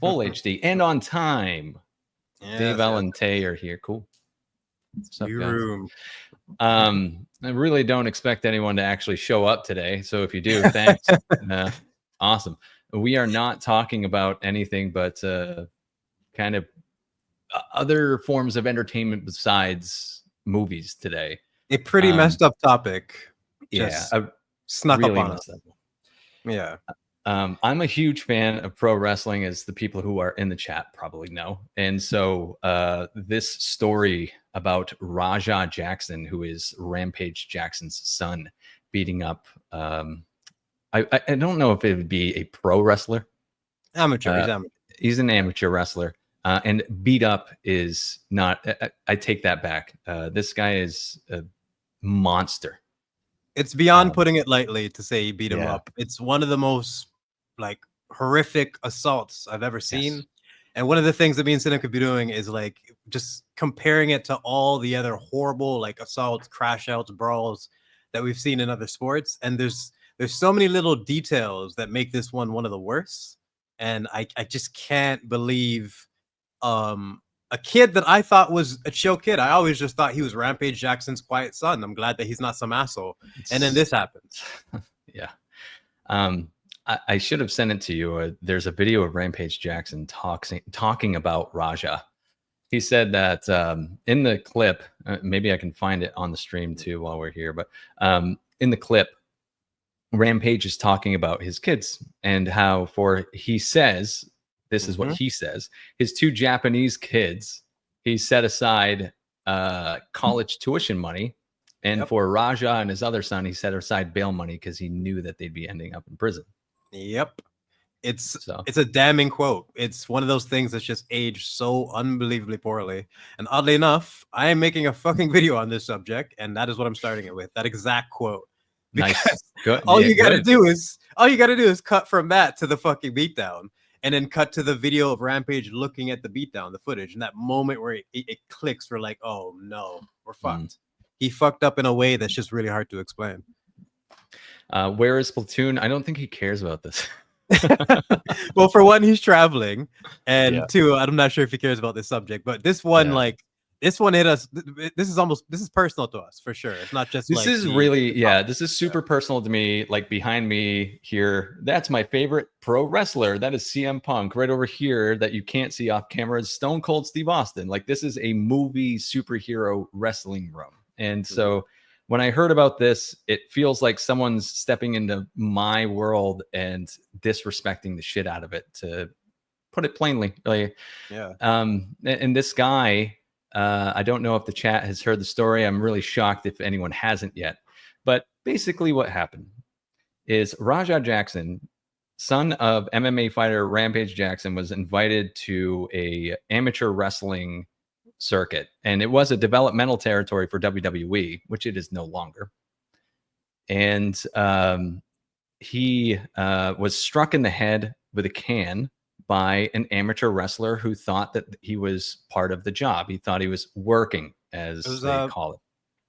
full HD and on time. Dave Allen Tay are here. Cool. What's up, guys? Room. I really don't expect anyone to actually show up today. So if you do, thanks. Awesome. We are not talking about anything but kind of other forms of entertainment besides movies today. A pretty messed up topic. Just snuck really up on us. Yeah. I'm a huge fan of pro wrestling, as the people who are in the chat probably know. And so this story about Raja Jackson, who is Rampage Jackson's son, beating up, I don't know if it would be a pro wrestler. Amateur. He's an amateur wrestler. And beat up is not, I take that back. This guy is a monster. It's beyond putting it lightly to say he beat him up. It's one of the most like horrific assaults I've ever seen. Yes. And one of the things that me and Cynic could be doing is like just comparing it to all the other horrible like assaults, crash outs, brawls that we've seen in other sports. And there's so many little details that make this one of the worst. And I just can't believe a kid that I thought was a chill kid. I always just thought he was Rampage Jackson's quiet son. I'm glad that he's not some asshole. And then this happens. Yeah. I should have sent it to you. There's a video of Rampage Jackson talking about Raja. He said that in the clip, maybe I can find it on the stream too while we're here, but in the clip, Rampage is talking about his kids and how he says, this is what he says, his 2 Japanese kids, he set aside college tuition money. And for Raja and his other son, he set aside bail money because he knew that they'd be ending up in prison. Yep. It's a damning quote. It's one of those things that's just aged so unbelievably poorly. And oddly enough, I am making a fucking video on this subject, and that is what I'm starting it with. That exact quote. Because nice. Good. All you gotta do is cut from that to the fucking beatdown, and then cut to the video of Rampage looking at the beatdown, the footage, and that moment where it clicks, we're like, oh no, we're fucked. He fucked up in a way that's just really hard to explain. Where is Platoon? I don't think he cares about this. Well, for one, he's traveling, and two, I'm not sure if he cares about this subject, but this one, this one hit us. This is personal to us for sure. It's not just this is really this is super personal to me. Like behind me here, that's my favorite pro wrestler. That is CM Punk. Right over here that you can't see off camera is Stone Cold Steve Austin. Like this is a movie superhero wrestling room. And so when I heard about this, it feels like someone's stepping into my world and disrespecting the shit out of it, to put it plainly. Like, and this guy, I don't know if the chat has heard the story. I'm really shocked if anyone hasn't yet. But basically what happened is Raja Jackson, son of MMA fighter Rampage Jackson, was invited to a amateur wrestling circuit, and it was a developmental territory for WWE, which it is no longer. And he was struck in the head with a can by an amateur wrestler who thought that he was part of the job. He thought he was working, as they call it.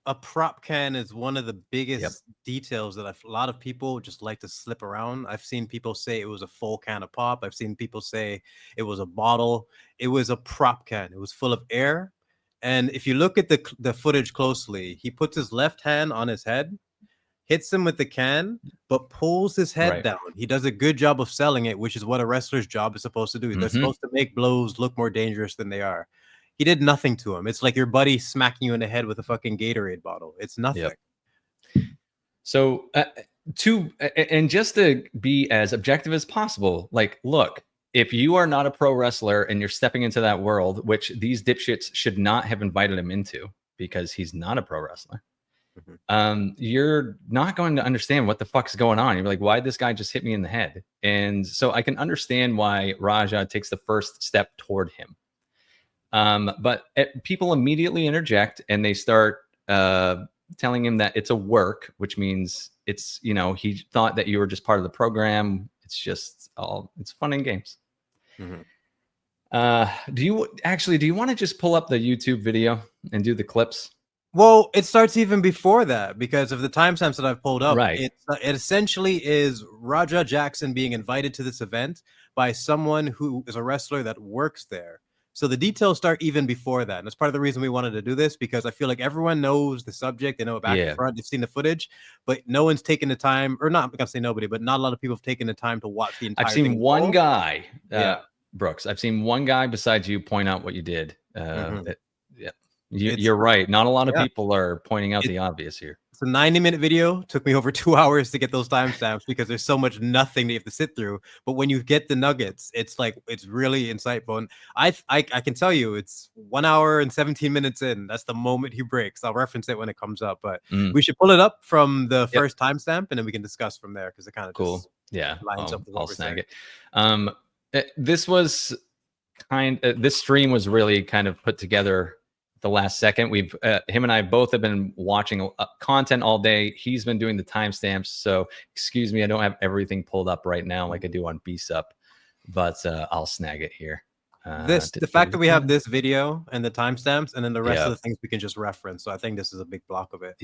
A prop can is one of the biggest details that a lot of people just like to slip around. I've seen people say it was a full can of pop. I've seen people say it was a bottle. It was a prop can. It was full of air. And if you look at the footage closely, he puts his left hand on his head, hits him with the can, but pulls his head down. He does a good job of selling it, which is what a wrestler's job is supposed to do. They're supposed to make blows look more dangerous than they are. He did nothing to him. It's like your buddy smacking you in the head with a fucking Gatorade bottle. It's nothing. So and just to be as objective as possible, like, look, if you are not a pro wrestler and you're stepping into that world, which these dipshits should not have invited him into because he's not a pro wrestler, you're not going to understand what the fuck's going on. You're like, why did this guy just hit me in the head? And so I can understand why Raja takes the first step toward him. But people immediately interject and they start telling him that it's a work, which means it's, he thought that you were just part of the program. It's just it's fun and games. Do you want to just pull up the YouTube video and do the clips? Well, it starts even before that because of the timestamps that I've pulled up. Right. It essentially is Raja Jackson being invited to this event by someone who is a wrestler that works there. So the details start even before that. And that's part of the reason we wanted to do this, because I feel like everyone knows the subject, they know it back and front, they've seen the footage, but no one's taken the time, or not, I'm gonna say nobody, but not a lot of people have taken the time to watch the entire thing. I've seen one guy, Brooks. I've seen one guy besides you point out what you did. You're right. Not a lot of people are pointing out the obvious here. It's a 90-minute video. Took me over 2 hours to get those timestamps because there's so much nothing that you have to sit through. But when you get the nuggets, it's like, it's really insightful. And I can tell you, it's 1 hour and 17 minutes in. That's the moment he breaks. I'll reference it when it comes up, but we should pull it up from the first timestamp and then we can discuss from there, because it kind of cool. Lines up with what I'll we're snag saying. it. This was this stream was really kind of put together the last second. We've him and I both have been watching content all day. He's been doing the timestamps, so excuse me, I don't have everything pulled up right now like I do on BSUP, but I'll snag it here. The fact that we have this video and the timestamps, and then the rest of the things we can just reference. So I think this is a big block of it.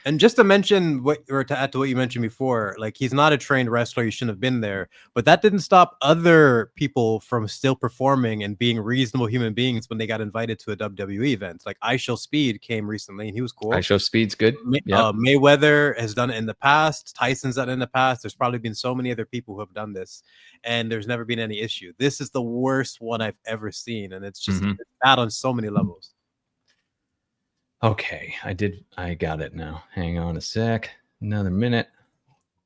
And just to mention to add to what you mentioned before, like, he's not a trained wrestler, he shouldn't have been there, but that didn't stop other people from still performing and being reasonable human beings when they got invited to a WWE event. Like I Show Speed came recently and he was cool. I Show Speed's good. Mayweather has done it in the past. Tyson's done it in the past. There's probably been so many other people who have done this, and there's never been any issue. This is the worst one I've ever seen, and it's just it's bad on so many levels. Okay, I got it now. Hang on a sec. Another minute.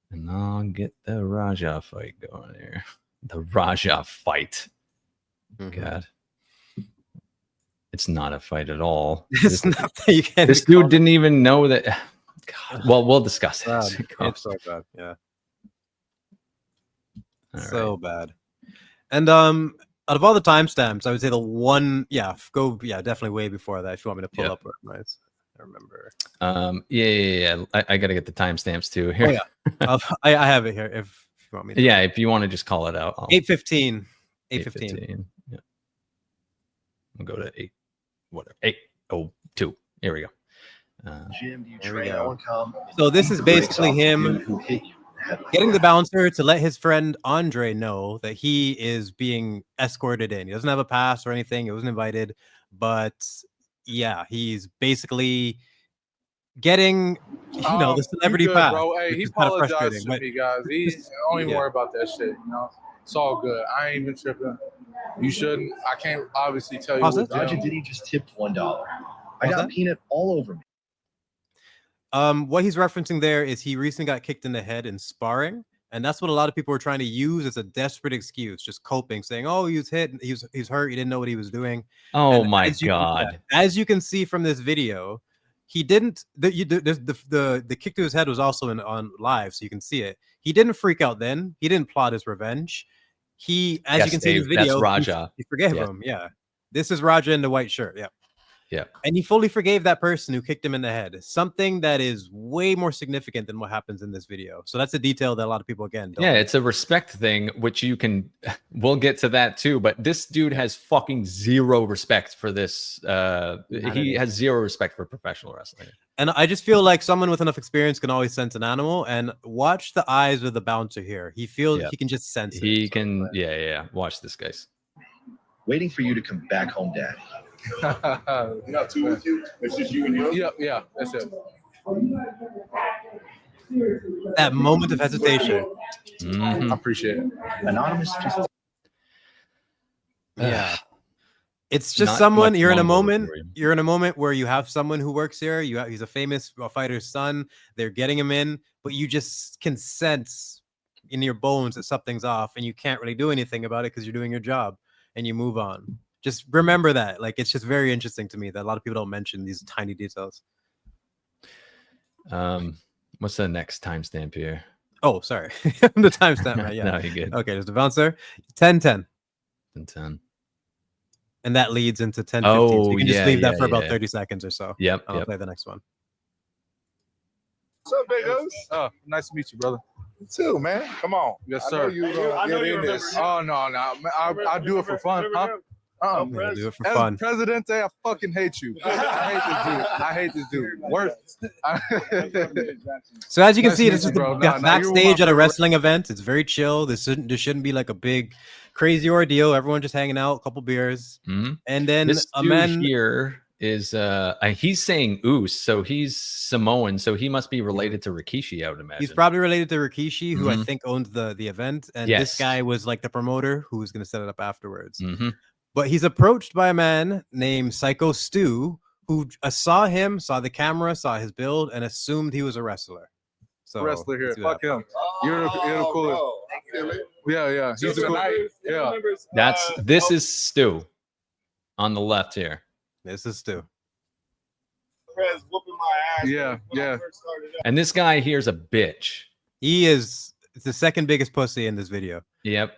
And I'll get the Raja fight going here. The Raja fight. God. It's not a fight at all. It's not that you can't. This dude didn't even know that. God. Well, we'll discuss it. It's so bad. Yeah. So bad. And out of all the timestamps, I would say the one, definitely way before that. If you want me to pull up, I remember. I got to get the timestamps too. Here. I have it here. If you want me to. If you want to just call it out. 8:15. 8:15. Yeah. We'll go to 8. Whatever. 8:02. Here we go. Jim, do you train? I won't come. So this is basically him getting the bouncer to let his friend Andre know that he is being escorted in. He doesn't have a pass or anything. He wasn't invited, but he's basically getting, the celebrity pass. Bro, hey, he apologized to me, guys. Don't even worry about that shit. It's all good. I ain't even tripping. You shouldn't. I can't obviously tell you. Roger Diddy just tipped $1. I got peanut all over me. What he's referencing there is he recently got kicked in the head in sparring, and that's what a lot of people were trying to use as a desperate excuse, just coping, saying, "Oh, he was hit, he's hurt, he didn't know what he was doing." Oh my God! As you can see from this video, he didn't. The kick to his head was also on live, so you can see it. He didn't freak out then. He didn't plot his revenge. He, as you can see in the video, that's Raja. He forgave him. Yeah, this is Raja in the white shirt. Yeah. Yeah. And he fully forgave that person who kicked him in the head. Something that is way more significant than what happens in this video. So that's a detail that a lot of people, again, don't know. It's a respect thing, which we'll get to that too. But this dude has fucking zero respect for this. He has zero respect for professional wrestling. And I just feel like someone with enough experience can always sense an animal. And watch the eyes of the bouncer here. He feels he can just sense it. He can, watch this, guys. Waiting for you to come back home, Daddy. You got two with you? It's just you and you? Yeah, that's it. That moment of hesitation. I appreciate it. Anonymous just... It's just someone, you're in a moment where you have someone who works here. He's a famous fighter's son. They're getting him in, but you just can sense in your bones that something's off, and you can't really do anything about it because you're doing your job, and you move on. Just remember that. Like, it's just very interesting to me that a lot of people don't mention these tiny details. What's the next timestamp here? Oh, sorry. The timestamp, right? Yeah. No, you're good. Okay, there's the bouncer. 10:10. 10:10. And that leads into 10:15. Oh, so you can just leave that for about 30 seconds or so. Yep. I'll play the next one. What's up, big host? Oh, nice to meet you, brother. You too, man. Come on. Yes, sir. I know you get in this. Oh, no. I do it for fun, huh? Do it for As fun. Presidente, I fucking hate you. I hate this dude. Worse. So as you can Nice see, to this meet is you, bro. the Nah, you were backstage my at a favorite. wrestling event. It's very chill. This shouldn't be like a big, crazy ordeal. Everyone just hanging out, a couple beers, and then This a dude man here is he's saying Oos, so he's Samoan, so he must be related to Rikishi, I would imagine. He's probably related to Rikishi, who I think owns the event, and this Yes. guy was like the promoter who was going to set it up afterwards. Mhm. But he's approached by a man named Psycho Stu, who saw the camera, saw his build, and assumed he was a wrestler. So Wrestler here. let's do Fuck that. him. You're the coolest. Yeah. He's the coolest. Yeah. This is Stu on the left here. This is Stu. Yeah. And this guy here's a bitch. He is the second biggest pussy in this video. Yep.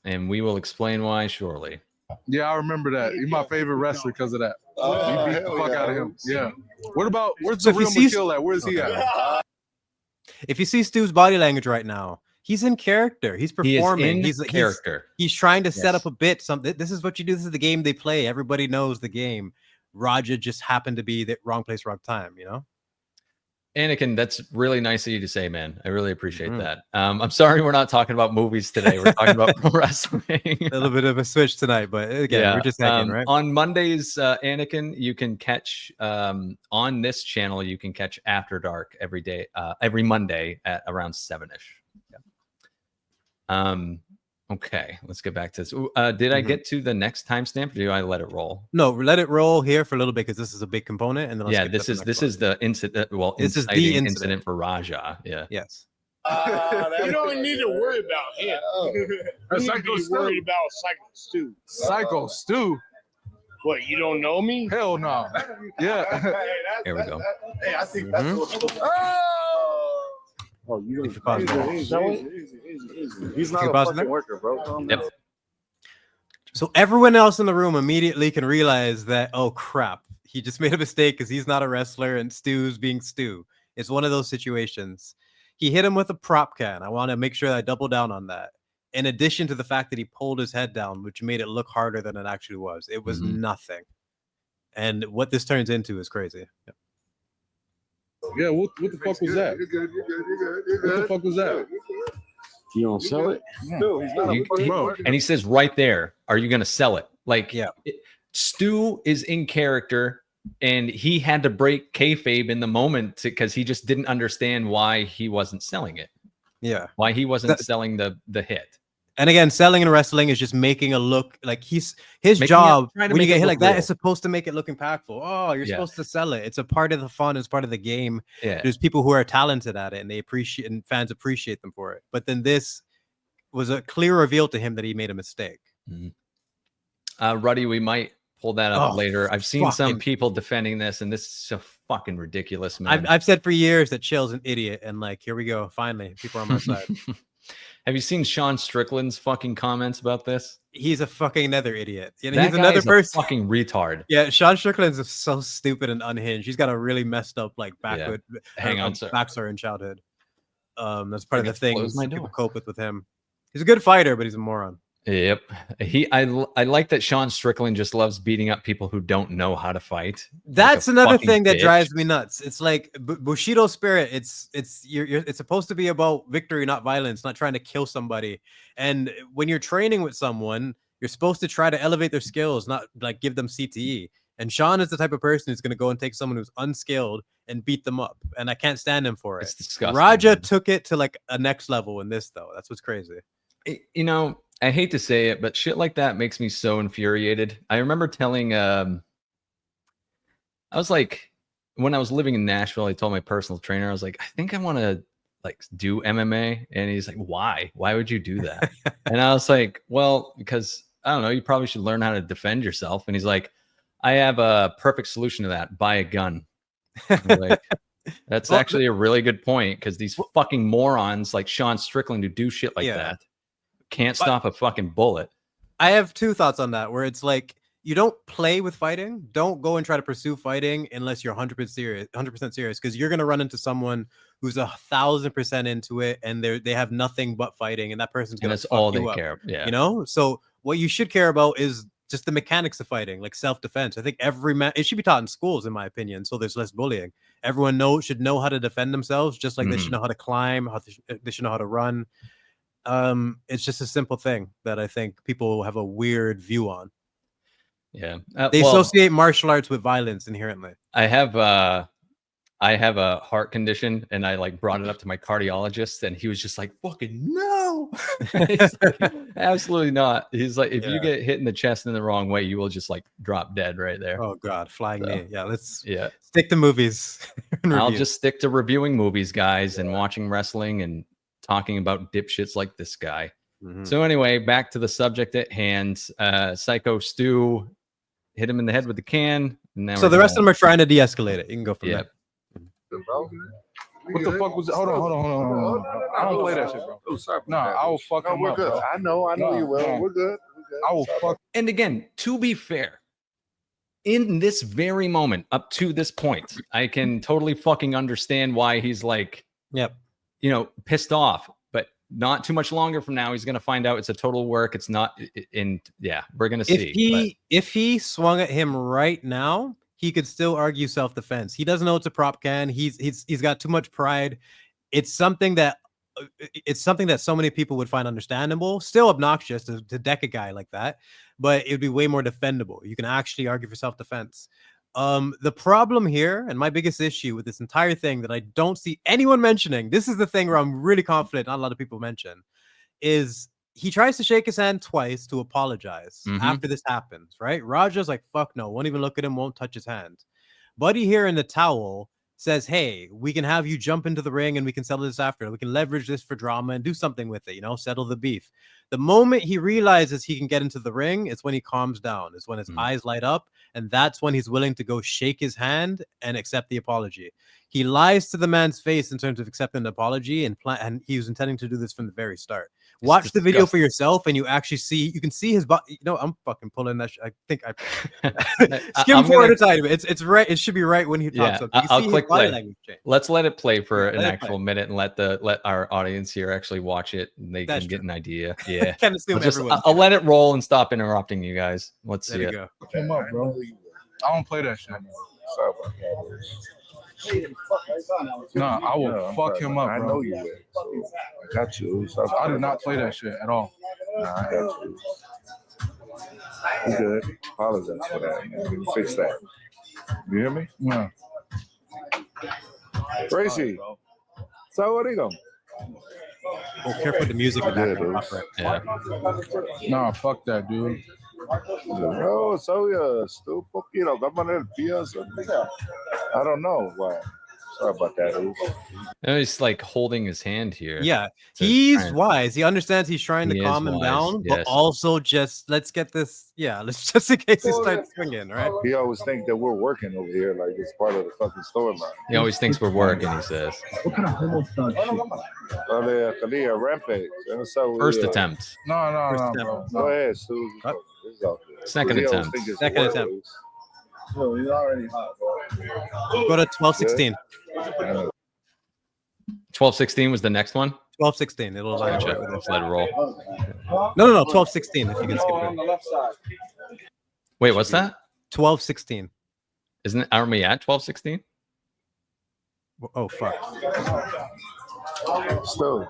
And we will explain why shortly. Yeah, I remember that. He's my favorite wrestler because of that. You beat the fuck out of him. Yeah. Where's So the if you real see- McKill at? Where's he at? If you see Stu's body language right now, he's in character. He's performing. He is in character. He's trying to set Yes. up a bit. This is what you do. This is the game they play. Everybody knows the game. Raja just happened to be the wrong place, wrong time. You know. Anakin, that's really nice of you to say, man. I really appreciate that. I'm sorry we're not talking about movies today. We're talking about pro wrestling. A little bit of a switch tonight, but again, we're just hanging, right? On Mondays, Anakin, you can catch on this channel. You can catch After Dark every day, every Monday at around 7ish. Yeah. Okay, let's get back to this. Did I get to the next timestamp? Or do I let it roll? No, let it roll here for a little bit because this is a big component, and then let's Yeah, skip this to is the this next is the incident. Well, This is the inciting incident. for Raja. Yeah. one. Yes. You don't need to worry about him. You need to Psycho be Stu. worried about Psycho Stu. Psycho Stu. What, you don't know me? Hell no. Yeah. Here we go. Hey, I think that's what. Oh, you If you pause there. He's not a fucking worker, bro. Yep. So everyone else in the room immediately can realize that, oh crap, he just made a mistake because he's not a wrestler and Stu's being Stu. It's one of those situations. He hit him with a prop can. I want to make sure that I double down on that. In addition to the fact that he pulled his head down, which made it look harder than it actually was. It was nothing. And what this turns into is crazy. Yep. Yeah, what the fuck was that? What the fuck was that? You don't sell it? Bro. And he says right there, "Are you going to sell it?" Like, Yeah. Stu is in character, and he had to break kayfabe in the moment because he just didn't understand why he wasn't selling it, Yeah. why he wasn't selling the hit. And again, selling and wrestling is just making a look like his Making job. trying to When you make it get hit look like that, real. it's supposed to make it look impactful. Oh, you're supposed to sell it. It's a part of the fun. It's part of the game. Yeah. There's people who are talented at it, and they appreciate, and fans appreciate them for it. But then this was a clear reveal to him that he made a mistake. Ruddy, we might pull that up later. I've seen some fucking- people defending this, and this is so fucking ridiculous, man. I've said for years that Chill's an idiot, and like here we go. Finally, people are on my side. Have you seen Sean Strickland's fucking comments about this? He's a fucking another idiot. You know, That he's guy another is a person. fucking retard. Yeah, Sean Strickland's so stupid and unhinged. He's got a really messed up like backward Hang on, sir. backstory in childhood. That's part of the to things close my people door. cope with him. He's a good fighter, but he's a moron. Yep. I like that Sean Strickland just loves beating up people who don't know how to fight. That's Like a another fucking thing that bitch. drives me nuts. It's like Bushido spirit. It's it's supposed to be about victory, not violence, not trying to kill somebody. And when you're training with someone, you're supposed to try to elevate their skills, not like give them CTE. And Sean is the type of person who's going to go and take someone who's unskilled and beat them up. And I can't stand him for it. It's disgusting. Raja man. took it to like a next level in this, though. That's what's crazy. You know, I hate to say it, but shit like that makes me so infuriated. I remember telling, I was like, when I was living in Nashville, I told my personal trainer, I was like, I think I want to like do MMA. And he's like, why? Why would you do that? And I was like, well, because I don't know, you probably should learn how to defend yourself. And he's like, I have a perfect solution to that. Buy a gun. I'm like, that's Well, actually a really good point because these fucking morons like Sean Strickland who do shit like Yeah. that can't stop a fucking bullet. I have two thoughts on that, where it's like, you don't play with fighting. Don't go and try to pursue fighting unless you're 100% serious, because you're going to run into someone who's 1,000% into it, and they have nothing but fighting, and that person's And going that's to all fuck they you up. care. Yeah. You know, so what you should care about is just the mechanics of fighting, like self-defense. I think every man, it should be taught in schools, in my opinion, so there's less bullying. Everyone should know how to defend themselves, just like they should know how to climb, they should know how to run. It's just a simple thing that I think people have a weird view on. Yeah, they associate martial arts with violence inherently. I have a heart condition, and I like brought it up to my cardiologist, and he was just like, "Fucking no!" He's like, absolutely not. He's like, if you get hit in the chest in the wrong way, you will just like drop dead right there. Oh God, flying knee. Yeah, let's yeah stick to movies. I'll just stick to reviewing movies, guys, and watching wrestling and talking about dipshits like this guy. So anyway, back to the subject at hand. Psycho Stu hit him in the head with the can. So the rest of them are trying to de-escalate it. You can go from there. What the fuck was it? Hold on. I don't play that shit, bro. No, I will fuck him up, bro. I know you will. We're good. I will fuck. And again, to be fair, in this very moment, up to this point, I can totally fucking understand why he's like, pissed off. But not too much longer from now, he's gonna find out it's a total work. It's not. We're gonna see. If he swung at him right now, he could still argue self-defense. He doesn't know it's a prop can. He's got too much pride. It's something that so many people would find understandable. Still obnoxious to deck a guy like that, but it would be way more defendable. You can actually argue for self-defense. The problem here, and my biggest issue with this entire thing that I don't see anyone mentioning, this is the thing where I'm really confident not a lot of people mention, is he tries to shake his hand twice to apologize after this happens, right? Raja's like, fuck no, won't even look at him, won't touch his hand. Buddy here in the towel says, hey, we can have you jump into the ring and we can settle this after. We can leverage this for drama and do something with it, settle the beef. The moment he realizes he can get into the ring, it's when he calms down. It's when his eyes light up, and that's when he's willing to go shake his hand and accept the apology. He lies to the man's face in terms of accepting the apology, and he was intending to do this from the very start. Watch the video for yourself, and you can see his body. I'm fucking pulling that. I think I skim forward a tiny bit. It's right. It should be right when he talks. I'll click play. Let's let it play for an actual minute and let our audience here actually watch it, and they can get an idea. Yeah, I'll let it roll and stop interrupting you guys. Let's see it. Come up, bro. I don't play that shit. No, I will fuck him up, bro. I know you will. So I got you. So I do not play that shit at all. Nah, I got you. You good. Apologize for that, man. Fix that. You hear me? Yeah. Tracy. So what are you going? Oh, careful with the music. Nah, fuck that, dude. No, so still poquito. I don't know why. Sorry about that. He's like holding his hand here. Yeah, he's wise. He understands he's trying to calm him down, but also let's get this. Yeah, let's just in case he starts swinging, right? He always thinks that we're working over here, like it's part of the fucking storyline. He always thinks we're working. He says. What kind of homo thug shit? Rampage. First attempt. No, bro. Go ahead, Stu. Second attempt. Second attempt. Oh, he's already hot, bro. Go to 12-16. 12-16 was the next one. 12-16. It'll line up. Let's let it roll. No. 12-16. If you can skip it. Wait, what's that? 12-16. Aren't we at 12-16? Oh fuck. Still.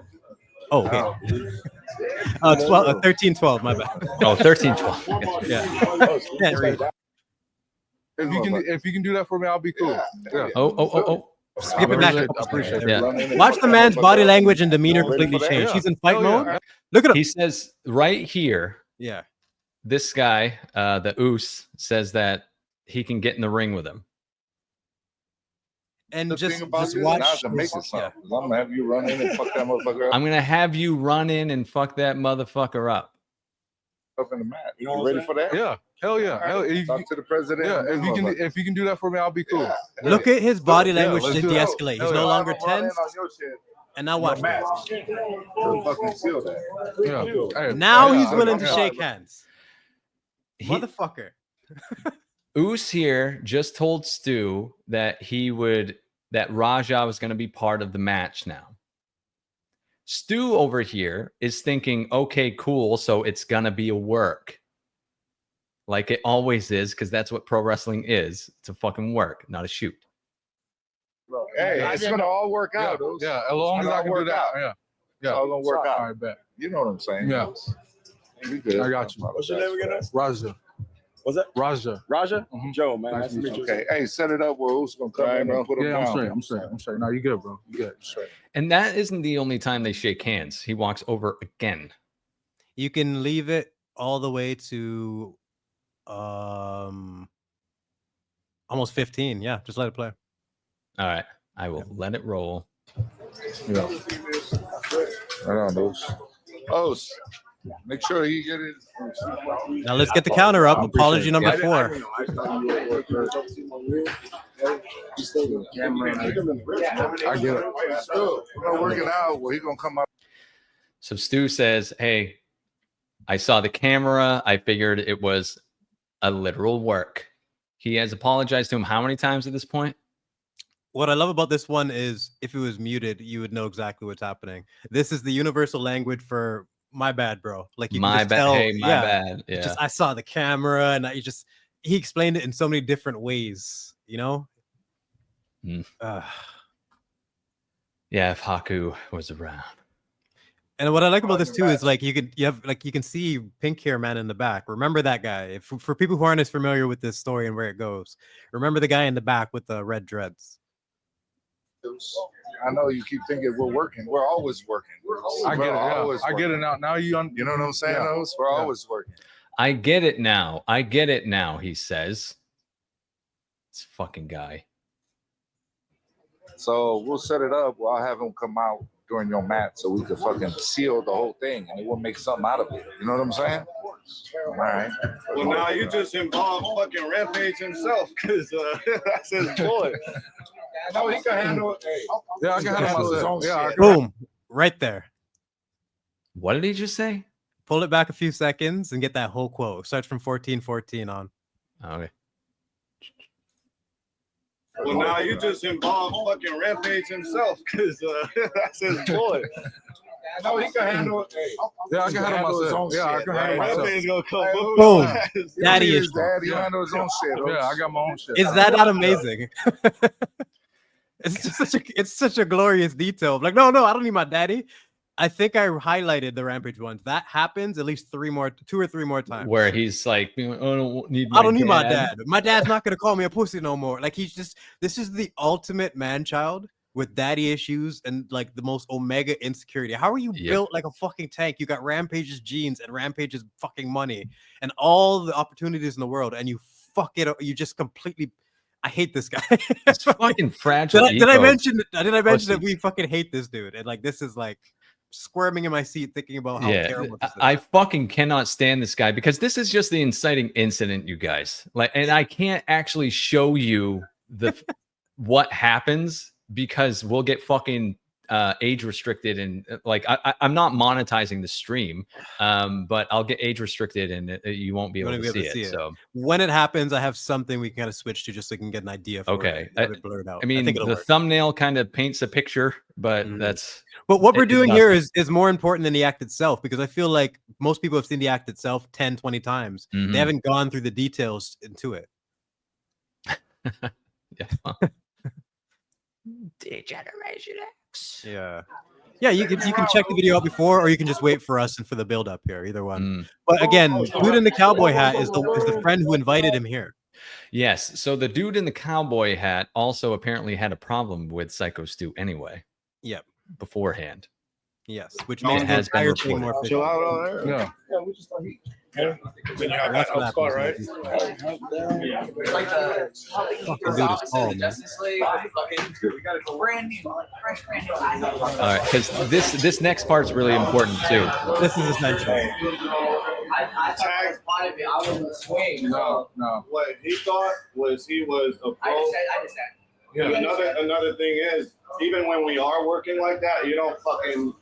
Oh, okay. 13-12. My bad. Oh, 13-12. Yeah. If you can do that for me, I'll be cool. Yeah. Oh. Skip it back. I appreciate it. Yeah. Watch the man's body language and demeanor completely change. He's in fight mode. Look at him. He says right here. Yeah. This guy, the Oos, says that he can get in the ring with him. And just watch. I'm gonna have you run in and fuck that motherfucker up. I'm gonna have you run in and fuck that motherfucker up. Up in the mat. You ready for that? Yeah. Hell yeah. Talk to the president. Yeah. If you can do that for me, I'll be cool. Look at his body language to de-escalate. He's no longer tense. And now watch. Yeah. Now he's willing to shake hands. Motherfucker. Oos here just told Stu that that Raja was going to be part of the match now. Stu over here is thinking, okay, cool, so it's going to be a work. like it always is, because that's what pro wrestling is. It's a fucking work, not a shoot. Hey, it's gonna all work out. Yeah, as long as I can do that. Yeah. It's all gonna work out. All right, bet. You know what I'm saying? Yeah. We good. I got you. What's your name again? Raja. What's that? Raja. Raja? Mhm. Joe, man. Nice Nice to meet you. Okay. Hey, set it up where who's gonna come in and put them Yeah, down. I'm straight. No, you good, bro. You good. You're straight. And that isn't the only time they shake hands. He walks over again. You can leave it all the way to almost 15. Yeah, just let it play. All right. I will let it roll. Yeah. Right on, those. Oh, make sure he get it. Now let's get the counter up. Apology number 4. I get it. We're gonna work it out where he gonna come up. So Stu says, hey, I saw the camera. I figured it was a literal work. He has apologized to him how many times at this point? What I love about this one is if it was muted, you would know exactly what's happening. This is the universal language for my bad, bro. Like you can My just bad. tell, Hey, my bad. Yeah. Just I saw the camera and he explained it in so many different ways, you know? Mm. Yeah, if Haku was around. And what I like about this too is like you can see pink hair man in the back. Remember that guy. For people who aren't as familiar with this story and where it goes, remember the guy in the back with the red dreads. I know you keep thinking we're working. We're always working. I get it. Always I get it now. Now you You know what I'm saying? Yeah. Those? We're always working. I get it now. I get it now, he says. This fucking guy. So we'll set it up. I'll have him come out during your match so we can fucking seal the whole thing and we'll make something out of it. You know what I'm saying? All right. Well, now you just involved fucking Rampage himself because that's his boy. No, he can handle it. Yeah, I can handle his myself. own Yeah, shit. Boom, right there. What did he just say? Pull it back a few seconds and get that whole quote. Starts from 14:14 on. Okay. Well, now you just involved fucking Rampage himself because that's his boy. No, he can handle it. Yeah, I can handle myself. Yeah, I can handle myself. Rampage gonna come. Boom. Daddy Daddy is issue. dad. He Yeah. handle his own shit. Yeah, I got my own shit. Is that not amazing? It's just such a glorious detail. Like, no, I don't need my daddy. I think I highlighted the Rampage ones. That happens at least 2 or 3 more times. Where he's like, I don't need my dad. My dad's not gonna call me a pussy no more. Like this is the ultimate man child with daddy issues and like the most omega insecurity. How are you built like a fucking tank? You got Rampage's genes and Rampage's fucking money and all the opportunities in the world, and you fuck it up. You just completely. I hate this guy. It's fucking fragile. Did I mention that we fucking hate this dude? And like this is like squirming in my seat thinking about how terrible this is. I fucking cannot stand this guy because this is just the inciting incident, you guys. Like, and I can't actually show you the what happens because we'll get fucking age restricted and like I'm not monetizing the stream, but I'll get age restricted and you won't be able to see it. So when it happens, I have something we can kind of switch to just so we can get an idea. For okay, it blurred out. I mean, the work. thumbnail kind of paints a picture, but that's. But what we're doing here is more important than the act itself, because I feel like most people have seen the act itself 10, 20 times. Mm-hmm. They haven't gone through the details into it. Yeah. Degeneration X. Yeah. Yeah, you can check the video out before, or you can just wait for us and for the build up here. Either one. But again, dude in the cowboy hat is the friend who invited him here. Yes. So the dude in the cowboy hat also apparently had a problem with Psycho Stu anyway. Yep. Beforehand. Yes, which makes the entire thing more Chill efficient. out on there. Yeah. Yeah, we just That's what happens, right? Fucking dude is tall, man. All right, because this next part's really important too. This is essential. I wasn't swing. No. What he thought was he was a pro. I just said. Yeah. Another thing is, even when we are working like that, you don't fucking,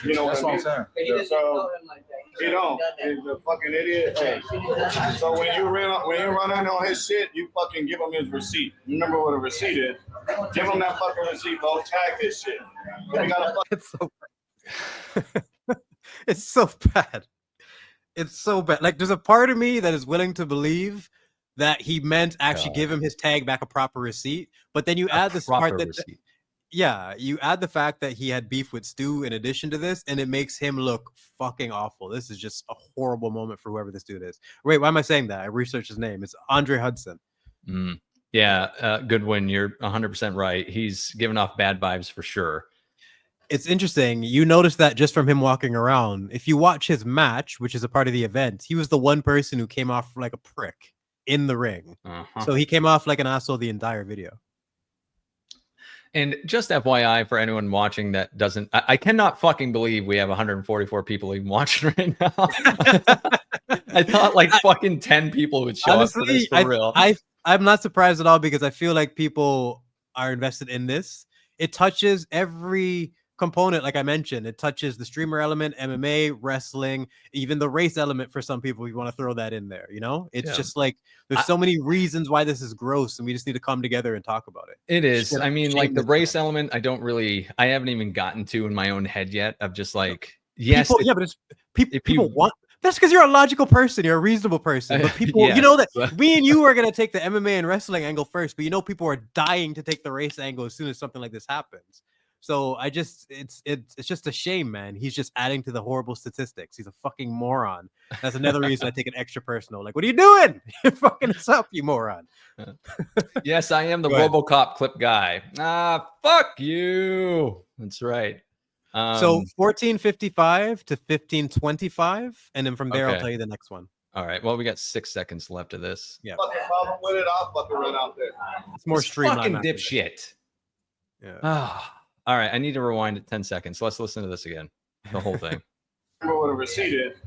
you know That's what what I'm saying. But he doesn't So, tell him like that. you don't. He's a fucking idiot. Hey. So when you run in on his shit, you fucking give him his receipt. You remember what a receipt is? Give him that fucking receipt. Go tag this shit. We gotta It's so it's so bad. It's so bad. Like, there's a part of me that is willing to believe that he meant actually give him his tag back a proper receipt. But then you add this part that, receipt. yeah, you add the fact that he had beef with Stu in addition to this, and it makes him look fucking awful. This is just a horrible moment for whoever this dude is. Wait, why am I saying that? I researched his name. It's Andre Hudson. Yeah, Goodwin, you're 100% right. He's giving off bad vibes for sure. It's interesting. You notice that just from him walking around. If you watch his match, which is a part of the event, he was the one person who came off like a prick in the ring. So he came off like an asshole the entire video. And just FYI for anyone watching that doesn't, I cannot fucking believe we have 144 people even watching right now. I thought like fucking 10 people would show Honestly, up for this for real. I'm not surprised at all because I feel like people are invested in this. It touches every component, like I mentioned. It touches the streamer element, MMA, wrestling, even the race element for some people. You want to throw that in there, you know? It's just like there's so many reasons why this is gross, and we just need to come together and talk about it. It is. I mean, like the race element, I haven't even gotten to in my own head yet of just like, yes. People, but it's people want. That's because you're a logical person. You're a reasonable person. But people, you know that me and you are going to take the MMA and wrestling angle first, but you know people are dying to take the race angle as soon as something like this happens. So it's just a shame, man. He's just adding to the horrible statistics. He's a fucking moron. That's another reason I take it extra personal. Like, what are you doing? You're fucking us up, you moron. Yes, I am the RoboCop clip guy. Fuck you. That's right. So 1455 to 1525, and then from there I'll tell you the next one. All right. Well, we got 6 seconds left of this. Yeah. Fucking problem with it, I'll fucking run out there. It's more streamlined. Fucking dipshit. Yeah. All right. I need to rewind it 10 seconds. Let's listen to this again. The whole thing. Remember what a receipt is.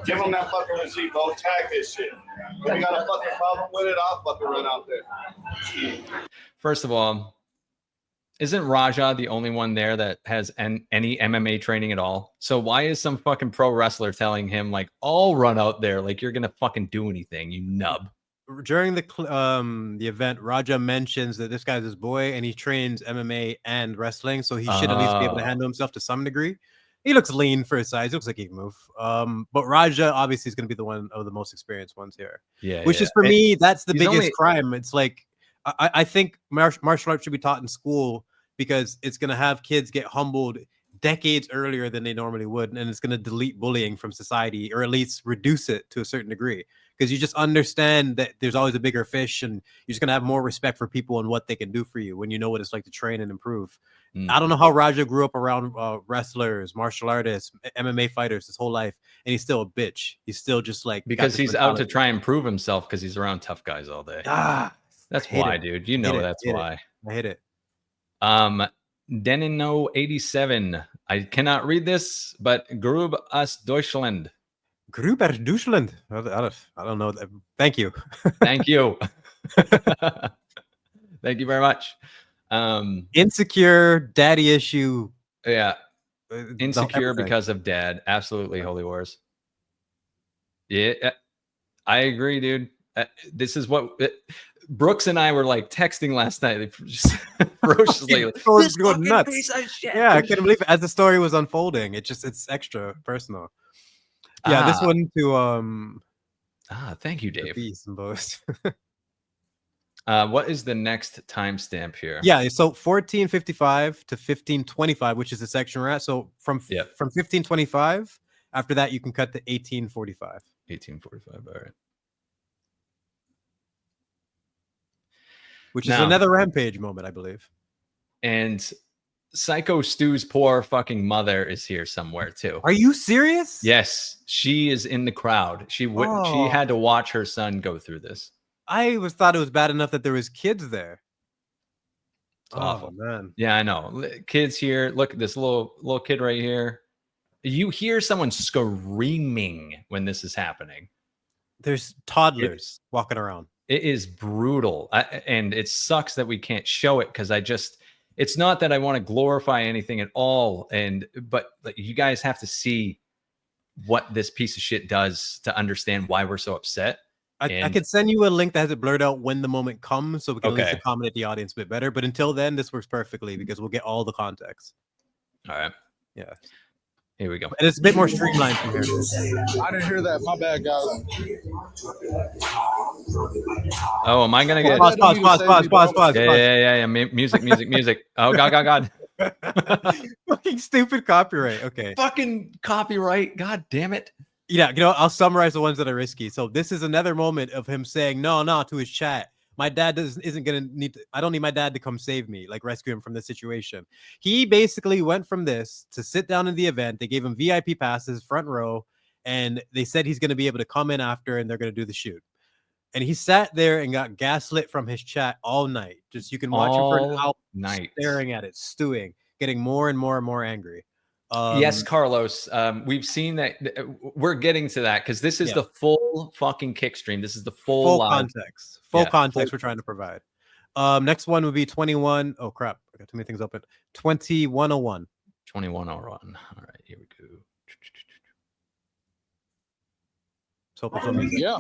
Give them that fucking receipt, bro. Tag this shit. If you got a fucking problem with it, I'll fucking run out there. First of all, isn't Raja the only one there that has any MMA training at all? So why is some fucking pro wrestler telling him like, "I'll run out there like you're gonna fucking do anything, you nub"? During the event, Raja mentions that this guy's his boy and he trains MMA and wrestling, so he should at least be able to handle himself to some degree. He looks lean for his size. He looks like he can move. But Raja obviously is going to be the one of the most experienced ones here. Yeah, which is for me, that's the biggest crime. It's like I think martial arts should be taught in school because it's going to have kids get humbled decades earlier than they normally would, and it's going to delete bullying from society, or at least reduce it to a certain degree, because you just understand that there's always a bigger fish, and you're just going to have more respect for people and what they can do for you when you know what it's like to train and improve. I don't know how Raja grew up around wrestlers, martial artists, MMA fighters his whole life, and he's still a bitch. He's still just like, because he's out to try and prove himself because he's around tough guys all day. That's why, dude. You know that's why. I hate it. Denino 87. I cannot read this, but Grub aus Deutschland. Grub aus Deutschland. I don't know. Thank you. Thank you. Thank you very much. Insecure, daddy issue. Yeah. Insecure because of dad. Absolutely, Holy Wars. Yeah, I agree, dude. This is what Brooks and I were like texting last night. Just ferociously. This going nuts. Piece of shit. Yeah, I couldn't believe it. As the story was unfolding, it's extra personal. Yeah, this one to thank you, Dave. Peace and boast. What is the next timestamp here? Yeah, so 1455 to 1525, which is the section we're at. So from 1525, after that you can cut to 1845. 1845. All right. Which is another rampage moment, I believe. And Psycho Stu's poor fucking mother is here somewhere too. Are you serious? Yes, she is in the crowd. She had to watch her son go through this. I thought it was bad enough that there was kids there. It's awful, man. Yeah, I know. Kids here. Look at this little kid right here. You hear someone screaming when this is happening. There's toddlers walking around. It is brutal. And it sucks that we can't show it because it's not that I want to glorify anything at all. But you guys have to see what this piece of shit does to understand why we're so upset. I could send you a link that has it blurred out when the moment comes so we can at least accommodate the audience a bit better. But until then, this works perfectly because we'll get all the context. All right. Yeah. Here we go. And it's a bit more streamlined from here. I didn't hear that. My bad, guys. Oh, am I gonna get Pause. Yeah. Music. Oh God. Fucking stupid copyright. Okay. Fucking copyright. God damn it. Yeah, I'll summarize the ones that are risky. So this is another moment of him saying no to his chat. My dad isn't gonna need. I don't need my dad to come save me, like rescue him from this situation. He basically went from this to sit down in the event. They gave him VIP passes, front row, and they said he's gonna be able to come in after, and they're gonna do the shoot. And he sat there and got gaslit from his chat all night. Just you can watch him for an hour staring at it, stewing, getting more and more angry. Yes, Carlos. We've seen that. We're getting to that because this is the full fucking kick stream. This is the full context. Full context we're trying to provide. Next one would be 21. Oh crap! I got too many things open. 2101. 2101. All right, here we go. Yeah.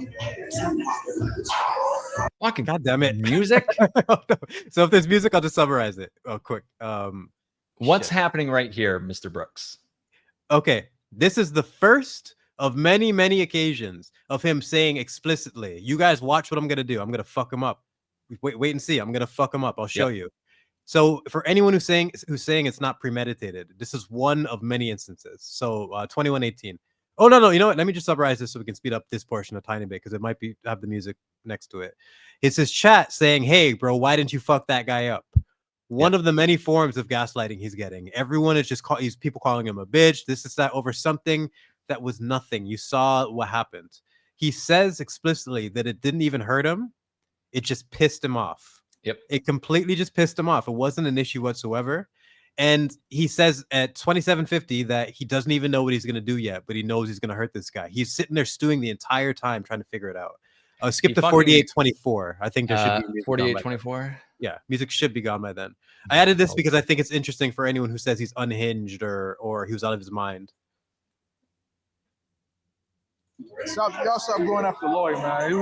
Fucking goddamn it, music. So if there's music, I'll just summarize it. Oh, quick. What's happening right here, Mr. Brooks? Okay, this is the first of many occasions of him saying explicitly, "You guys watch what I'm gonna do. I'm gonna fuck him up. Wait and see. I'm gonna fuck him up. I'll show you." So for anyone who's saying it's not premeditated, this is one of many instances. So 2118. Oh no, you know what? Let me just summarize this so we can speed up this portion a tiny bit because it might have the music next to it. It's his chat saying, "Hey, bro, why didn't you fuck that guy up?" One of the many forms of gaslighting he's getting. Everyone is just he's people calling him a bitch. This is that over something that was nothing. You saw what happened. He says explicitly that it didn't even hurt him. It just pissed him off. Yep. It completely just pissed him off. It wasn't an issue whatsoever. And he says at 2750 that he doesn't even know what he's going to do yet, but he knows he's going to hurt this guy. He's sitting there stewing the entire time trying to figure it out. Skip to 4824. I think there should be 4824. Yeah, music should be gone by then. I added this because I think it's interesting for anyone who says he's unhinged or he was out of his mind. Y'all stop going after Lloyd, man. He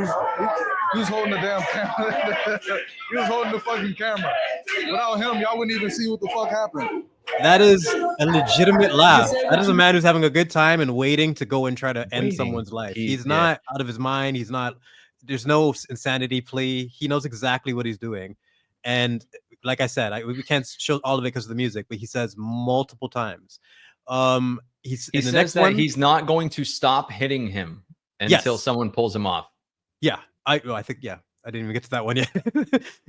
was holding the damn camera. He was holding the fucking camera. Without him, y'all wouldn't even see what the fuck happened. That is a legitimate laugh. That is a man who's having a good time and waiting to go and try to end someone's life. He's not out of his mind. He's not. There's no insanity plea. He knows exactly what he's doing. And like I said, we can't show all of it because of the music, but he says multiple times. He says that he's not going to stop hitting him until someone pulls him off. Yeah, I think I didn't even get to that one yet.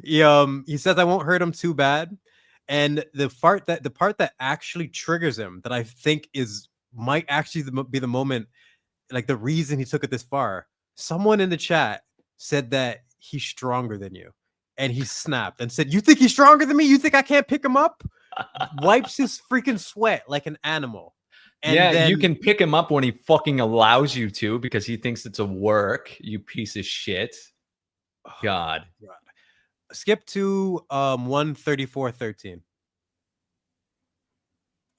He says I won't hurt him too bad, and the part that actually triggers him that I think might actually be the moment, like the reason he took it this far. Someone in the chat said that he's stronger than you, and he snapped and said, "You think he's stronger than me? You think I can't pick him up?" Wipes his freaking sweat like an animal. And then, you can pick him up when he fucking allows you to because he thinks it's a work, you piece of shit. God. Skip to 134.13.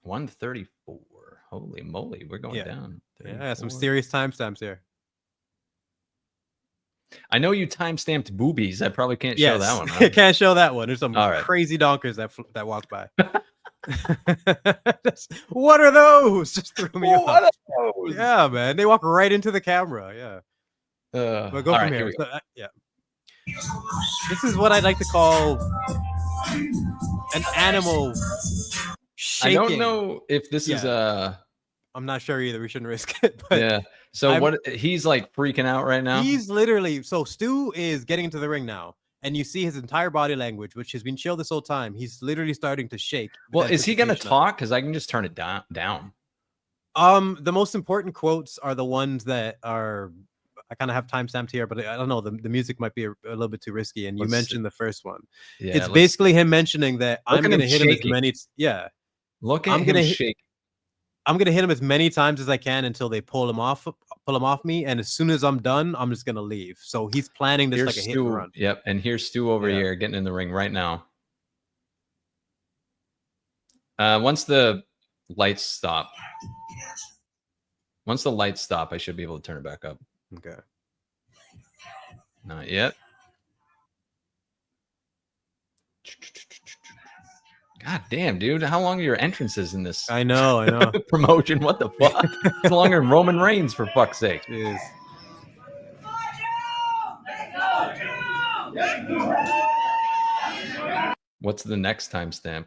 134. Holy moly, we're going down. 34. Yeah, some serious timestamps here. I know you timestamped boobies. I probably can't show that one. Right? Can't show that one. There's some crazy donkers that walk by. What are those? Just threw me off. Yeah, man. They walk right into the camera. Yeah. But go from here. So, this is what I'd like to call an animal shaking. I don't know if this is I'm not sure either. We shouldn't risk it. But yeah. So he's like freaking out right now. He's literally Stu is getting into the ring now. And you see his entire body language, which has been chill this whole time. He's literally starting to shake. Well, is he going to talk? Because I can just turn it down. The most important quotes are the ones that are. I kind of have timestamped here, but I don't know. The music might be a little bit too risky. And you mentioned the first one. Yeah, it's basically him mentioning that I'm going to hit him as many. Yeah. Look at him shake. I'm going to hit him as many times as I can until they pull him off me, and as soon as I'm done, I'm just gonna leave. So he's planning this like a hit and run. Yep, and here's Stu over here getting in the ring right now. Once the lights stop, I should be able to turn it back up. Okay. Not yet. God damn, dude. How long are your entrances in this I know. promotion? What the fuck? It's longer than Roman Reigns, for fuck's sake. Jeez. What's the next timestamp?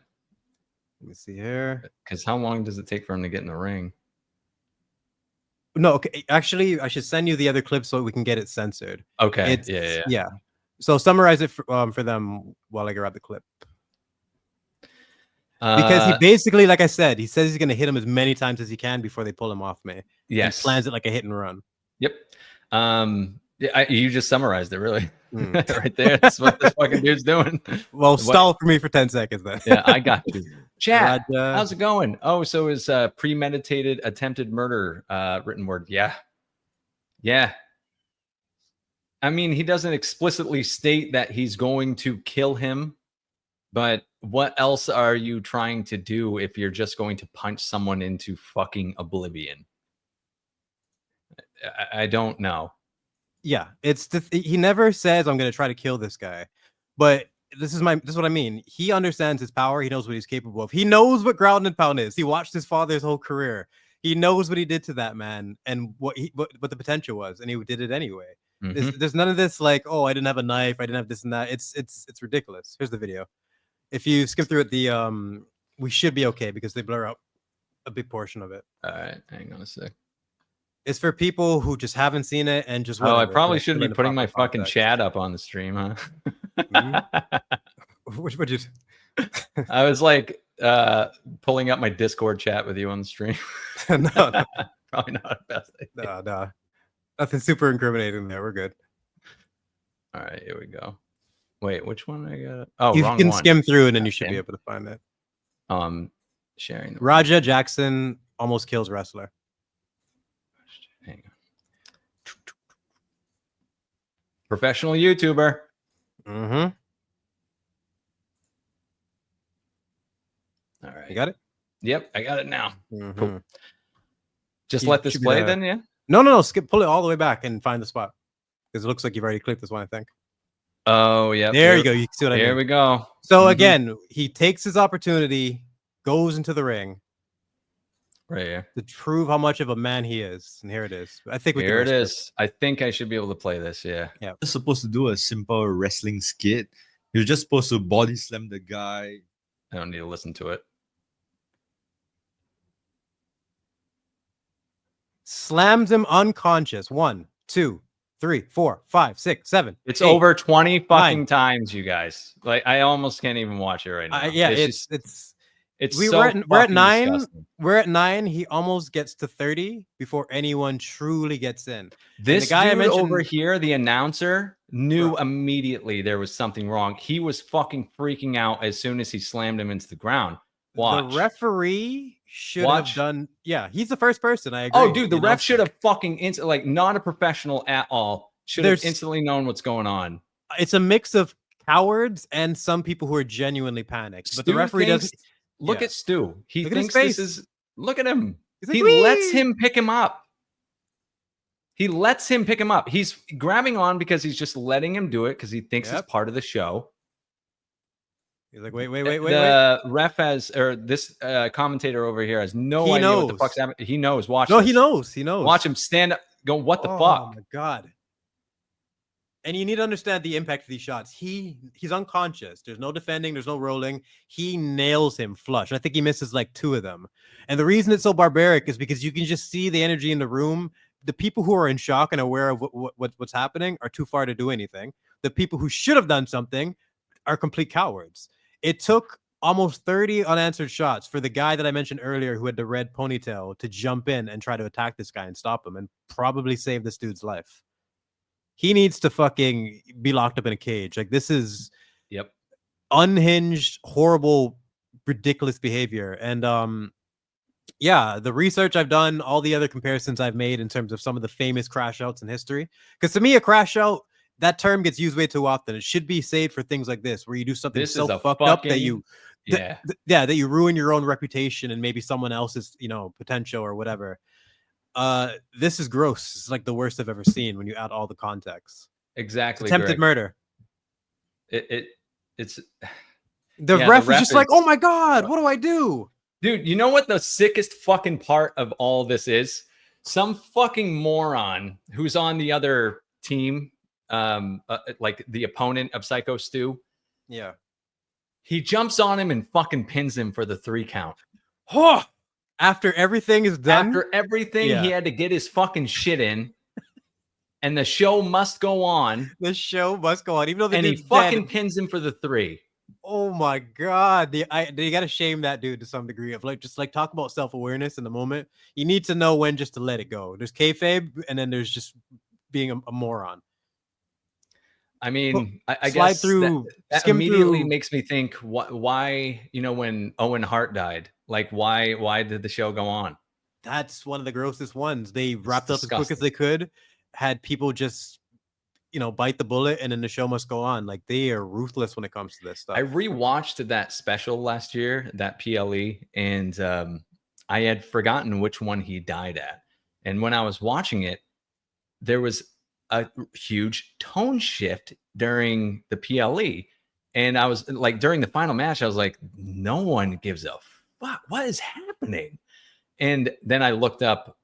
Let me see here. Because how long does it take for him to get in the ring? No, okay. Actually, I should send you the other clip so we can get it censored. Okay. It's, Yeah. So summarize it for them while I grab the clip. Because he basically, like I said, he says he's going to hit him as many times as he can before they pull him off me. Yes. And plans it like a hit and run. Yep. You just summarized it, really. Right there. That's what this fucking dude's doing. Well, stall for me for 10 seconds then. Yeah, I got you. Chat, Raja. how's it going? Oh, so is premeditated attempted murder written word? Yeah. I mean, he doesn't explicitly state that he's going to kill him, but what else are you trying to do if you're just going to punch someone into fucking oblivion? I don't know. Yeah, he never says I'm going to try to kill this guy, but this is what I mean. He understands his power. He knows what he's capable of. He knows what ground and pound is. He watched his father's whole career. He knows what he did to that man and what the potential was, and he did it anyway. There's none of this like, oh, I didn't have a knife, I didn't have this and that. It's ridiculous. Here's the video. If you skip through it, we should be okay because they blur out a big portion of it. All right, hang on a sec. It's for people who just haven't seen it and just. I probably shouldn't be putting my fucking chat up on the stream, huh? Which would you? I was like pulling up my Discord chat with you on the stream. No, probably not the best idea. No, nothing super incriminating there. We're good. All right, here we go. Wait, which one I got? Oh, you wrong can one. skim through and then you should be able to find it. Sharing. Raja Jackson almost kills wrestler. Hang on. Professional YouTuber. Mm-hmm. All right. You got it? Yep, I got it now. Mm-hmm. Cool. Just let this play then, yeah? No. Pull it all the way back and find the spot. Because it looks like you've already clicked this one, I think. Oh, yeah. There you go. You can see what I mean. There we go. So again, he takes his opportunity, goes into the ring. Right here. To prove how much of a man he is. And here it is. I think here it is. I think I should be able to play this, yeah. Yeah. You're supposed to do a simple wrestling skit. You're just supposed to body slam the guy. I don't need to listen to it. Slams him unconscious. 1, 2, 3, 4, 5, 6, 7. It's 8, over 20 fucking 9. times, you guys. Like, I almost can't even watch it right now. Yeah, we're at 9. Disgusting. We're at 9. He almost gets to 30 before anyone truly gets in. This the guy dude I mentioned over here, the announcer, knew immediately there was something wrong. He was fucking freaking out as soon as he slammed him into the ground. Watch. The referee should have done. Yeah, he's the first person. I agree. Oh, dude, the ref should have fucking like not a professional at all. Should have instantly known what's going on. It's a mix of cowards and some people who are genuinely panicked. But the referee doesn't. Look at Stu. He thinks this is. Look at him. Like, he lets him pick him up. He lets him pick him up. He's grabbing on because he's just letting him do it because he thinks it's part of the show. He's like, wait. The ref has, or this commentator over here has no idea what the fuck's happening. He knows. Watch. No, this. he knows. Watch him stand up. Go. What the fuck? Oh my god. And you need to understand the impact of these shots. He's unconscious. There's no defending. There's no rolling. He nails him flush. I think he misses like 2 of them. And the reason it's so barbaric is because you can just see the energy in the room. The people who are in shock and aware of what's happening are too far to do anything. The people who should have done something are complete cowards. It took almost 30 unanswered shots for the guy that I mentioned earlier who had the red ponytail to jump in and try to attack this guy and stop him and probably save this dude's life. He needs to fucking be locked up in a cage. Like, this is unhinged, horrible, ridiculous behavior. And yeah, the research I've done, all the other comparisons I've made in terms of some of the famous crash outs in history. Because to me, a crash out, that term gets used way too often. It should be saved for things like this, where you do something so fucked up that you that you ruin your own reputation and maybe someone else's, potential or whatever. This is gross. It's like the worst I've ever seen when you add all the context. Exactly. Attempted murder. It's The Yeah, ref is just like, is- oh my god, what do I do? Dude, you know what the sickest fucking part of all this is? Some fucking moron who's on the other team, like the opponent of Psycho Stu, Yeah. he jumps on him and fucking pins him for the 3 count. Oh, after everything is done, After everything, he Yeah. had to get his fucking shit in, and the show must go on. the show must go on, even though the And he dude's fucking dead. pins him for the 3. Oh my god, they gotta shame that dude to some degree of like just like talk about self-awareness in the moment. You need to know when just to let it go. There's kayfabe, and then there's just being a moron. I mean, I Slide guess through, that skim immediately through. makes me think, why, you know, when Owen Hart died, like why did the show go on? That's one of the grossest ones. They wrapped up as quick as disgusting. they could, had people just bite the bullet, and then the show must go on. Like they are ruthless when it comes to this stuff. I rewatched that special last year, that PLE, and I had forgotten which one he died at. And when I was watching it, there was a huge tone shift during the PLE. And I was like, during the final match, I was like, no one gives a fuck. What is happening? And then I looked up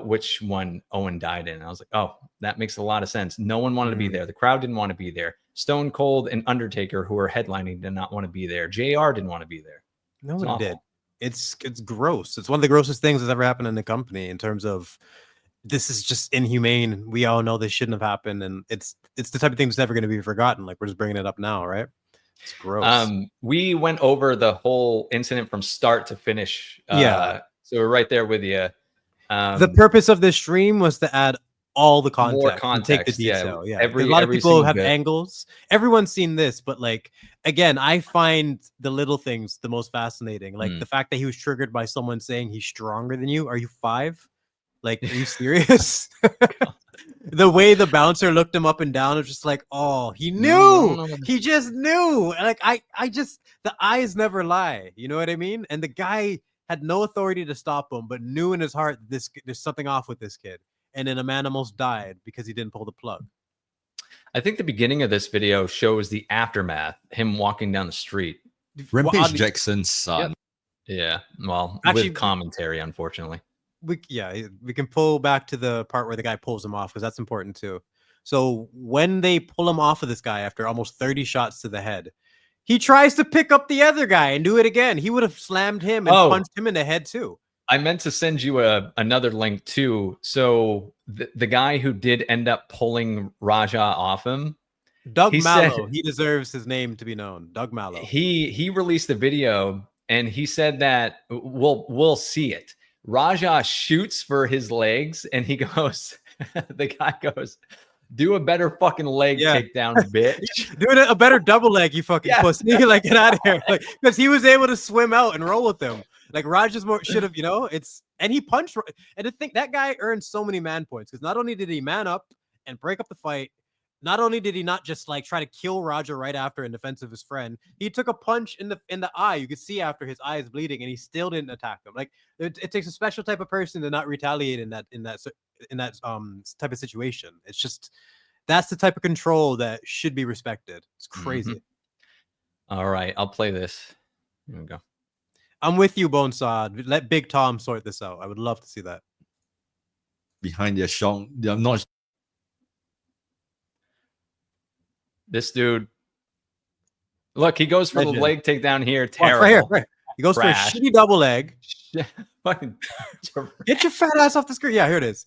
which one Owen died in. And I was like, oh, that makes a lot of sense. No one wanted to be there. The crowd didn't want to be there. Stone Cold and Undertaker, who were headlining, did not want to be there. JR didn't want to be there. No It's one awful. did. It's gross. It's one of the grossest things that's ever happened in the company in terms of this is just inhumane. We all know this shouldn't have happened, and it's the type of thing that's never going to be forgotten. Like we're just bringing it up now, right? It's gross. We went over the whole incident from start to finish. Yeah. So we're right there with you. The purpose of this stream was to add all the context, more and take the context, yeah. detail. Yeah, Every- a lot of every people single have bit. angles. Everyone's seen this, but like again, I find the little things the most fascinating. Like the fact that he was triggered by someone saying he's stronger than you. Are you 5? Like, are you serious? The way the bouncer looked him up and down was just like, oh, he knew. No. He just knew. Like I just the eyes never lie. You know what I mean? And the guy had no authority to stop him, but knew in his heart there's something off with this kid. And then a man almost died because he didn't pull the plug. I think the beginning of this video shows the aftermath, him walking down the street. Rampage Jackson's son. Yeah, well, Actually- with commentary, unfortunately. We can pull back to the part where the guy pulls him off because that's important too. So when they pull him off of this guy after almost 30 shots to the head, he tries to pick up the other guy and do it again. He would have slammed him and punched him in the head too. I meant to send you another link too. So the guy who did end up pulling Raja off him, Doug he Mallow, said- he deserves his name to be known. Doug Mallow. he released a video and he said that we'll see it. Raja shoots for his legs and he goes, the guy goes, do a better fucking leg takedown, bitch. Do a better double leg, you fucking pussy. Like, get out of here. Like, because he was able to swim out and roll with them. Like, Raja's more should have, and he punched. And to think that guy earned so many man points because not only did he man up and break up the fight, not only did he not just like try to kill Raja right after in defense of his friend, he took a punch in the eye. You could see after his eye is bleeding, and he still didn't attack him. Like it takes a special type of person to not retaliate in that type of situation. It's just that's the type of control that should be respected. It's crazy. All right, I'll play this. Here we go. I'm with you, Bonesod. Let Big Tom sort this out. I would love to see that. Behind their shock, they're not. This dude, look, he goes for the leg takedown here. Terrible. Right here, right. He goes Trash. for a shitty double leg. Fucking Get your fat ass off the screen. Yeah, here it is.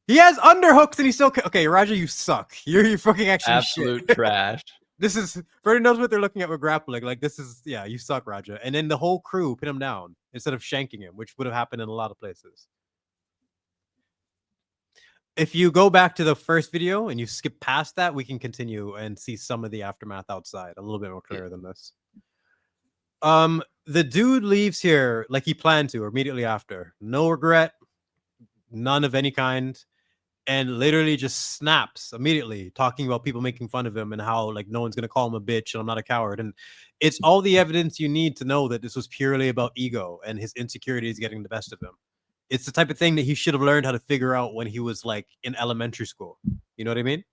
He has underhooks and he's still okay. Roger, you suck. You're fucking actually absolute shit. trash. This is Freddie knows what they're looking at with grappling. Like this is you suck, Roger. And then the whole crew pin him down instead of shanking him, which would have happened in a lot of places. If you go back to the first video and you skip past that, we can continue and see some of the aftermath outside. A little bit more clear than this. The dude leaves here like he planned to immediately after. No regret, none of any kind, and literally just snaps immediately, talking about people making fun of him and how like no one's gonna call him a bitch and I'm not a coward. And it's all the evidence you need to know that this was purely about ego and his insecurities getting the best of him. It's the type of thing that he should have learned how to figure out when he was like in elementary school. You know what I mean?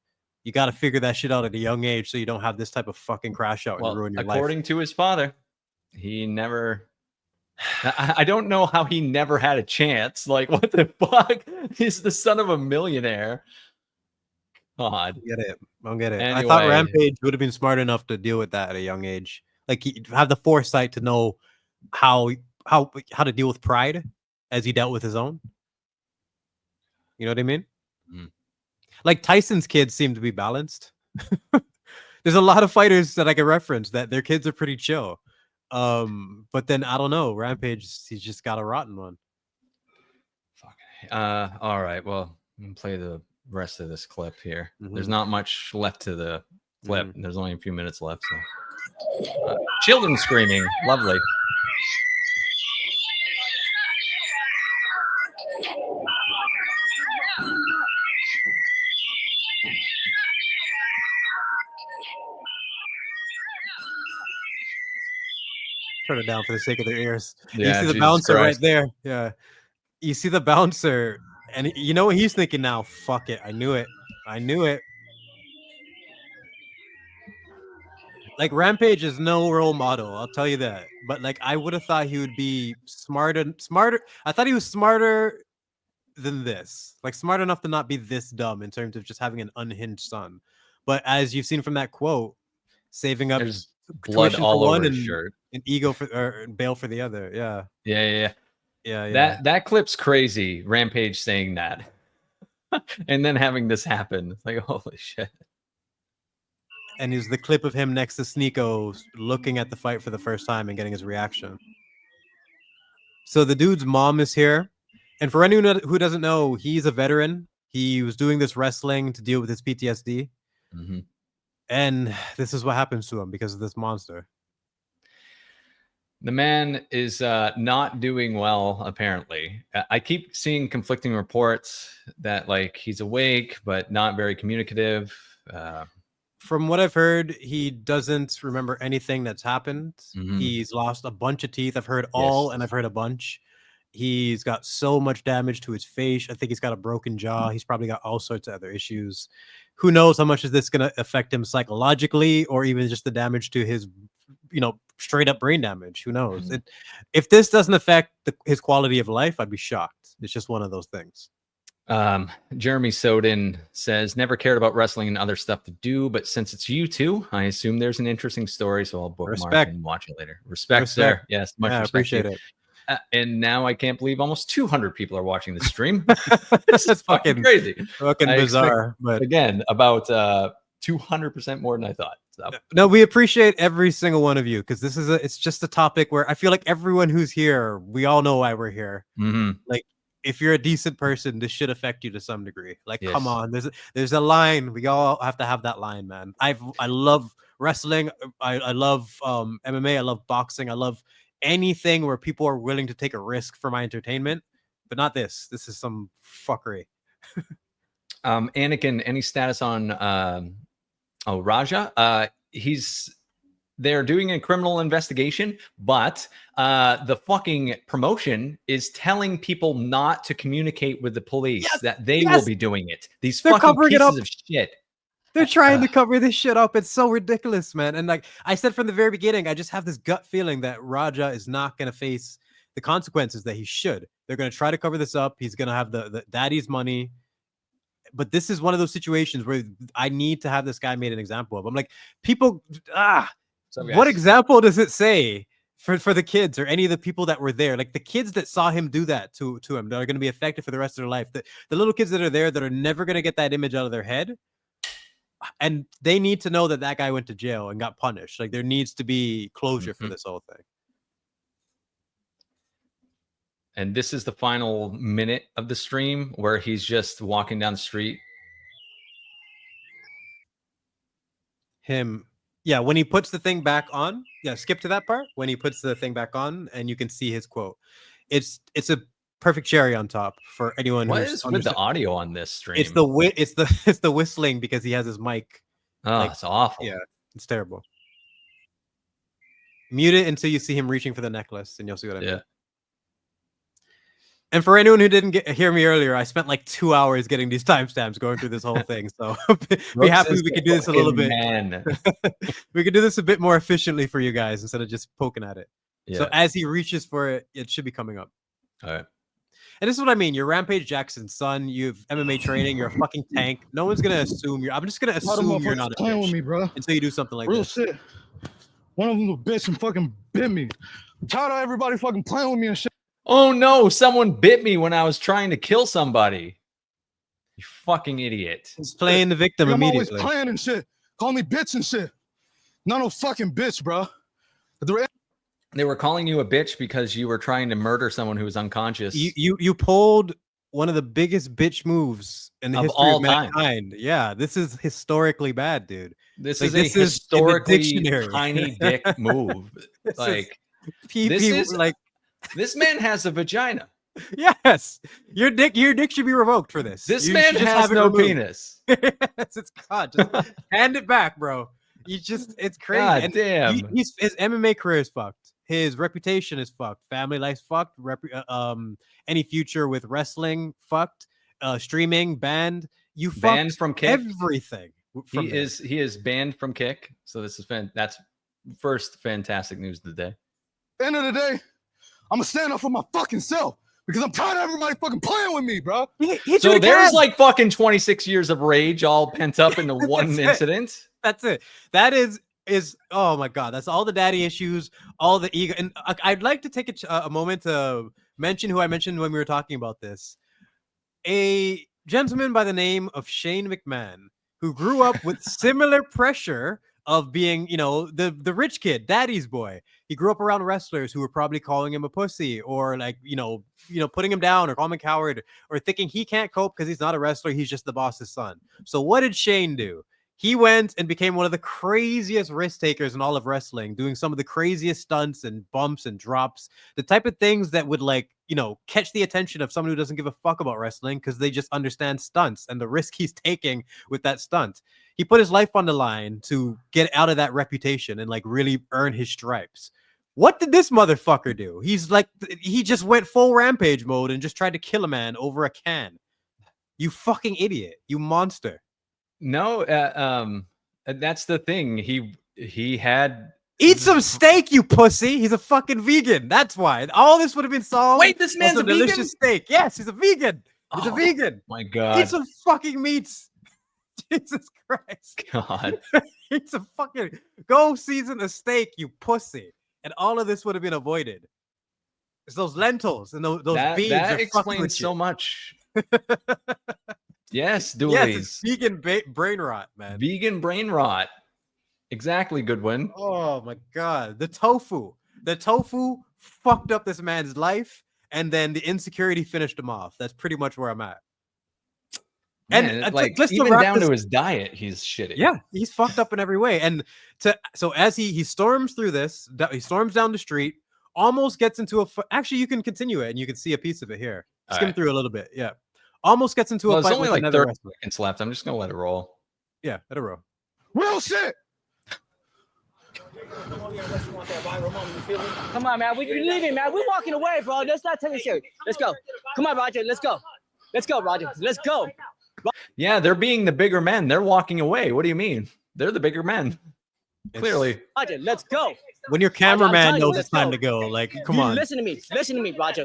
You got to figure that shit out at a young age so you don't have this type of fucking crash out and Well, ruin your life. according to his father, he never. I don't know how he never had a chance. Like, what the fuck? He's the son of a millionaire. God. Get it. I don't get it. I Anyway. thought Rampage would have been smart enough to deal with that at a young age. Like, he have the foresight to know how to deal with pride as he dealt with his own. You know what I mean? Mm. Like, Tyson's kids seem to be balanced. There's a lot of fighters that I can reference that their kids are pretty chill. But then I don't know. Rampage, he's just got a rotten one. Fuck. All right. Well, I'm gonna play the rest of this clip here. There's Mhm. not much left to the clip. There's only a few minutes left. So, children screaming, lovely. Turn it down for the sake of their ears. Yeah, You see the Jesus bouncer Christ. right there. Yeah. You see the bouncer, and you know what he's thinking now? Fuck it. I knew it. I knew it. Like, Rampage is no role model, I'll tell you that. But like, I would have thought he would be smarter. I thought he was smarter than this. Like, smart enough to not be this dumb in terms of just having an unhinged son. But as you've seen from that quote, saving up There's blood tuition all for over one his and shirt. an ego for or bail for the other. Yeah. Yeah. That clip's crazy. Rampage saying that, and then having this happen. It's like, holy shit. And is the clip of him next to Sneeko looking at the fight for the first time and getting his reaction. So the dude's mom is here. And for anyone who doesn't know, he's a veteran. He was doing this wrestling to deal with his PTSD. Mm-hmm. And this is what happens to him because of this monster. The man is not doing well, apparently. I keep seeing conflicting reports that, like, he's awake, but not very communicative. From what I've heard, he doesn't remember anything that's happened. Mhm. He's lost a bunch of teeth. I've heard all, and I've heard a bunch. He's got so much damage to his face. I think he's got a broken jaw. He's probably got all sorts of other issues. Who knows how much is this going to affect him psychologically, or even just the damage to his, straight up brain damage? Who knows? If this doesn't affect his quality of life, I'd be shocked. It's just one of those things. Jeremy Soden says, never cared about wrestling and other stuff to do, but since it's you two, I assume there's an interesting story, so I'll bookmark and watch it later. Respect, sir. Yes, much respect. Appreciate it. And now I can't believe almost 200 people are watching the stream. This is fucking crazy. Fucking bizarre. But again, about 200% more than I thought. So. No, we appreciate every single one of you because it's just a topic where I feel like everyone who's here, we all know why we're here. Mm-hmm. Like, if you're a decent person, this should affect you to some degree. Like, come on, there's a line. We all have to have that line, man. I love wrestling. I love MMA. I love boxing. I love anything where people are willing to take a risk for my entertainment, but not this. This is some fuckery. Anakin, any status on Raja? They're doing a criminal investigation, but the fucking promotion is telling people not to communicate with the police, that they will be doing it. They're fucking pieces of shit. They're trying to cover this shit up. It's so ridiculous, man. And like I said from the very beginning, I just have this gut feeling that Raja is not going to face the consequences that he should. They're going to try to cover this up. He's going to have the daddy's money. But this is one of those situations where I need to have this guy made an example of. I'm like, people, what example does it say for the kids or any of the people that were there? Like the kids that saw him do that to him, that are going to be affected for the rest of their life. The little kids that are there that are never going to get that image out of their head. And they need to know that that guy went to jail and got punished. Like there needs to be closure for this whole thing. And this is the final minute of the stream where he's just walking down the street. Yeah, when he puts the thing back on, skip to that part. When he puts the thing back on and you can see his quote. It's a perfect cherry on top for anyone What is with the audio on this stream? It's the whistling because he has his mic. Oh, it's awful. Yeah, it's terrible. Mute it until you see him reaching for the necklace and you'll see what I mean. And for anyone who didn't hear me earlier, I spent like 2 hours getting these timestamps going through this whole thing. So be happy we could do this a little bit. We could do this a bit more efficiently for you guys instead of just poking at it. Yeah. So as he reaches for it, it should be coming up. All right. And this is what I mean. You're Rampage Jackson's son. You have MMA training. You're a fucking tank. No one's gonna assume you're. I'm just gonna assume you're not a playing bitch with me, bro. until you do something like Real this. Shit. One of them a bitch and fucking bit me. I'm tired of everybody fucking playing with me and shit. Oh no! Someone bit me when I was trying to kill somebody. You fucking idiot! He's playing the victim immediately. I'm always playing and shit. Call me bitch and shit. Not no fucking bitch, bro. They were calling you a bitch because you were trying to murder someone who was unconscious. You pulled one of the biggest bitch moves in the history of mankind. Yeah, this is historically bad, dude. This is a historically tiny dick move. Like this man has a vagina. Yes, your dick should be revoked for this. This man has no penis. Yes, it's God. Just hand it back, bro. It's crazy. God damn. His MMA career is fucked. His reputation is fucked. Family life's fucked. Any future with wrestling fucked. Streaming banned. You banned fucked from Kick. Everything. He is banned from Kick. So this is that's first fantastic news of the day. End of the day, I'm gonna stand up for my fucking self because I'm tired of everybody fucking playing with me, bro. So there's like fucking 26 years of rage all pent up into one incident. That's it. That is oh my God, that's all the daddy issues, all the ego. And I'd like to take a moment to mention who I mentioned when we were talking about this. A gentleman by the name of Shane McMahon, who grew up with similar pressure of being, the rich kid, daddy's boy. He grew up around wrestlers who were probably calling him a pussy or like, putting him down or calling him a coward or thinking he can't cope because he's not a wrestler. He's just the boss's son. So what did Shane do? He went and became one of the craziest risk takers in all of wrestling, doing some of the craziest stunts and bumps and drops, the type of things that would catch the attention of someone who doesn't give a fuck about wrestling because they just understand stunts and the risk he's taking with that stunt. He put his life on the line to get out of that reputation and really earn his stripes. What did this motherfucker do? He just went full rampage mode and just tried to kill a man over a can. You fucking idiot. You monster. No, that's the thing. He had eat some steak, you pussy. He's a fucking vegan. That's why all this would have been solved. Wait, this man's a delicious vegan? Steak. Yes, he's a vegan. He's a vegan. My God, eat some fucking meats. Jesus Christ, God, eat some fucking go season a steak, you pussy, and all of this would have been avoided. It's those lentils and those beans. That explains so much. Yes, Doolies. Yes, it's vegan brain rot, man. Vegan brain rot. Exactly, Goodwin. Oh my God. The tofu fucked up this man's life, and then the insecurity finished him off. That's pretty much where I'm at. Man, and even down to his diet, he's shitty. Yeah, he's fucked up in every way. And so as he storms through this, he storms down the street, almost gets into actually, you can continue it, and you can see a piece of it here. Skim through a little bit. Yeah. Almost gets into a fight. There's only like 30 seconds left. I'm just gonna let it roll. Yeah, let it roll. Real shit. Come on, man. We're leaving, man. We're walking away, bro. Let's not take it serious. Let's go. Come on, Roger. Let's go. Let's go, Roger. Let's go. Yeah, they're being the bigger men. They're walking away. What do you mean? They're the bigger men. Clearly. Roger, let's go. When your cameraman knows it's time to go, come on. Listen to me. Listen to me, Roger.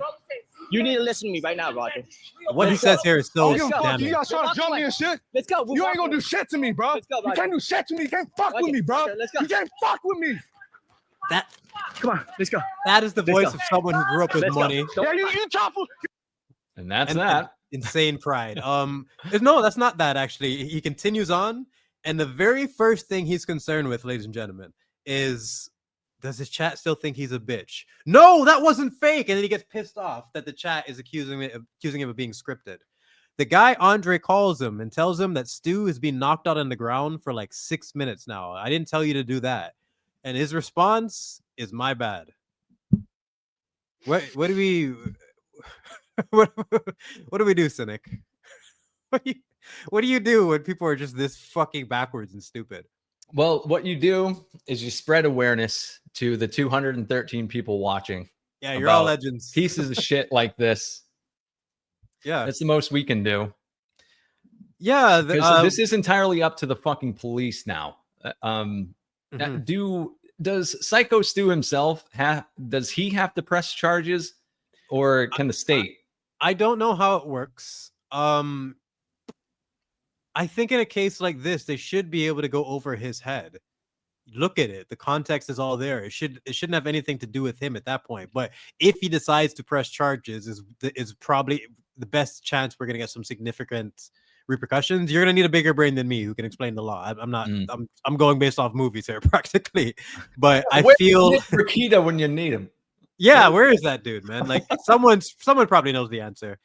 You need to listen to me right now, Roger. What he says here is so damn. You guys trying to jump me and shit? Let's go. You ain't gonna do shit to me, bro. Let's go, you can't do shit to me. You can't fuck with me, bro. Let's go. You can't fuck with me. Come on, let's go. That is the voice of someone who grew up with money. Yeah, you chopper. And that's that. Insane pride. No, that's not that actually. He continues on, and the very first thing he's concerned with, ladies and gentlemen, is does his chat still think he's a bitch? No, that wasn't fake. And then he gets pissed off that the chat is accusing him of being scripted. The guy Andre calls him and tells him that Stu has been knocked out on the ground for like 6 minutes now. I didn't tell you to do that. And his response is my bad. What do we what do we do, Cynic? What do you do when people are just this fucking backwards and stupid? Well, what you do is you spread awareness to the 213 people watching. Yeah, you're all legends. Pieces of shit like this Yeah, That's the most we can do. Yeah, Because this is entirely up to the fucking police now. mhm. Does Psycho Stu himself does he have to press charges, or can the state? I don't know how it works. I think in a case like this, they should be able to go over his head. Look at it. The context is all there. It shouldn't have anything to do with him at that point. But if he decides to press charges, is probably the best chance we're gonna get some significant repercussions. You're gonna need a bigger brain than me who can explain the law. I'm not. I'm going based off movies here practically, but I feel Nick Rakita when you need him. yeah. Where is that dude, man? Like someone probably knows the answer.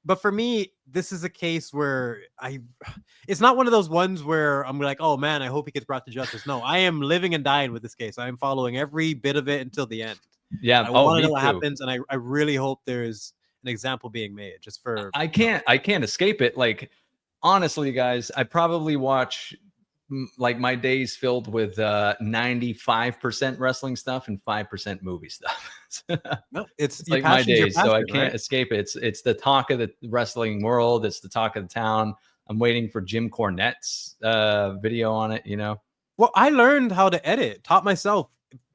But for me, this is a case where it's not one of those ones where I'm like, oh man, I hope he gets brought to justice. No, I am living and dying with this case. I am following every bit of it until the end. Yeah. I want to know what happens, and I really hope there's an example being made just for. I can't escape it. Like, honestly, guys, I probably watch like my days filled with 95% wrestling stuff and 5% movie stuff. No, it's like my days, so I can't escape it. It's the talk of the wrestling world. It's the talk of the town. I'm waiting for Jim Cornette's video on it. Well, I learned how to edit, taught myself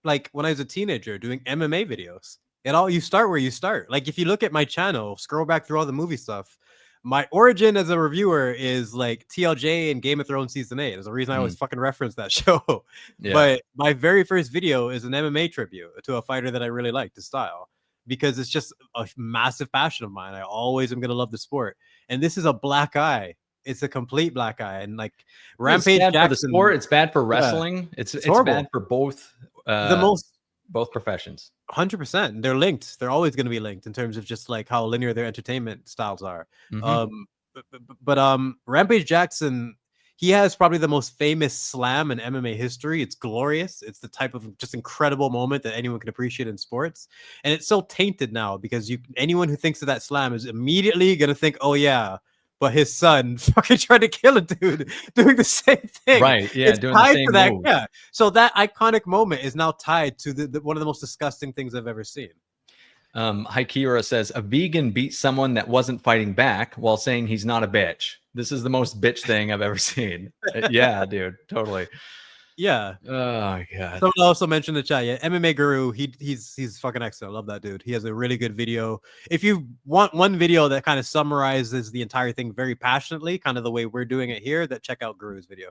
like when I was a teenager doing MMA videos. You start where you start. Like if you look at my channel, scroll back through all the movie stuff. My origin as a reviewer is like TLJ and Game of Thrones season 8. There's a reason I always fucking reference that show. Yeah. But my very first video is an MMA tribute to a fighter that I really like, his style, because it's just a massive passion of mine. I always am gonna love the sport, and this is a black eye. It's a complete black eye, and like Rampage Jackson, for the sport. It's bad for wrestling. Yeah. It's bad for both. Both professions. 100%. They're linked. They're always going to be linked in terms of just like how linear their entertainment styles are. But Rampage Jackson, he has probably the most famous slam in MMA history. It's glorious. It's the type of just incredible moment that anyone can appreciate in sports. And it's so tainted now because anyone who thinks of that slam is immediately going to think, oh yeah, but his son fucking tried to kill a dude doing the same thing. Right. Yeah. It's doing the same move. Yeah. So that iconic moment is now tied to one of the most disgusting things I've ever seen. Haikira says a vegan beat someone that wasn't fighting back while saying he's not a bitch. This is the most bitch thing I've ever seen. Yeah, dude. Totally. Yeah. Oh my god. Someone also mentioned in the chat. Yeah, MMA Guru. He's fucking excellent. I love that dude. He has a really good video. If you want one video that kind of summarizes the entire thing very passionately, kind of the way we're doing it here, that check out Guru's video.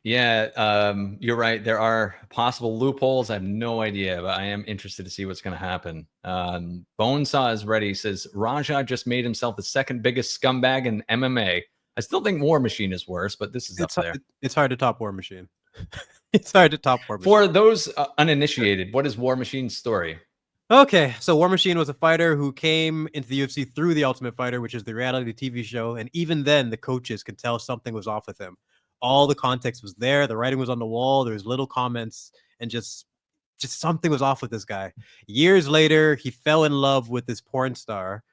Yeah, you're right. There are possible loopholes. I have no idea, but I am interested to see what's going to happen. Bonesaw is ready. Says Raja just made himself the second biggest scumbag in MMA. I still think War Machine is worse, but this is up there. It's hard to top War Machine. It's hard to top War Machine. For those uninitiated, what is War Machine's story? Okay, so War Machine was a fighter who came into the UFC through The Ultimate Fighter, which is the reality TV show, and even then, the coaches could tell something was off with him. All the context was there. The writing was on the wall. There was little comments, and just something was off with this guy. Years later, he fell in love with this porn star.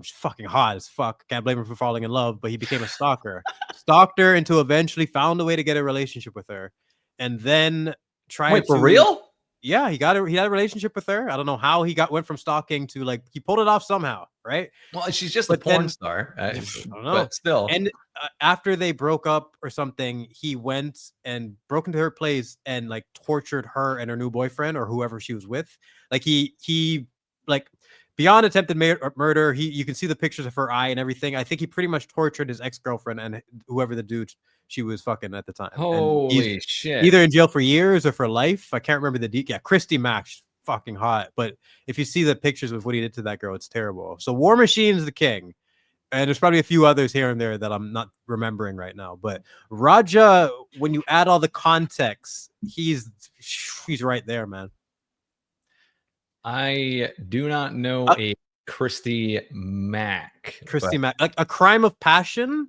She's fucking hot as fuck. Can't blame him for falling in love, but he became a stalker. Stalked her until eventually found a way to get a relationship with her, and then tried. Wait, for real? Yeah, he had a relationship with her. I don't know how he went from stalking to like he pulled it off somehow, right? Well, she's just a porn star. I don't know. But still. And after they broke up or something, he went and broke into her place and like tortured her and her new boyfriend or whoever she was with. Like he like beyond attempted murder, you can see the pictures of her eye and everything. I think he pretty much tortured his ex-girlfriend and whoever the dude she was fucking at the time. Holy shit. Either in jail for years or for life. I can't remember the detail. Yeah, Christy Mack, fucking hot. But if you see the pictures of what he did to that girl, it's terrible. So War Machine's the king. And there's probably a few others here and there that I'm not remembering right now. But Raja, when you add all the context, he's right there, man. I do not know a Christy Mack. Mack, like a crime of passion.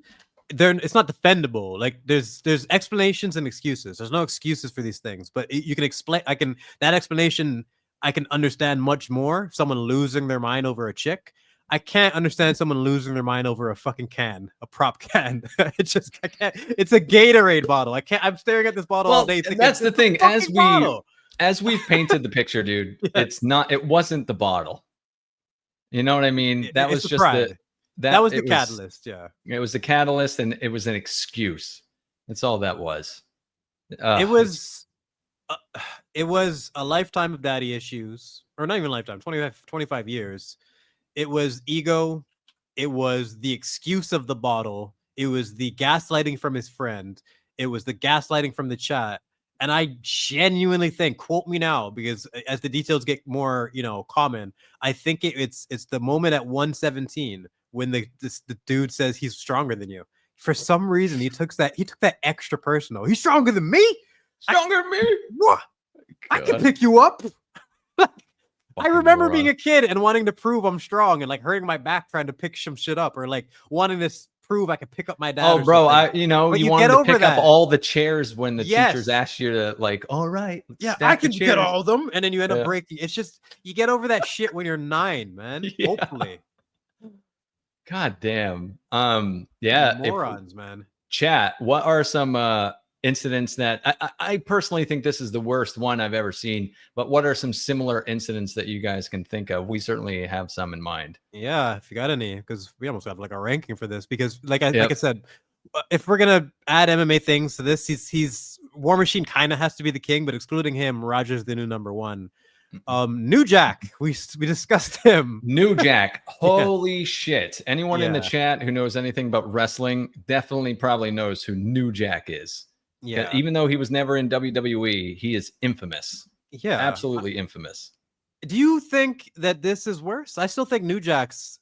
It's not defendable. Like there's explanations and excuses. There's no excuses for these things, but you can explain. That explanation I can understand much more. Someone losing their mind over a chick. I can't understand someone losing their mind over a fucking can, a prop can. I can't. It's a Gatorade bottle. I can't. I'm staring at this bottle all day. That's the thing. As we've painted the picture, dude, It wasn't the bottle. You know what I mean? That was It's the just pride. That was the it catalyst. Yeah. It was the catalyst, and it was an excuse. That's all that was. It was a lifetime of daddy issues, or not even lifetime, 25 years. It was ego. It was the excuse of the bottle. It was the gaslighting from his friend. It was the gaslighting from the chat. And I genuinely think, quote me now, because as the details get more, common, I think it's the moment at 117 when the dude says he's stronger than you. For some reason, he took that extra personal. He's stronger than me. Stronger than me. What? I can pick you up. I remember being a kid and wanting to prove I'm strong and like hurting my back trying to pick some shit up, or like wanting to prove I could pick up my dad. Oh, bro, you wanted to pick up all the chairs when the teachers asked you to, like, all right, yeah, I can get all of them, and then you end up breaking. It's just you get over that shit when you're 9, man. Yeah. Hopefully. God damn. Yeah, morons, man. Chat. What are some incidents that I personally think this is the worst one I've ever seen, but what are some similar incidents that you guys can think of? We certainly have some in mind. Yeah, if you got any, because we almost have like a ranking for this, because like I said, if we're gonna add MMA things to this, he's War Machine kind of has to be the king, but excluding him, Roger's the new number 1. New Jack, we discussed him. New Jack, holy shit. Anyone in the chat who knows anything about wrestling definitely probably knows who New Jack is. Yeah, even though he was never in WWE, he is infamous. Yeah, absolutely infamous. Do you think that this is worse? I still think New Jack's,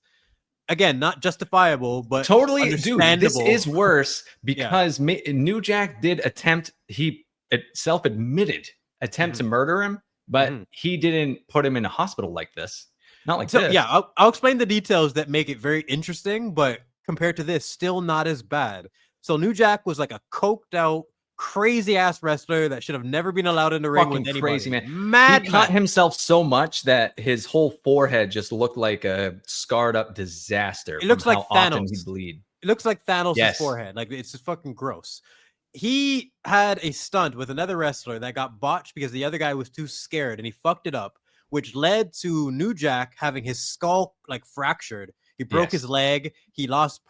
again, not justifiable, but totally, dude. This is worse because New Jack did attempt. He self-admitted attempt to murder him, but he didn't put him in a hospital like this. Not like this. Yeah, I'll explain the details that make it very interesting, but compared to this, still not as bad. So New Jack was like a coked out, crazy ass wrestler that should have never been allowed in the ring with anybody. Crazy man. He cut himself so much that his whole forehead just looked like a scarred up disaster. It looks like Thanos. He bleed. It looks like Thanos' forehead. Like, it's just fucking gross. He had a stunt with another wrestler that got botched because the other guy was too scared and he fucked it up, which led to New Jack having his skull like fractured. He broke his leg. He lost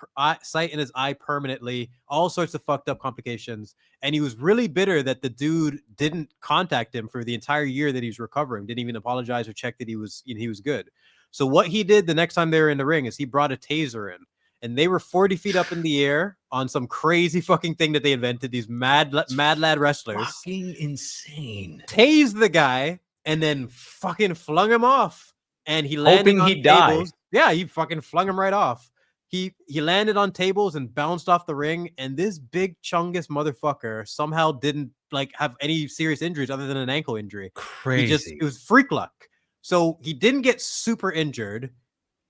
sight in his eye permanently. All sorts of fucked up complications. And he was really bitter that the dude didn't contact him for the entire year that he was recovering. Didn't even apologize or check that he was good. So what he did the next time they were in the ring is he brought a taser in. And they were 40 feet up in the air on some crazy fucking thing that they invented. These mad lad wrestlers. Fucking insane. Tased the guy and then fucking flung him off. And he landed hoping he'd die. Yeah, he fucking flung him right off. He landed on tables and bounced off the ring, and this big chungus motherfucker somehow didn't like have any serious injuries other than an ankle injury. Crazy. It was freak luck. So he didn't get super injured,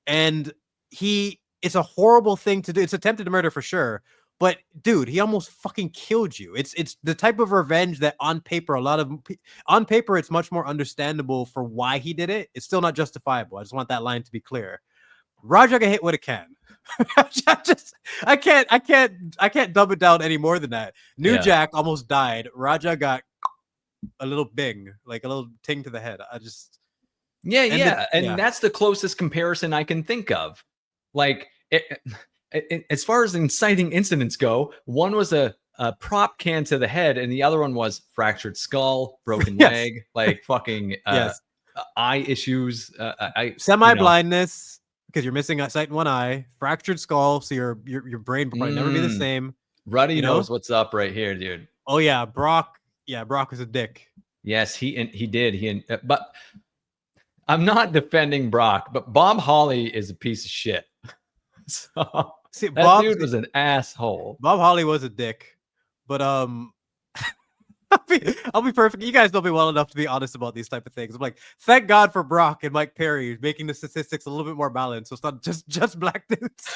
and it's a horrible thing to do. It's attempted murder for sure. But dude, he almost fucking killed you. It's the type of revenge that on paper it's much more understandable for why he did it. It's still not justifiable. I just want that line to be clear. Raja got hit with a can. I can't dumb it down any more than that. New Jack almost died. Raja got a little bing, like a little ting to the head. And that's the closest comparison I can think of. Like as far as inciting incidents go, one was a prop can to the head, and the other one was fractured skull, broken leg, like fucking eye issues, semi-blindness because you're missing sight in one eye, fractured skull, so your brain will probably never be the same. Ruddy knows what's up right here, dude. Oh yeah, Brock. Yeah, Brock was a dick. Yes, he did. But I'm not defending Brock, but Bob Holly is a piece of shit. So that dude was an asshole. Bob Holly was a dick, but I'll be perfect. You guys know me well enough to be honest about these type of things. I'm like, thank God for Brock and Mike Perry making the statistics a little bit more balanced, so it's not just black dudes.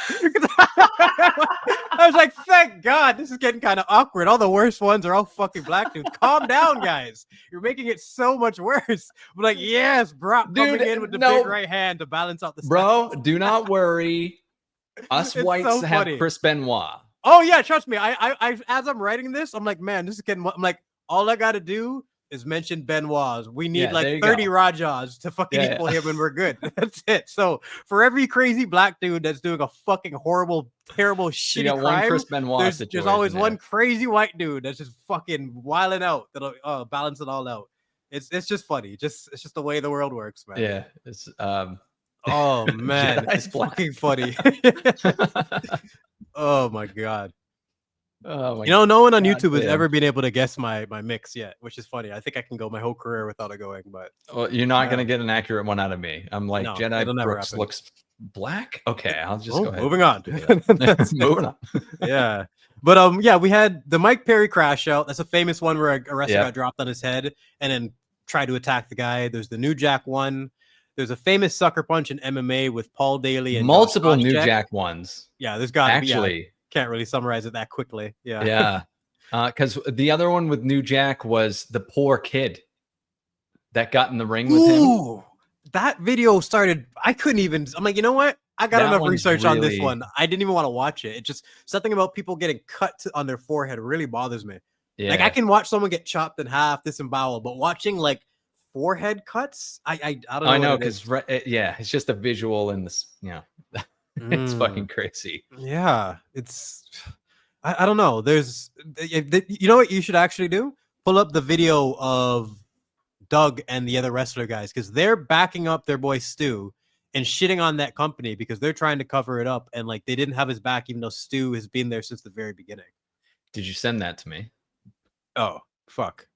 I was like, thank God, this is getting kind of awkward. All the worst ones are all fucking black dudes. Calm down, guys. You're making it so much worse. I'm like, yes, Brock coming in with the big right hand to balance out the bro. Do not worry. Us whites so have Chris Benoit. Oh yeah, trust me. I as I'm writing this, I'm like, man, this is getting. I'm like, all I got to do is mention Benoit. We need Yeah, there you like 30 go. Rajas to fucking Yeah, equal him and we're good. That's it. So for every crazy black dude that's doing a fucking horrible, terrible, You shitty got one crime, Chris Benoit there's situation. always yeah. one crazy white dude that's just fucking wilding out that'll balance it all out. It's just funny. It's just the way the world works, man. Yeah, it's Oh man, Jedi's it's black. fucking funny. Oh my god. Oh my You know, no one on God YouTube has damn. ever been able to guess my mix yet, which is funny. I think I can go my whole career without it going, but Well, you're not Yeah. gonna get an accurate one out of me. I'm like No, Jedi it'll never Brooks happen. looks black. Okay, I'll just Oh, go ahead. moving on. and do that. That's it. Moving on. Yeah. But yeah, we had the Mike Perry crash out. That's a famous one where a wrestler Yeah. got dropped on his head and then tried to attack the guy. There's the New Jack one. There's a famous sucker punch in MMA with Paul Daly and Multiple Josh New Koscheck. Jack ones. Yeah, there's got to be. Yeah, Actually, can't really summarize it that quickly. Yeah. yeah. Because the other one with New Jack was the poor kid that got in the ring with him. Ooh, that video started. I couldn't even. I'm like, you know what? I got That enough one's research on this really- one. I didn't even want to watch it. It just something about people getting cut on their forehead really bothers me. Yeah. Like I can watch someone get chopped in half, disemboweled, but watching like forehead cuts, I don't know. I know what it is. because yeah, it's just a visual in this. Yeah, it's Mm. fucking crazy. Yeah, it's. I don't know. There's, you know what you should actually do? Pull up the video of Doug and the other wrestler guys because they're backing up their boy Stu and shitting on that company because they're trying to cover it up and like they didn't have his back even though Stu has been there since the very beginning. Did you send that to me? Oh fuck!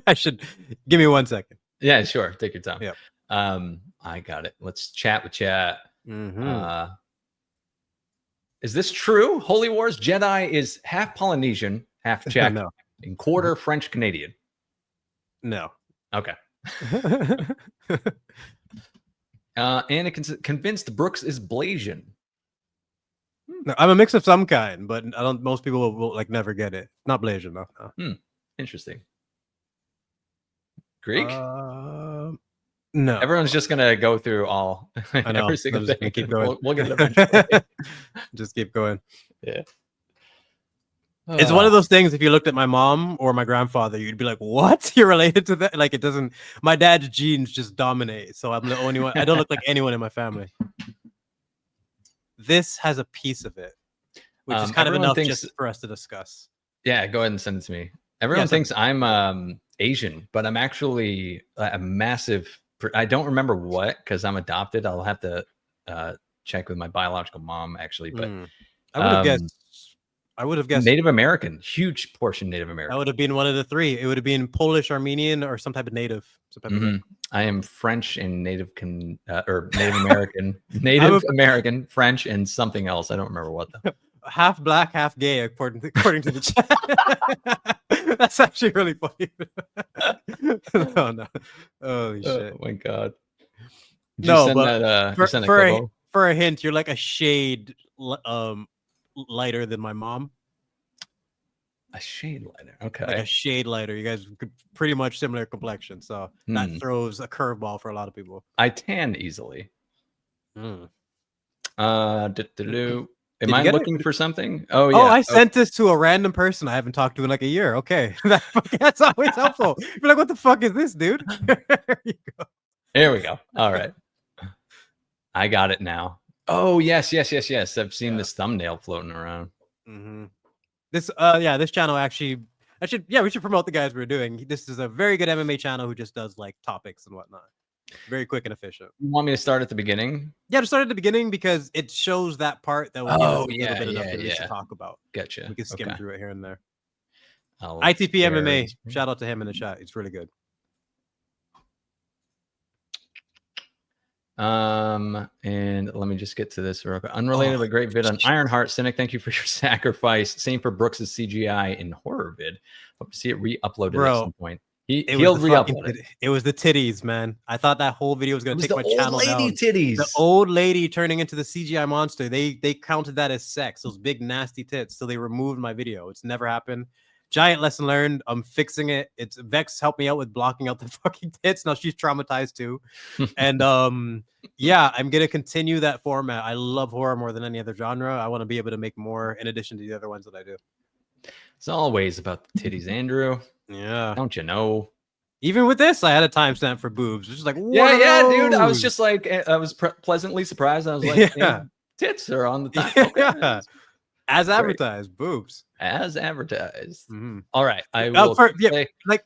I should give me 1 second. Yeah, sure. Take your time. Yep. I got it. Let's chat with chat. Mhm. Is this true? Holy Wars Jedi is half Polynesian, half Czech, No. and quarter French Canadian. No. Okay. Anakin convinced Brooks is Blasian. No, I'm a mix of some kind, but I don't. Most people will like never get it. Not Blasian, no. Interesting. Greek? No. Everyone's just gonna go through all I know. every single I'm just thing. gonna keep going. We'll get it eventually. Just keep going. Yeah. It's one of those things. If you looked at my mom or my grandfather, you'd be like, "What? You're related to that?" Like it doesn't. My dad's genes just dominate, so I'm the only one. I don't look like anyone in my family. This has a piece of it, which is kind of everyone enough thinks- just for us to discuss. Yeah, go ahead and send it to me. Everyone Yeah, thinks I'm Asian, but I'm actually a massive. I don't remember what because I'm adopted. I'll have to check with my biological mom actually, but I would have guessed. I would have guessed Native American, huge portion Native I American. would have been one of the three. It would have been Polish, Armenian, or some type of native. Some type of Mhm. I am French and Native or Native American, Native American, French, and something else. I don't remember what though. half black, half gay, according to the chat. That's actually really funny. No. Holy shit. Oh my god. Did No, you send but that, you sent that for Kobo? a hint, you're like a shade lighter than my mom. A shade lighter. Okay. Like a shade lighter. You guys could pretty much similar complexion. So that throws a curveball for a lot of people. I tan easily. Mm. Am you I get it? looking for something? Oh yeah. Oh, I sent this to a random person I haven't talked to in like a year. Okay. That's always helpful. You're like, what the fuck is this, dude? There you go. There we go. All right. I got it now. Oh yes. I've seen this thumbnail floating around. Mm-hmm. This channel actually, we should promote the guys we're doing. This is a very good MMA channel who just does like topics and whatnot. Very quick and efficient. You want me to start at the beginning? Yeah, to start at the beginning because it shows that part that will give us a little bit enough to talk about. Gotcha. We can skim through it here and there. I'll ITP share MMA. this. Shout out to him in the chat. It's really good. And let me just get to this real quick. Unrelated, but great vid on Ironheart. Cynic, thank you for your sacrifice. Same for Brooks's CGI in horror vid. Hope to see it re-uploaded at some point. He'll re-upload it. It was the titties, man. I thought that whole video was gonna take my channel down. Titties. The old lady turning into the CGI monster. They counted that as sex. Those big nasty tits. So they removed my video. It's never happened. Giant lesson learned. I'm fixing it. It's Vex helped me out with blocking out the fucking tits. Now she's traumatized too. And yeah, I'm gonna continue that format. I love horror more than any other genre. I want to be able to make more in addition to the other ones that I do. It's always about the titties, Andrew. Yeah. Don't you know? Even with this, I had a timestamp for boobs. It's just like, yeah, dude. I was just like, I was pleasantly surprised. I was like, Yeah. hey, tits are on the top. Yeah. Okay. As Great. advertised, boobs. As advertised. Mm-hmm. All right. I will say, like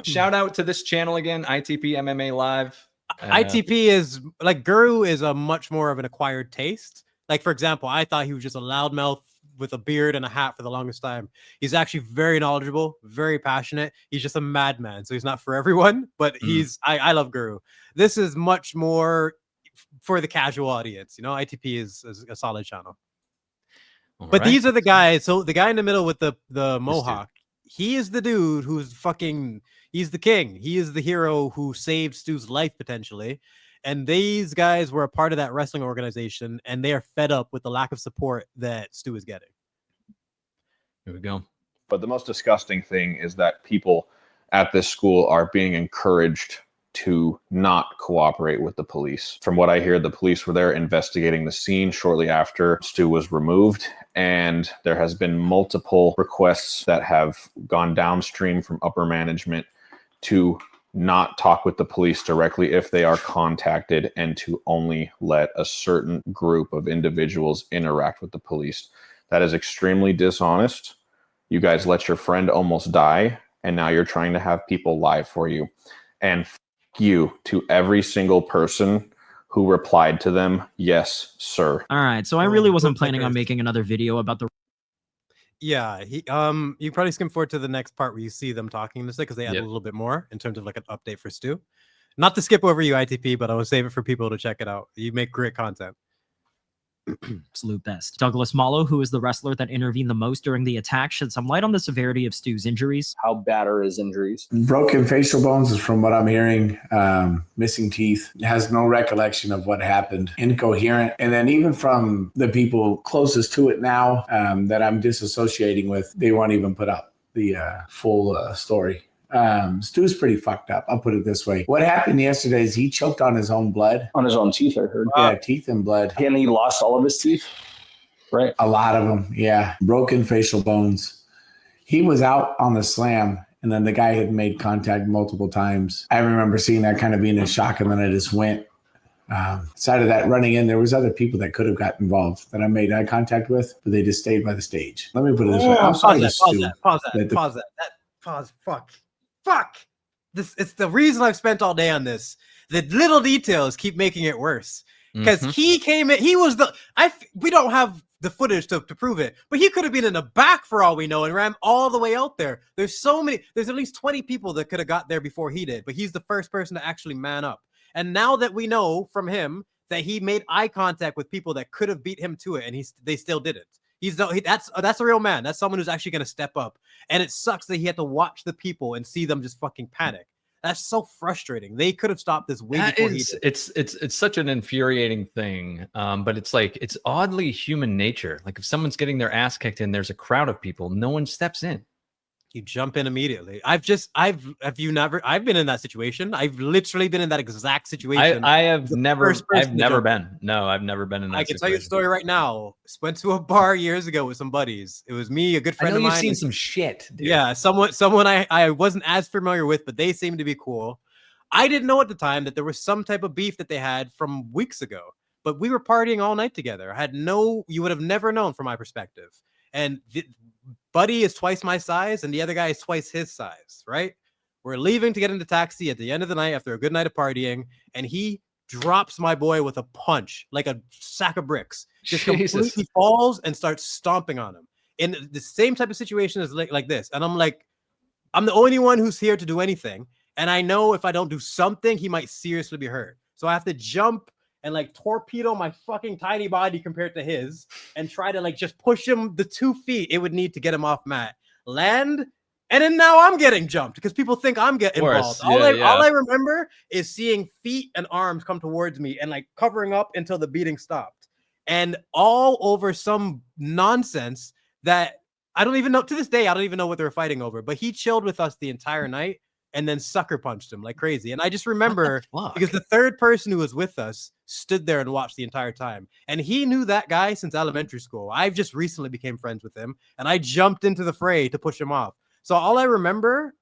shout out to this channel again, ITP MMA Live. ITP is like Guru is a much more of an acquired taste. Like, for example, I thought he was just a loudmouth with a beard and a hat for the longest time. He's actually very knowledgeable, very passionate. He's just a madman, so he's not for everyone, but I love Guru. This is much more for the casual audience. You know, ITP is a solid channel. But these are the guys. So the guy in the middle with the mohawk, he is the dude who's fucking, he's the king. He is the hero who saved Stu's life potentially. And these guys were a part of that wrestling organization, and they are fed up with the lack of support that Stu is getting. Here we go. But the most disgusting thing is that people at this school are being encouraged to not cooperate with the police. From what I hear, the police were there investigating the scene shortly after Stu was removed, and there has been multiple requests that have gone downstream from upper management to not talk with the police directly if they are contacted, and to only let a certain group of individuals interact with the police. That is extremely dishonest. You guys let your friend almost die, and now you're trying to have people lie for you. And f you to every single person who replied to them, yes, sir. All right, so I really wasn't planning on making another video about the... Yeah, you probably skim forward to the next part where you see them talking this because they add a little bit more in terms of like an update for Stu. Not to skip over you, ITP, but I will save it for people to check it out. You make great content. Absolute best. Douglas Mallow, who is the wrestler that intervened the most during the attack, shed some light on the severity of Stu's injuries. How bad are his injuries? Broken facial bones is from what I'm hearing. Missing teeth. Has no recollection of what happened. Incoherent. And then even from the people closest to it now that I'm disassociating with, they won't even put up the full story. Stu's pretty fucked up. I'll put it this way. What happened yesterday is he choked on his own blood. On his own teeth, I heard. Yeah, teeth and blood. And he lost all of his teeth? Right. A lot of them, yeah. Broken facial bones. He was out on the slam, and then the guy had made contact multiple times. I remember seeing that kind of being in shock, and then I just went. Side of that running in, there was other people that could have got involved that I made eye contact with, but they just stayed by the stage. Let me put it this way. I'm sorry to Stu. Fuck. It's the reason I've spent all day on this. The little details keep making it worse. Because he came in, he was we don't have the footage to prove it, but he could have been in the back for all we know and ran all the way out there. There's at least 20 people that could have got there before he did, but he's the first person to actually man up. And now that we know from him that he made eye contact with people that could have beat him to it, and they still didn't. That's a real man. That's someone who's actually going to step up. And it sucks that he had to watch the people and see them just fucking panic. That's so frustrating. They could have stopped this way before he did. It's such an infuriating thing. But it's like, it's oddly human nature. Like if someone's getting their ass kicked and there's a crowd of people, no one steps in. You jump in immediately. I've been in that situation. I've literally been in that exact situation. I've never been. No, I've never been in that situation. I can tell you a story right now. Went to a bar years ago with some buddies. It was me, a good friend of mine. You've seen some shit, dude. Yeah, someone I wasn't as familiar with, but they seemed to be cool. I didn't know at the time that there was some type of beef that they had from weeks ago, but we were partying all night together. You would have never known from my perspective. And Buddy is twice my size, and the other guy is twice his size, right? We're leaving to get in the taxi at the end of the night after a good night of partying, and he drops my boy with a punch, like a sack of bricks. Just completely falls and starts stomping on him. In the same type of situation as like this. And I'm like, I'm the only one who's here to do anything. And I know if I don't do something, he might seriously be hurt. So I have to jump and like torpedo my fucking tiny body compared to his and try to like just push him the 2 feet it would need to get him off mat, land, and then now I'm getting jumped because people think I'm getting involved. All I remember is seeing feet and arms come towards me and like covering up until the beating stopped, and all over some nonsense that I don't even know to this day. I don't even know what they were fighting over, but he chilled with us the entire night and then sucker punched him like crazy. And I just remember because the third person who was with us stood there and watched the entire time. And he knew that guy since elementary school. I've just recently became friends with him, and I jumped into the fray to push him off. So all I remember,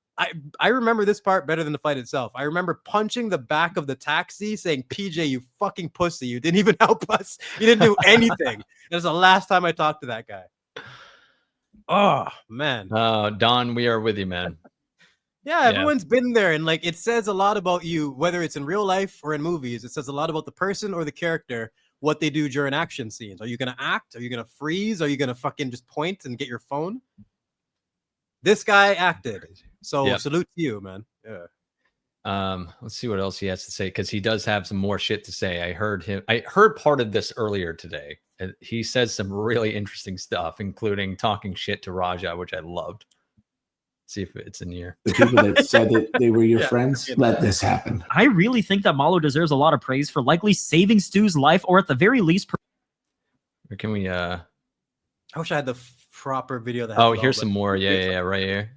I remember this part better than the fight itself. I remember punching the back of the taxi, saying, "PJ, you fucking pussy! You didn't even help us. You didn't do anything." That's the last time I talked to that guy. Oh man. Don, we are with you, man. Yeah, everyone's been there, and like it says a lot about you, whether it's in real life or in movies. It says a lot about the person or the character, what they do during action scenes. Are you gonna act? Are you gonna freeze? Are you gonna fucking just point and get your phone? This guy acted. So salute to you, man. Yeah. Let's see what else he has to say, because he does have some more shit to say. I heard part of this earlier today. And he says some really interesting stuff, including talking shit to Raja, which I loved. See if it's in here. The people that said that they were your friends, let this happen. I really think that Malo deserves a lot of praise for likely saving Stu's life, or at the very least. Or can we? I wish I had the proper video. That oh, here's some more. Yeah, right here.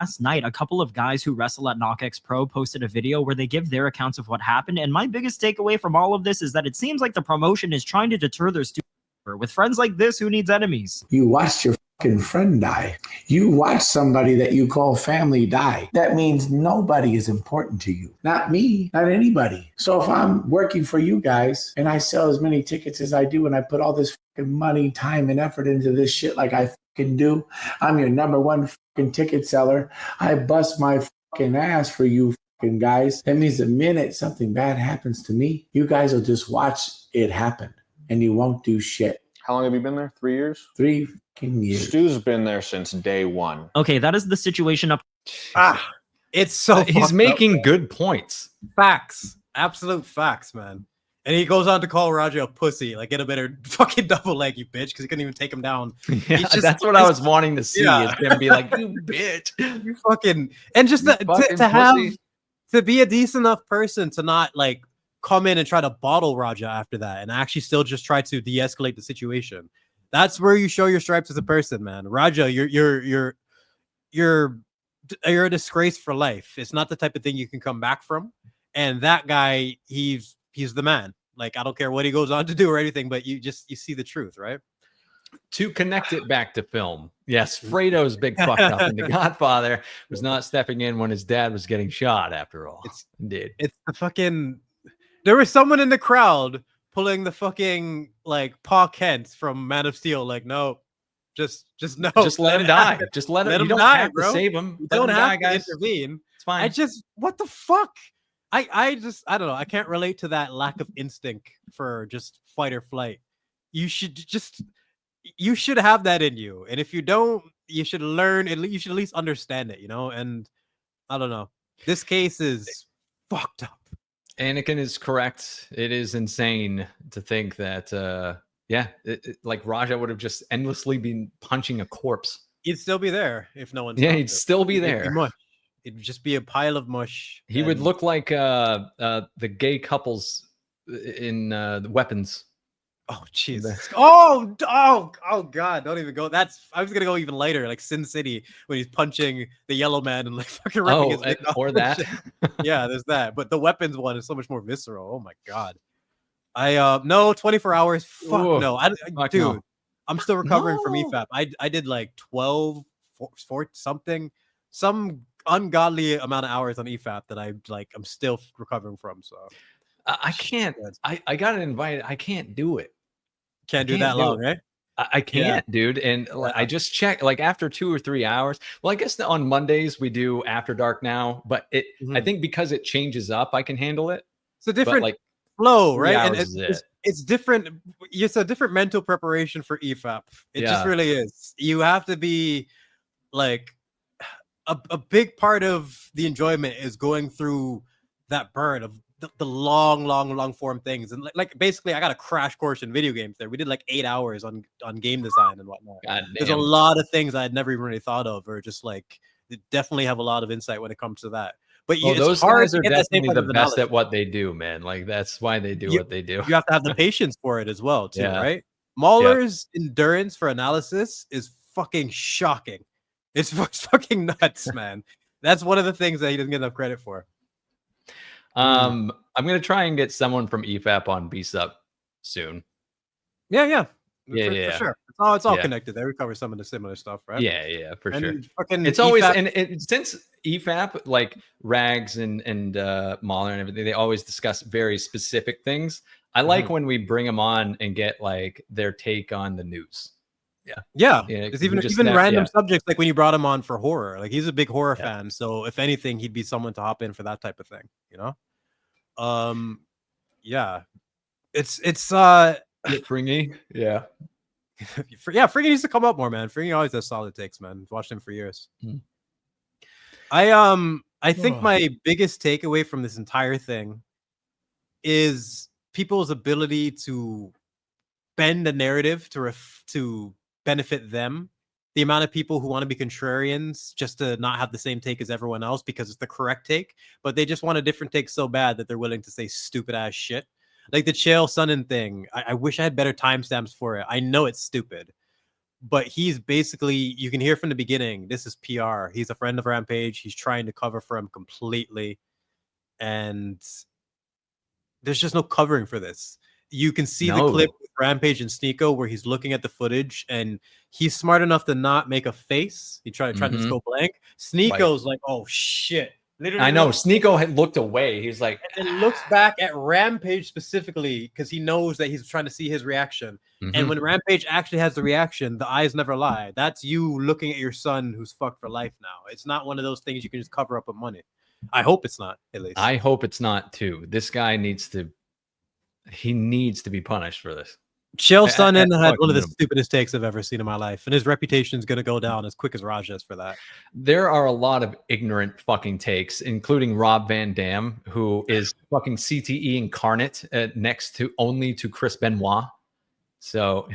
Last night, a couple of guys who wrestle at KnockX Pro posted a video where they give their accounts of what happened. And my biggest takeaway from all of this is that it seems like the promotion is trying to deter their students. With friends like this, who needs enemies? You watched your fucking friend die. You watched somebody that you call family die. That means nobody is important to you. Not me, not anybody. So if I'm working for you guys and I sell as many tickets as I do and I put all this fucking money, time, and effort into this shit like I fucking do, I'm your number one fucking ticket seller. I bust my fucking ass for you fucking guys. That means the minute something bad happens to me, you guys will just watch it happen. And you won't do shit. How long have you been there? 3 years? 3 fucking years. Stu's been there since day one. Okay, that is the situation up. It's so he's making good points. Facts. Absolute facts, man. And he goes on to call Raja a pussy. Like, get a better fucking double leg, you bitch, because he couldn't even take him down. Yeah, that's what I was wanting to see. Is him be like, you bitch. You fucking... And just to be a decent enough person to not, like, come in and try to bottle Raja after that and actually still just try to de-escalate the situation. That's where you show your stripes as a person, man. Raja, you're a disgrace for life. It's not the type of thing you can come back from. And that guy, he's the man. Like, I don't care what he goes on to do or anything, but you see the truth, right? To connect it back to film, yes, Fredo's big fuck up, and The Godfather was not stepping in when his dad was getting shot. After all, it's the fucking. There was someone in the crowd pulling the fucking like Pa Kent from Man of Steel. Like, no, just no, just let him die. Just let him. You don't have to save him. You don't have to intervene. It's fine. What the fuck? I don't know. I can't relate to that lack of instinct for just fight or flight. You should have that in you. And if you don't, you should learn. You should at least understand it, you know? And I don't know. This case is fucked up. Anakin is correct. It is insane to think that, like Raja would have just endlessly been punching a corpse. He'd still be there if no one. Yeah, he'd still be there. It'd just be a pile of mush. He would look like the gay couples in the Weapons. Oh Jesus! Oh God! Don't even go. I was gonna go even later, like Sin City when he's punching the yellow man and like fucking ripping his dick off. Or that. Yeah, there's that. But the Weapons one is so much more visceral. Oh my God! No 24 hours. Fuck Ooh, no, dude. No. I'm still recovering from EFAP. I did like 12, 4 something, some ungodly amount of hours on EFAP that I'm still recovering from. So I can't. I got invited. I can't do it. Can't do that long, right? I can't, dude. And I just checked, like after 2 or 3 hours. Well, I guess on Mondays we do After Dark now, but I think because it changes up, I can handle it. It's a different flow, right? And it's different. It's a different mental preparation for EFAP. It just really is. You have to be like a big part of the enjoyment is going through that burn of the long form things. And like basically I got a crash course in video games there. We did like 8 hours on game design and whatnot. There's a lot of things I had never even really thought of, or just like definitely have a lot of insight when it comes to that. But those guys are definitely the best at what they do, man. Like that's why they do what they do. You have to have the patience for it as well, too, right? Mahler's endurance for analysis is fucking shocking. It's fucking nuts, man. That's one of the things that he doesn't get enough credit for. I'm gonna try and get someone from EFAP on BSUP soon. Yeah. For it's all Yeah. connected. There, we cover some of the similar stuff, right? Yeah, for And sure. fucking It's always EFAP and since EFAP, like Rags and Mahler and everything, they always discuss very specific things. I like when we bring them on and get like their take on the news. Yeah, Yeah, it's we even just random yeah. subjects, like when you brought him on for horror. Like he's a big horror Yeah. fan, so if anything, he'd be someone to hop in for that type of thing, you know? Yeah. It's Fringy. Yeah. yeah, Friggy needs to come up more, man. Friggy always has solid takes, man. I've watched him for years. Hmm. I think my biggest takeaway from this entire thing is people's ability to bend the narrative to benefit them. The amount of people who want to be contrarians just to not have the same take as everyone else because it's the correct take, but they just want a different take so bad that they're willing to say stupid ass shit. Like the Chael Sonnen thing. I wish I had better timestamps for it. I know it's stupid, but he's basically, you can hear from the beginning, this is PR. He's a friend of Rampage. He's trying to cover for him completely. And there's just no covering for this. You can see the clip with Rampage and Sneeko where he's looking at the footage and he's smart enough to not make a face. He tried to just go blank. Sneeko's like, oh shit. Literally I know. Sneeko had looked away. He's like, and looks back at Rampage specifically because he knows that he's trying to see his reaction. And when Rampage actually has the reaction, the eyes never lie. That's you looking at your son who's fucked for life now. It's not one of those things you can just cover up with money. I hope it's not, at least. I hope it's not too. This guy needs to be punished for this. Chael Sonnen had one of the stupidest takes I've ever seen in my life, and his reputation is going to go down as quick as Raja's for that. There are a lot of ignorant fucking takes, including Rob Van Dam, who is fucking CTE incarnate next to only to Chris Benoit. So,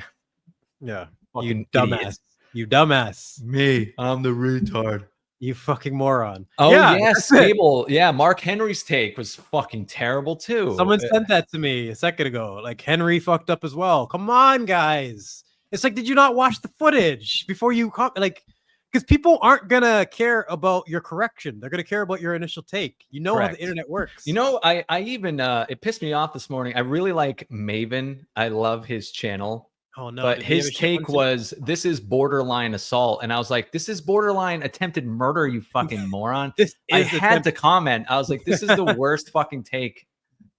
yeah, fucking you dumbass. idiot. You dumbass. Me, I'm the retard. You fucking moron. Oh, yeah, yes, Cable. Yeah, Mark Henry's take was fucking terrible, too. Someone sent that to me a second ago. Like, Henry fucked up as well. Come on, guys. It's like, did you not watch the footage before you... Like, because people aren't going to care about your correction. They're going to care about your initial take. You know how the internet works. You know, I even... it pissed me off this morning. I really like Maven. I love his channel. Oh, no. But his take was, this is borderline assault. And I was like, this is borderline attempted murder, you fucking moron. I had to comment. I was like, this is the worst fucking take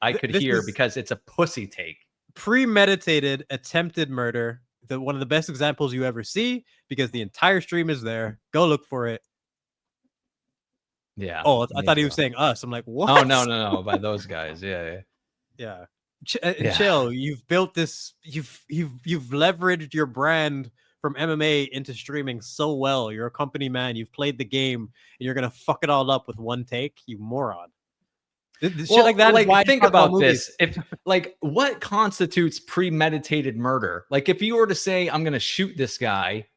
I could hear because it's a pussy take. Premeditated attempted murder. One of the best examples you ever see because the entire stream is there. Go look for it. Yeah. Oh, I thought he was saying us. I'm like, what? Oh, no. By those guys. Yeah. Chill. You've built this. You've leveraged your brand from MMA into streaming so well. You're a company man. You've played the game, and you're gonna fuck it all up with one take. You moron. Shit like that. Like, think about this. If like, what constitutes premeditated murder? Like, if you were to say, "I'm gonna shoot this guy,"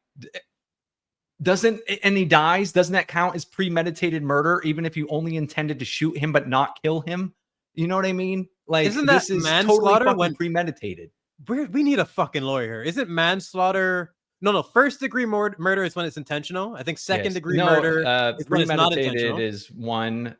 and he dies, doesn't that count as premeditated murder? Even if you only intended to shoot him but not kill him? You know what I mean? Like, isn't that this is manslaughter totally when premeditated? We need a fucking lawyer here. Isn't manslaughter? No. First degree murder is when it's intentional. I think second degree murder is when it's not intentional. Is one.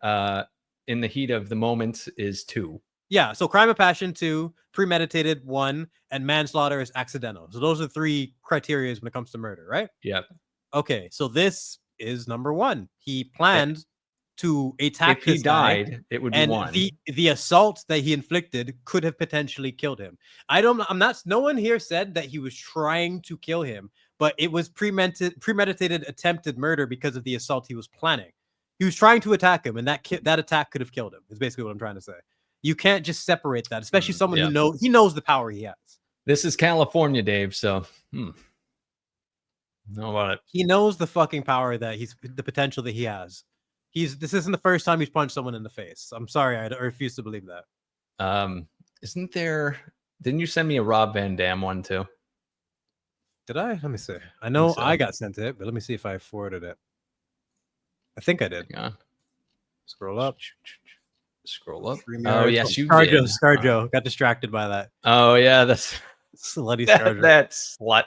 In the heat of the moment is 2. Yeah. So crime of passion 2, premeditated 1, and manslaughter is accidental. So those are 3 criteria when it comes to murder, right? Yep. Okay. So this is number 1. He planned to attack. If he died, it would be 1. The assault that he inflicted could have potentially killed him. No one here said that he was trying to kill him, but it was premeditated attempted murder because of the assault he was planning. He was trying to attack him, and that attack could have killed him. Is basically what I'm trying to say. You can't just separate that, especially someone who knows the power he has. This is California, Dave. So, know about it. He knows the fucking power that the potential that he has. This isn't the first time he's punched someone in the face. I'm sorry, I refuse to believe that. Isn't there? Didn't you send me a Rob Van Dam one too? Did I? Let me see. I know I got sent it, but let me see if I forwarded it. I think I did. Yeah. Scroll up. Oh, yes, you did. Scarjo. Got distracted by that. Oh, yeah. That's slutty Scarjo. That slut.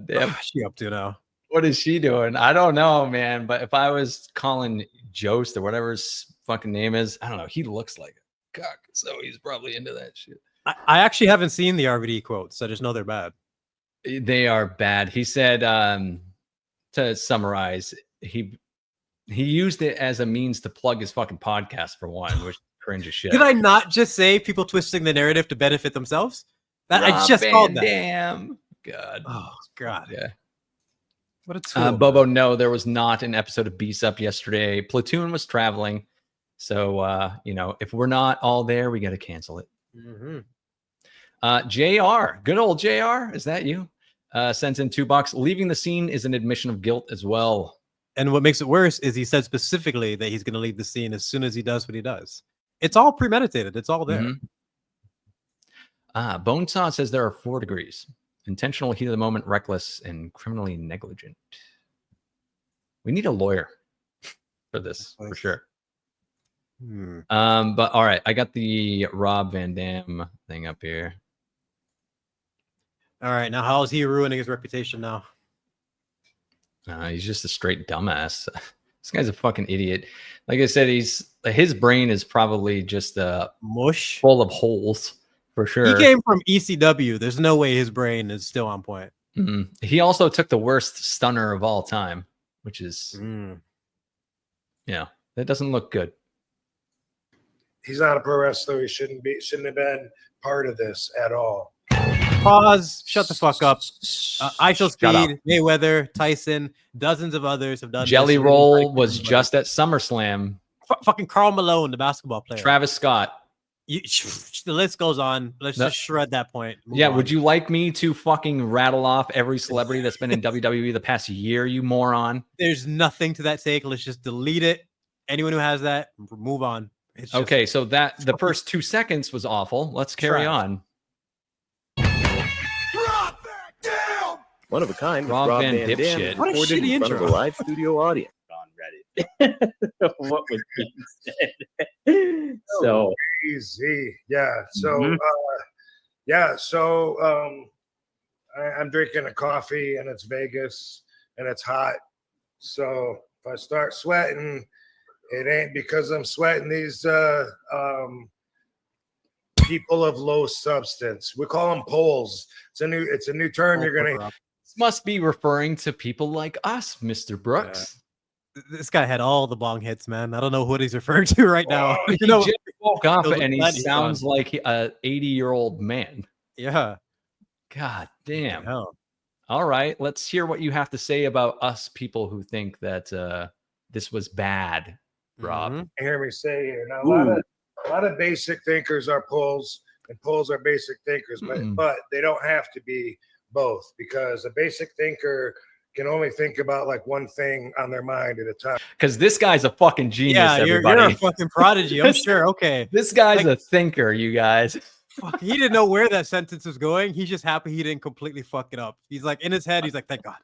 Damn. What's she up to now? What is she doing? I don't know, man. But if I was calling Jost or whatever his fucking name is, I don't know. He looks like a cock. So he's probably into that shit. I actually haven't seen the RVD quotes. I just know they're bad. They are bad. He said, to summarize, he used it as a means to plug his fucking podcast for one, which is cringe as shit. Did I not just say people twisting the narrative to benefit themselves? That I just called that. Damn. God. Oh God. Yeah. What a tool. Bobo, no, there was not an episode of Beast Up yesterday. Platoon was traveling. So, if we're not all there, we got to cancel it. Mm-hmm. JR, good old JR. Is that you? Sends in $2. Leaving the scene is an admission of guilt as well. And what makes it worse is he said specifically that he's going to leave the scene as soon as he does what he does. It's all premeditated. It's all there. Mm-hmm. Bonesaw says there are 4 degrees. Intentional, heat of the moment, reckless, and criminally negligent. We need a lawyer for this, for sure. But all right, I got the Rob Van Dam thing up here. All right, now how is he ruining his reputation now? He's just a straight dumbass. This guy's a fucking idiot. Like I said, his brain is probably just mush, full of holes for sure. He came from ECW. There's no way his brain is still on point. Mm-hmm. He also took the worst stunner of all time, which is, that doesn't look good. He's not a pro wrestler. He shouldn't have been part of this at all. Pause. Shut the fuck up. ISO Speed, Mayweather, Tyson, dozens of others have done. Jelly Roll was just at SummerSlam. Fucking Karl Malone, the basketball player. Travis Scott. The list goes on. Let's just shred that point. Move on. Would you like me to fucking rattle off every celebrity that's been in WWE the past year, you moron? There's nothing to that take. Let's just delete it. Anyone who has that, move on. Okay, so the first 2 seconds was awful. Let's carry on. One of a kind. Rob Van Dam Dipshit. What a recorded shitty in front intro. of a live studio audience on Reddit. What was being said? So easy. Yeah. So, I'm drinking a coffee and it's Vegas and it's hot. So if I start sweating, it ain't because I'm sweating these people of low substance. We call them poles. It's a new term. You're gonna. This must be referring to people like us, Mr. Brooks. This guy had all the bong hits, man. I don't know what he's referring to right now. He just woke up and he sounds like a 80-year-old man. Yeah. God damn. All right, let's hear what you have to say about us people who think that this was bad, Rob. Hear me say here now. A lot of basic thinkers are poles, and poles are basic thinkers, but they don't have to be both, because a basic thinker can only think about like one thing on their mind at a time. Because this guy's a fucking genius. Yeah, you're a fucking prodigy. I'm sure. Okay. This guy's a thinker, you guys. Fuck, he didn't know where that sentence was going. He's just happy he didn't completely fuck it up. He's like in his head. He's like, thank God.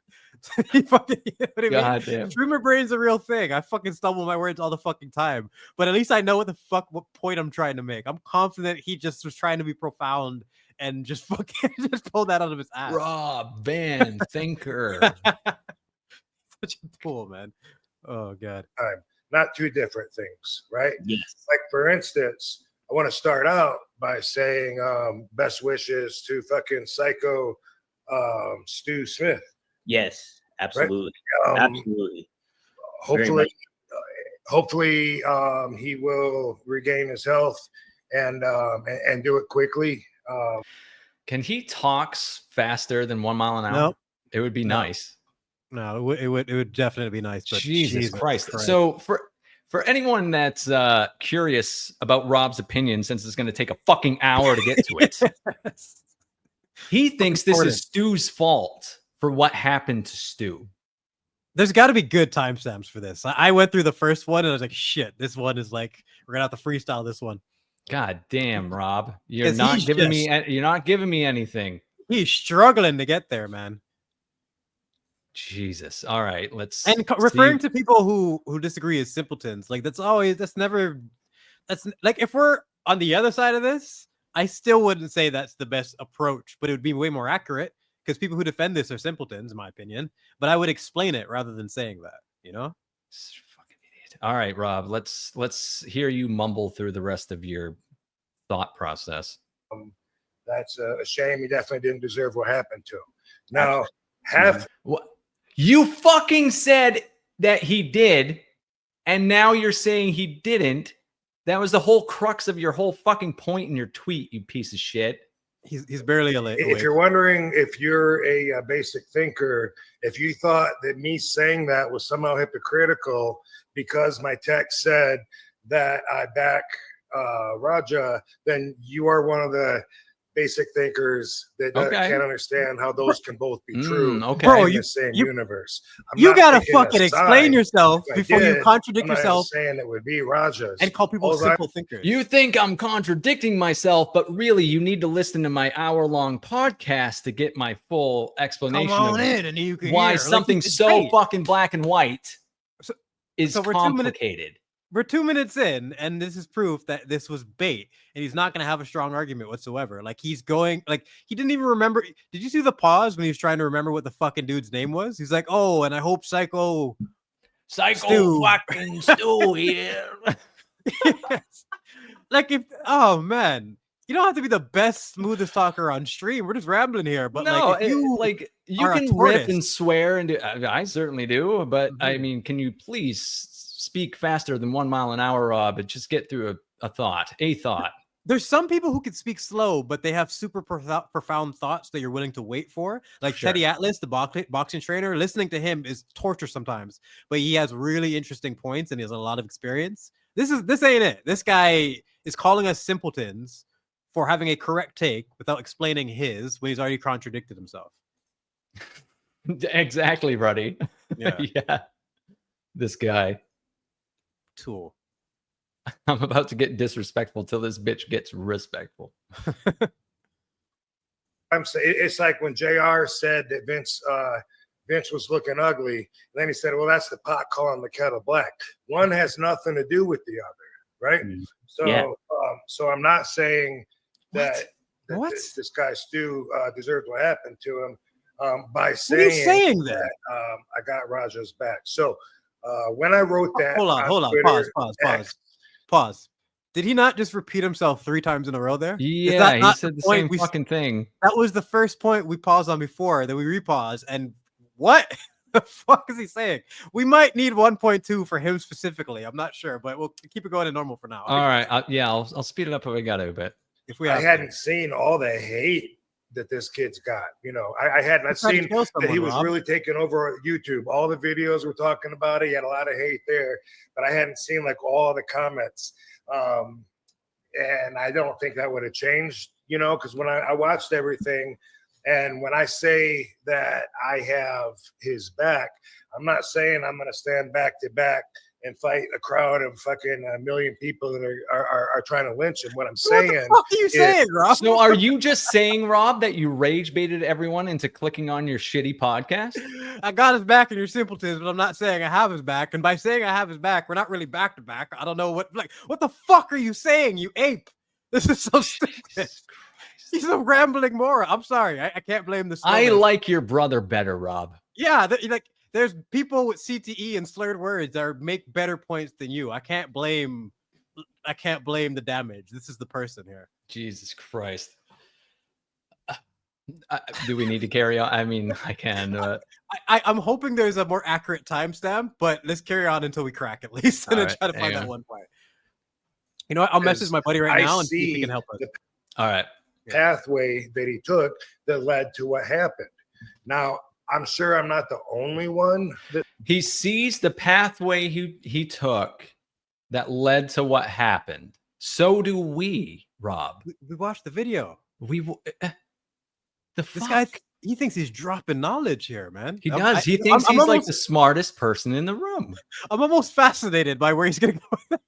He fucking, you know what I mean? God damn. Streamer brain's a real thing. I fucking stumble my words all the fucking time. But at least I know what point I'm trying to make. I'm confident he just was trying to be profound and just fucking just pulled that out of his ass. Rob Van Thinker. Such a tool, man. Oh God. Not two different things, right? Yes. Like for instance, I want to start out by saying best wishes to fucking psycho Stu Smith. Yes, absolutely. Right? Absolutely. Hopefully he will regain his health and do it quickly. Can he talks faster than 1 mile an hour? Nope. It would be nice. No, it would definitely be nice. But Jesus Christ. So for anyone that's curious about Rob's opinion, since it's going to take a fucking hour to get to it, he thinks this is Stu's fault for what happened to Stu. There's got to be good timestamps for this. I went through the first one and I was like, shit, this one is like, we're gonna have to freestyle this one. God damn, Rob, you're not giving me anything. He's struggling to get there, man. Jesus. All right, let's referring to people who disagree as simpletons. Like that's like if we're on the other side of this, I still wouldn't say that's the best approach, but it would be way more accurate because people who defend this are simpletons, in my opinion. But I would explain it rather than saying that, you know? Fucking idiot. All right, Rob, let's hear you mumble through the rest of your thought process. That's a shame. He definitely didn't deserve what happened to him. Now, half what you fucking said that he did, and now you're saying he didn't. That was the whole crux of your whole fucking point in your tweet, you piece of shit. He's barely a late. If you're wondering if you're a basic thinker, if you thought that me saying that was somehow hypocritical because my text said that I back Raja, then you are one of the basic thinkers that can't understand how those can both be true in the same universe. You gotta fucking explain yourself before you contradict yourself. Saying it would be Raja's and call people simple thinkers. You think I'm contradicting myself, but really, you need to listen to my hour-long podcast to get my full explanation Come on of in and you can why hear. something Like, it's so great. fucking black and white is we're complicated. We're 2 minutes in, and this is proof that this was bait, and he's not going to have a strong argument whatsoever. Like, he's going, like, he didn't even remember. Did you see the pause when he was trying to remember what the fucking dude's name was? He's like, oh, and I hope Psycho fucking Stu here. Yes. Like, oh man, you don't have to be the best, smoothest talker on stream. We're just rambling here, but No, like, if you you are a can rip tortoise- and swear, and I certainly do. But I mean, can you please speak faster than 1 mile an hour, Rob, and just get through a thought. There's some people who can speak slow, but they have super profound thoughts that you're willing to wait for. Like Teddy Atlas, the boxing trainer, listening to him is torture sometimes, but he has really interesting points and he has a lot of experience. This ain't it. This guy is calling us simpletons for having a correct take without explaining his when he's already contradicted himself. Exactly, buddy. Yeah. Yeah. This guy. Tool. I'm about to get disrespectful till this bitch gets respectful. I'm saying it's like when JR said that Vince was looking ugly. And then he said, well, that's the pot calling the kettle black. One has nothing to do with the other, right? So so I'm not saying that this guy Stu deserved what happened to him by saying that I got Raja's back. So when I wrote that, hold on, Twitter, pause. Did he not just repeat himself 3 times in a row there? Yeah, he said the same fucking thing. That was the first point we paused on before, then we repause. And what the fuck is he saying? We might need 1.2 for him specifically. I'm not sure, but we'll keep it going to normal for now. All right. I'll speed it up if we got to a bit. I hadn't seen all the hate that this kid's got. You know, I hadn't seen that he was really taking over YouTube. All the videos were talking about it. He had a lot of hate there, but I hadn't seen like all the comments. And I don't think that would have changed, you know, because when I watched everything, and when I say that I have his back, I'm not saying I'm going to stand back to back and fight a crowd of fucking 1 million people that are trying to lynch him. What I'm saying, what the fuck are you saying, Rob? So are you just saying, Rob, that you rage baited everyone into clicking on your shitty podcast? I got his back and you're simpletons, but I'm not saying I have his back. And by saying I have his back, we're not really back to back. I don't know what the fuck are you saying, you ape? This is so stupid. He's a rambling moron. I'm sorry. I can't blame the I like your brother better, Rob. Yeah, there's people with CTE and slurred words that make better points than you. I can't blame the damage. This is the person here. Jesus Christ. Do we need to carry on? I mean, I can. I'm hoping there's a more accurate timestamp, but let's carry on until we crack at least, and then right, try to find that one point. You know what? I'll message my buddy right now and see if he can help us. All right. Pathway that he took that led to what happened. Now, I'm sure I'm not the only one that he sees the pathway he took that led to what happened. So do we, Rob. We watched the video. This guy, he thinks he's dropping knowledge here, man. He does. He thinks he's like the smartest person in the room. I'm almost fascinated by where he's going to go.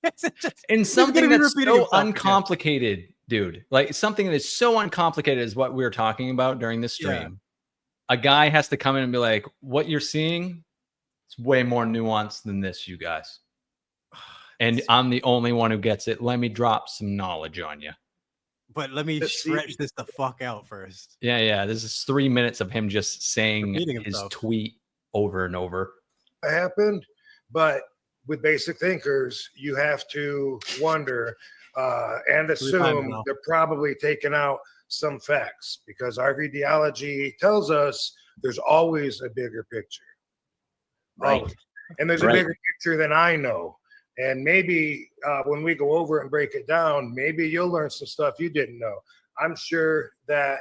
In something that's so uncomplicated, dude. Like something that's so uncomplicated is what we were talking about during this stream. Yeah. A guy has to come in and be like, what you're seeing is way more nuanced than this, you guys. And I'm the only one who gets it. Let me drop some knowledge on you. But let me stretch this the fuck out first. Yeah. This is 3 minutes of him just saying his tweet over and over. It happened, but with basic thinkers, you have to wonder and assume they're probably taking out some facts because our ideology tells us there's always a bigger picture. Right. Always. And there's Right. a bigger picture than I know. And maybe when we go over it and break it down, maybe you'll learn some stuff you didn't know. I'm sure that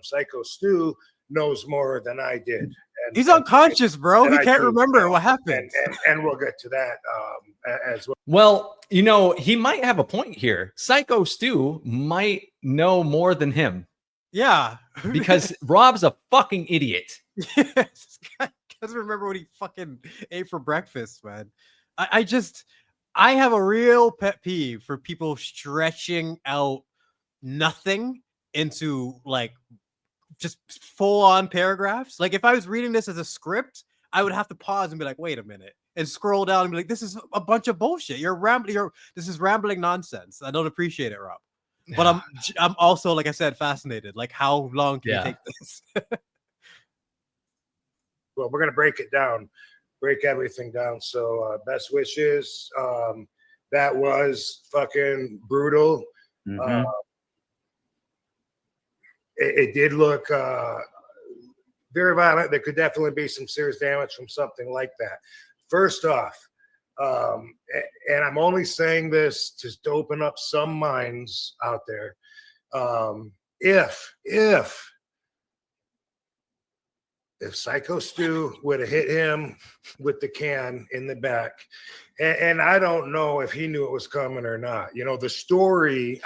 Psycho Stu knows more than I did. And, He's unconscious, bro. He can't remember what happened. And we'll get to that as well. Well, you know, he might have a point here. Psycho Stu might know more than him. Yeah. Because Rob's a fucking idiot. This guy doesn't remember what he fucking ate for breakfast, man. I have a real pet peeve for people stretching out nothing into like just full on paragraphs. Like if I was reading this as a script, I would have to pause and be like, wait a minute, and scroll down and be like, this is a bunch of bullshit. This is rambling nonsense. I don't appreciate it, Rob. But I'm also, like I said, fascinated. Like, how long can you take this? Well, we're gonna break it down, break everything down. So best wishes. That was fucking brutal. It did look very violent. There could definitely be some serious damage from something like that. First off, and I'm only saying this to open up some minds out there. If Psycho Stu would have hit him with the can in the back, and I don't know if he knew it was coming or not. You know, the story.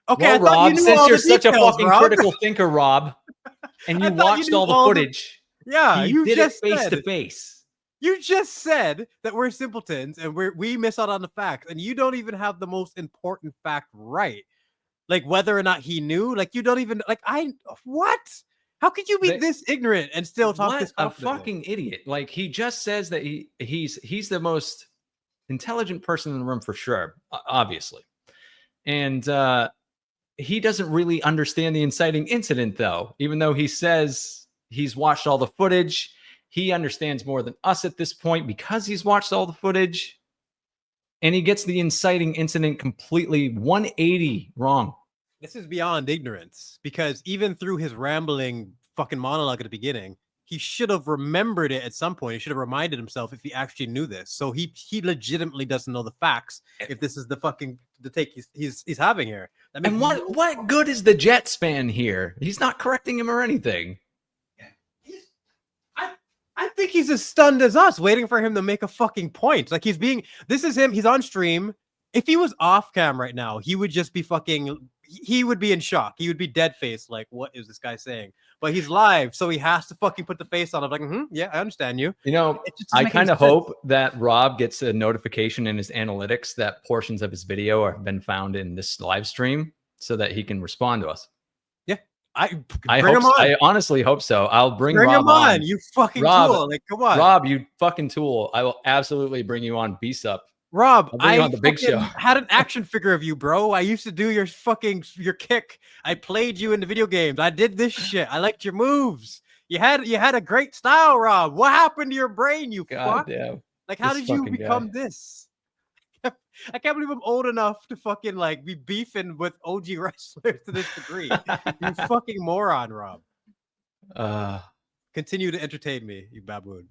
Okay, well, Rob, since you're such a fucking critical thinker, Rob, and you watched all the footage, you did just it face said, to face. You just said that we're simpletons and we miss out on the facts, and you don't even have the most important fact right, like whether or not he knew. Like you don't even what? How could you be this ignorant and still talk this confidently? A fucking idiot! Like he just says that he's the most intelligent person in the room for sure, obviously, and he doesn't really understand the inciting incident, though. Even though he says he's watched all the footage, he understands more than us at this point because he's watched all the footage, and he gets the inciting incident completely 180 wrong. This is beyond ignorance, because even through his rambling fucking monologue at the beginning, he should have remembered it at some point. He should have reminded himself if he actually knew this. So he legitimately doesn't know the facts if this is the take he's having here. And what good is the Jets fan here? He's not correcting him or anything. I think he's as stunned as us, waiting for him to make a fucking point. Like this is him. He's on stream. If he was off cam right now, he would just be he would be in shock. He would be dead faced. Like, what is this guy saying? But he's live, so he has to fucking put the face on. I'm like, yeah, I understand you. You know, I kind of hope that Rob gets a notification in his analytics that portions of his video have been found in this live stream so that he can respond to us. Yeah. I honestly hope so. I'll bring Rob him on. You fucking tool. Like, come on. Rob, you fucking tool. I will absolutely bring you on BSUP. Rob, on the big show. Had an action figure of you, bro. I used to do your kick. I played you in the video games. I did this shit. I liked your moves. You had a great style, Rob. What happened to your brain, you fuck? Damn. Like, how did you become this? I can't believe I'm old enough to fucking like be beefing with OG wrestlers to this degree. You fucking moron, Rob. Continue to entertain me, you baboon.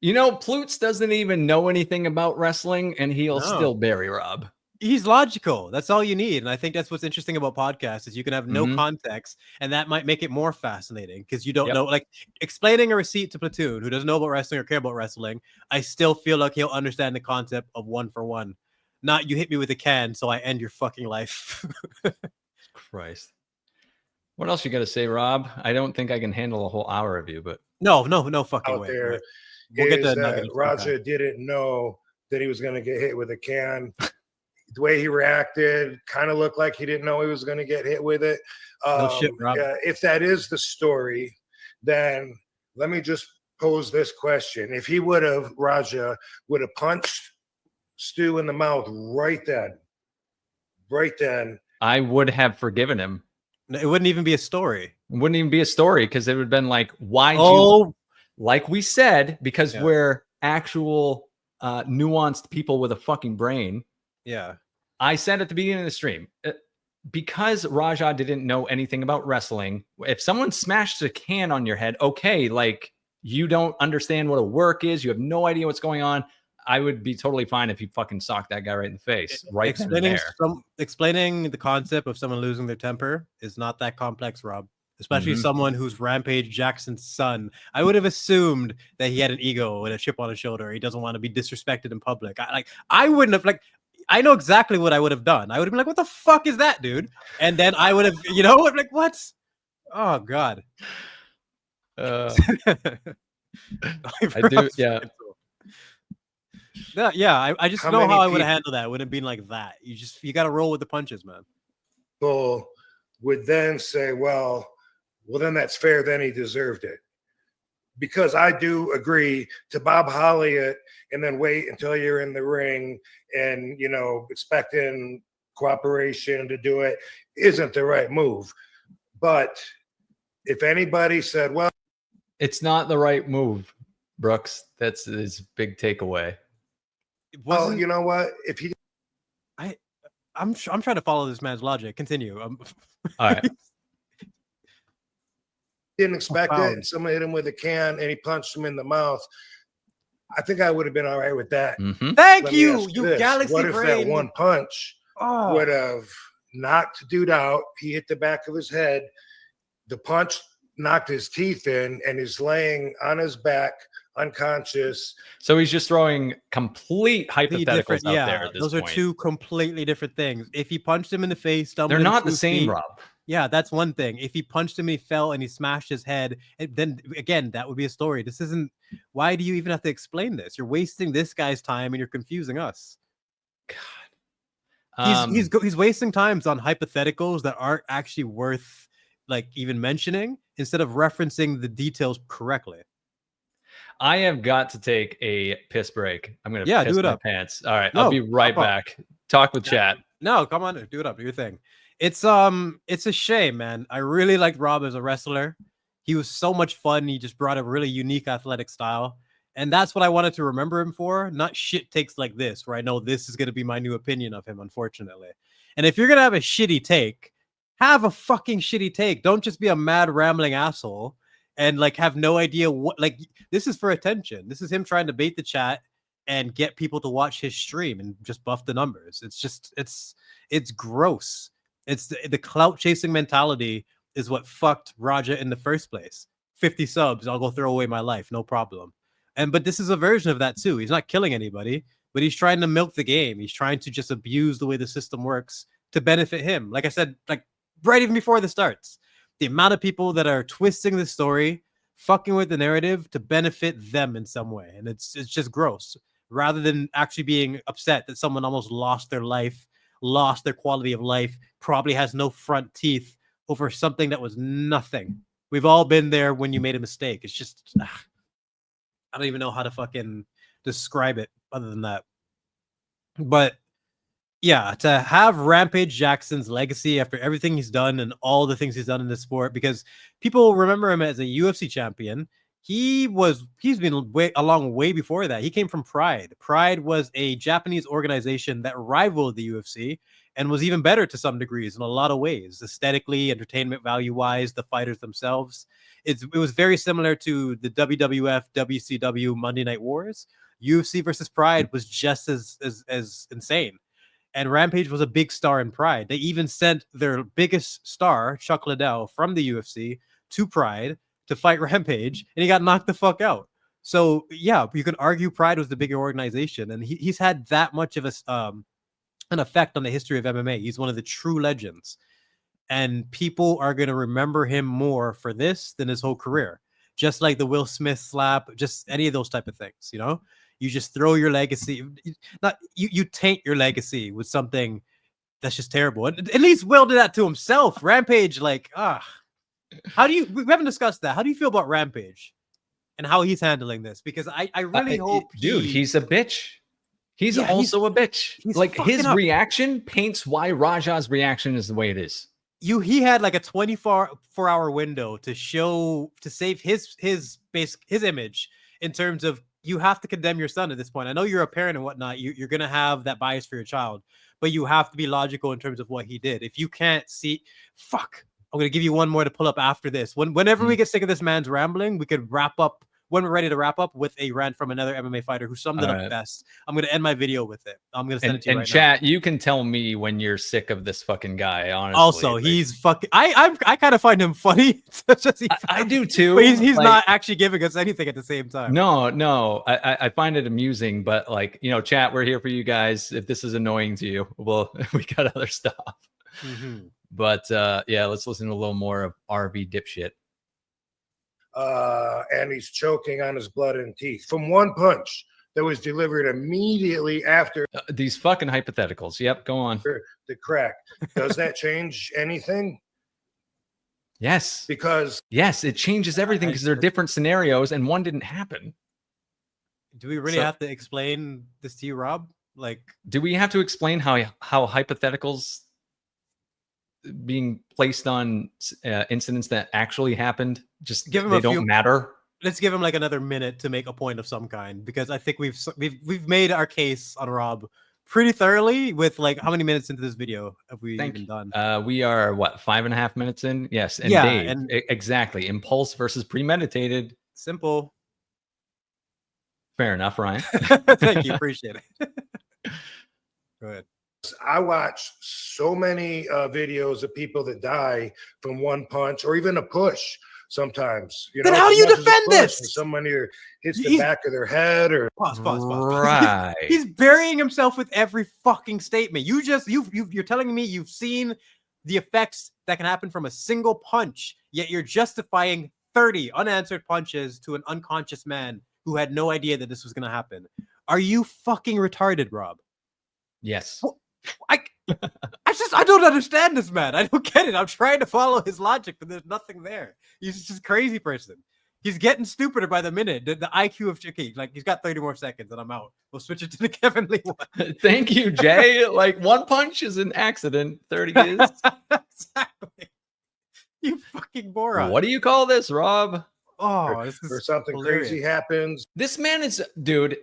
You know, Plutz doesn't even know anything about wrestling, and he'll still bury Rob. He's logical. That's all you need. And I think that's what's interesting about podcasts is you can have no context, and that might make it more fascinating because you don't know, like explaining a receipt to Platoon who doesn't know about wrestling or care about wrestling. I still feel like he'll understand the concept of 1-for-1. Not you hit me with a can, so I end your fucking life. Christ. What else you got to say, Rob? I don't think I can handle a whole hour of you, but no fucking way. There. We'll get that Roger didn't know that he was going to get hit with a can. The way he reacted kind of looked like he didn't know he was going to get hit with it. No shit, Rob. If that is the story, then let me just pose this question. If he Raja would have punched Stu in the mouth right then, I would have forgiven him. It wouldn't even be a story. It wouldn't even be a story because it would have been like, why'd you... Like we said, because we're actual nuanced people with a fucking brain. Yeah. I said at the beginning of the stream, because Raja didn't know anything about wrestling, if someone smashed a can on your head, okay, like you don't understand what a work is, you have no idea what's going on, I would be totally fine if you fucking socked that guy right in the face, right then and there. Explaining the concept of someone losing their temper is not that complex, Rob. Especially someone who's Rampage Jackson's son. I would have assumed that he had an ego and a chip on his shoulder. He doesn't want to be disrespected in public. I wouldn't have I know exactly what I would have done. I would have been like, "What the fuck is that, dude?" And then I would have, like, "What? Oh God." I do, yeah. I just know how I would have handled that. It would have been like that. You got to roll with the punches, man. People would then say, well, then that's fair. Then he deserved it. Because I do agree to Bob Holly it and then wait until you're in the ring and, expecting cooperation to do it isn't the right move. But if anybody said, well, it's not the right move, Brooks, that's his big takeaway. Well, you know what? If he, I'm trying to follow this man's logic. Continue. All right. Didn't expect it, and someone hit him with a can, and he punched him in the mouth. I think I would have been all right with that. Thank you, you galaxy What if brain. that one punch would have knocked the dude out? He hit the back of his head. The punch knocked his teeth in, and he's laying on his back, unconscious. So he's just throwing complete hypotheticals out there. At this those point. Are two completely different things. If he punched him in the face, they're not the same, Rob. Yeah, that's one thing. If he punched him and he fell and he smashed his head, then again, that would be a story. This isn't. Why do you even have to explain this? You're wasting this guy's time and you're confusing us. God, he's wasting times on hypotheticals that aren't actually worth even mentioning instead of referencing the details correctly. I have got to take a piss break. I'm gonna piss do it my up. pants. All right, I'll be right back. Talk with chat. No, come on, do it up. Do your thing. It's a shame, man. I really liked Rob as a wrestler. He was so much fun. He just brought a really unique athletic style. And that's what I wanted to remember him for, not shit takes like this, where I know this is going to be my new opinion of him, unfortunately. And if you're going to have a shitty take, have a fucking shitty take. Don't just be a mad, rambling asshole and have no idea what, this is for attention. This is him trying to bait the chat and get people to watch his stream and just buff the numbers. It's just, it's gross. It's the clout chasing mentality is what fucked Raja in the first place. 50 subs, I'll go throw away my life, no problem. But this is a version of that too. He's not killing anybody, but he's trying to milk the game. He's trying to just abuse the way the system works to benefit him. Like I said, right even before this starts, the amount of people that are twisting the story, fucking with the narrative to benefit them in some way. And it's just gross. Rather than actually being upset that someone almost lost their life, lost their quality of life, probably has no front teeth over something that was nothing. We've all been there when you made a mistake. It's just, I don't even know how to fucking describe it other than that. But yeah, to have Rampage Jackson's legacy after everything he's done and all the things he's done in this sport, because people remember him as a UFC champion. He's been way before that. He came from Pride. Pride was a Japanese organization that rivaled the UFC and was even better to some degrees in a lot of ways, aesthetically, entertainment value-wise, the fighters themselves. It was very similar to the WWF, WCW Monday Night Wars. UFC versus Pride was just as insane. And Rampage was a big star in Pride. They even sent their biggest star, Chuck Liddell, from the UFC to Pride to fight Rampage, and he got knocked the fuck out. So yeah, you can argue Pride was the bigger organization, and he's had that much of an effect on the history of MMA. He's one of the true legends, and people are going to remember him more for this than his whole career. Just like the Will Smith slap, just any of those type of things, you just throw your legacy, you taint your legacy with something that's just terrible. And at least Will did that to himself. Rampage, how do you? We haven't discussed that. How do you feel about Rampage and how he's handling this? Because I really hope, he's a bitch. He's also a bitch. His reaction paints why Raja's reaction is the way it is. He had a 24-hour window to save his image in terms of you have to condemn your son at this point. I know you're a parent and whatnot. You're gonna have that bias for your child, but you have to be logical in terms of what he did. If you can't see, fuck, I'm gonna give you one more to pull up after this. Whenever we get sick of this man's rambling, we could wrap up. When we're ready to wrap up with a rant from another MMA fighter who summed it up best. I'm gonna end my video with it. I'm gonna send it to you right chat, you can tell me when you're sick of this fucking guy. Honestly, also, he's fucking. I kind of find him funny. I do too. But he's like, not actually giving us anything at the same time. No, I find it amusing, but like, you know, chat, we're here for you guys. If this is annoying to you, well, we got other stuff. But yeah, let's listen to a little more of RV dipshit. And he's choking on his blood and teeth from one punch that was delivered immediately after These fucking hypotheticals. Yep, go on. the crack. Does that change anything? Yes. Because yes, it changes everything because they're different scenarios and one didn't happen. Do we really have to explain this to you, Rob? Like, do we have to explain how hypotheticals being placed on incidents that actually happened just give him they don't matter? Let's give him like another minute to make a point of some kind, because I think we've made our case on Rob pretty thoroughly. With like, how many minutes into this video have we even done? We are what, 5.5 minutes in? Yes. And yeah, Dave, and exactly. Impulse versus premeditated. Simple. Fair enough, Ryan. Thank you, appreciate it. Go ahead. I watch so many videos of people that die from one punch or even a push. Sometimes, you know, then how do you defend this? Someone here hits the back of their head, or pause. Right. He's burying himself with every fucking statement. You're telling me you've seen the effects that can happen from a single punch, yet you're justifying 30 unanswered punches to an unconscious man who had no idea that this was going to happen. Are you fucking retarded, Rob? Yes. I don't understand this man. I don't get it. I'm trying to follow his logic, but there's nothing there. He's just a crazy person. He's getting stupider by the minute. The IQ of Chicky, like, he's got 30 more seconds and I'm out. We'll switch it to the Kevin Lee one. Thank you, Jay. Like, one punch is an accident. 30 is. Exactly. You fucking moron. What do you call this, Rob? Oh, this is or something hilarious. crazy happens. This man is, dude,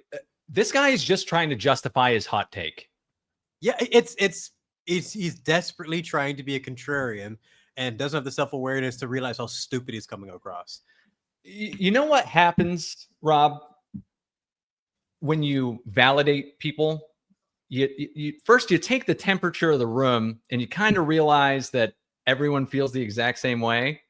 this guy is just trying to justify his hot take. Yeah, he's desperately trying to be a contrarian and doesn't have the self-awareness to realize how stupid he's coming across. You know what happens, Rob, when you validate people? You first, you take the temperature of the room and you kind of realize that everyone feels the exact same way.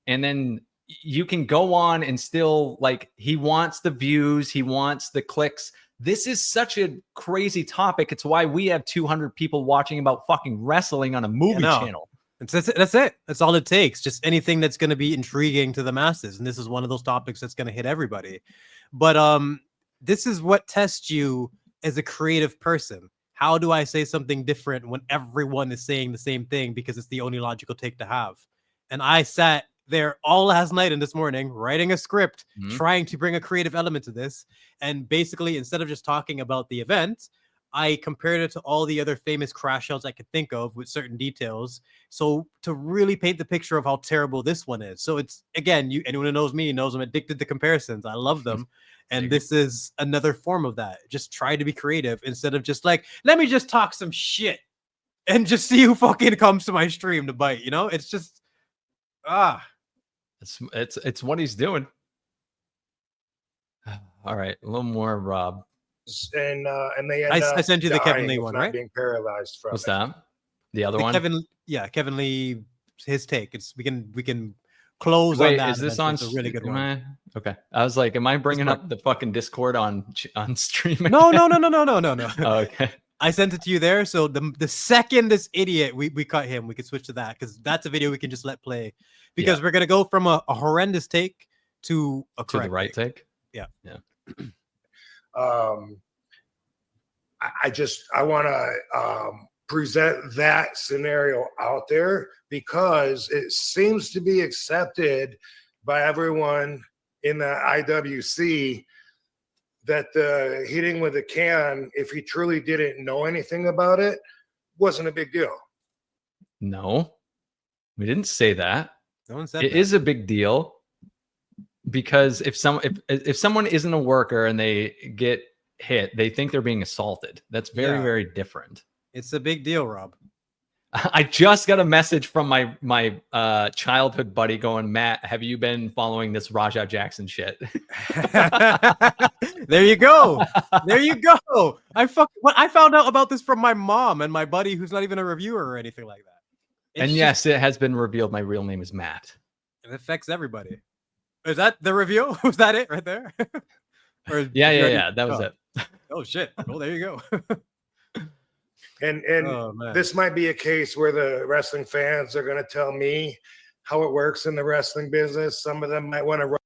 And then you can go on and still, like, he wants the views, he wants the clicks. This is such a crazy topic. It's why we have 200 people watching about fucking wrestling on a movie channel. That's it. That's all it takes. Just anything that's going to be intriguing to the masses. And this is one of those topics that's going to hit everybody. But this is what tests you as a creative person. How do I say something different when everyone is saying the same thing, because it's the only logical take to have? And I sat there all last night and this morning writing a script, trying to bring a creative element to this. And basically, instead of just talking about the event, I compared it to all the other famous crash outs I could think of with certain details. So to really paint the picture of how terrible this one is. So it's, again, anyone who knows me knows I'm addicted to comparisons. I love them. And this is another form of that. Just try to be creative instead of just like, let me just talk some shit and just see who fucking comes to my stream to bite. You know, it's just, It's what he's doing. All right, a little more, Rob. And they end I sent you the Kevin Lee one, right? Being paralyzed from What's that? The other one? Kevin Lee, his take. It's we can close Wait, on that. is this on? It's a really good one. Okay, I was like, am I bringing up the fucking Discord on streaming? No. Oh, okay. I sent it to you there. So the second this idiot, we cut him, we could switch to that, because that's a video we can just let play. Because we're gonna go from a horrendous take to a correct the right take. Yeah. I want to present that scenario out there because it seems to be accepted by everyone in the IWC that the hitting with a can, if he truly didn't know anything about it, wasn't a big deal. No, we didn't say that. No one said it that. is a big deal, because if someone isn't a worker and they get hit, they think they're being assaulted. That's very, very different. It's a big deal, Rob. I just got a message from my childhood buddy going, Matt, have you been following this Rajah Jackson shit? There you go. There you go. I found out about this from my mom and my buddy who's not even a reviewer or anything like that. And yes, it has been revealed my real name is Matt. It affects everybody. Is that the reveal? Was that it right there? Yeah. That was it. Oh shit. Well, there you go. And Oh, man. this might be a case where the wrestling fans are going to tell me how it works in the wrestling business. Some of them might want to.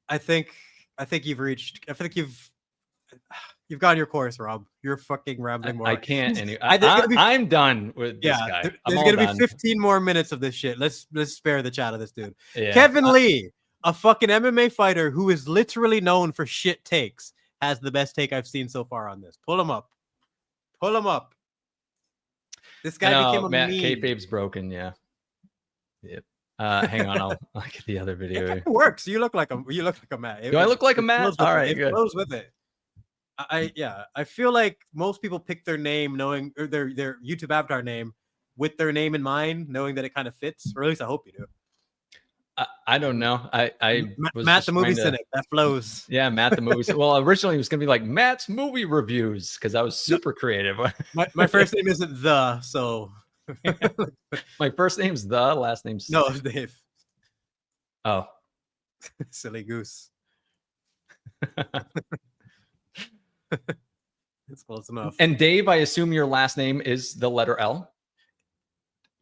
I think you've reached. I think you've gone your course, Rob. You're fucking rambling more. I can't. I'm done with this guy. There's gonna be 15 more minutes of this shit. Let's spare the chat of this dude. Yeah. Kevin Lee, a fucking MMA fighter who is literally known for shit takes, has the best take I've seen so far on this. Pull him up. Pull him up. This guy became a Matt, meme. kayfabe's broken. Yeah. Yep. Hang on, I'll get the other video. It works. You look like a Matt. Do I look like a Matt? All right, good. It flows with it. I feel like most people pick their name knowing, or their YouTube avatar name with their name in mind, knowing that it kind of fits, or at least I hope you do. I don't know. I was Matt just the movie trying to- cynic. That flows. Yeah, Matt the movie. Well, originally it was gonna be like Matt's movie reviews because I was super creative. My first name isn't the, so my first name's the, last name's no, Dave. Oh, silly goose. It's close enough. And Dave, I assume your last name is the letter L.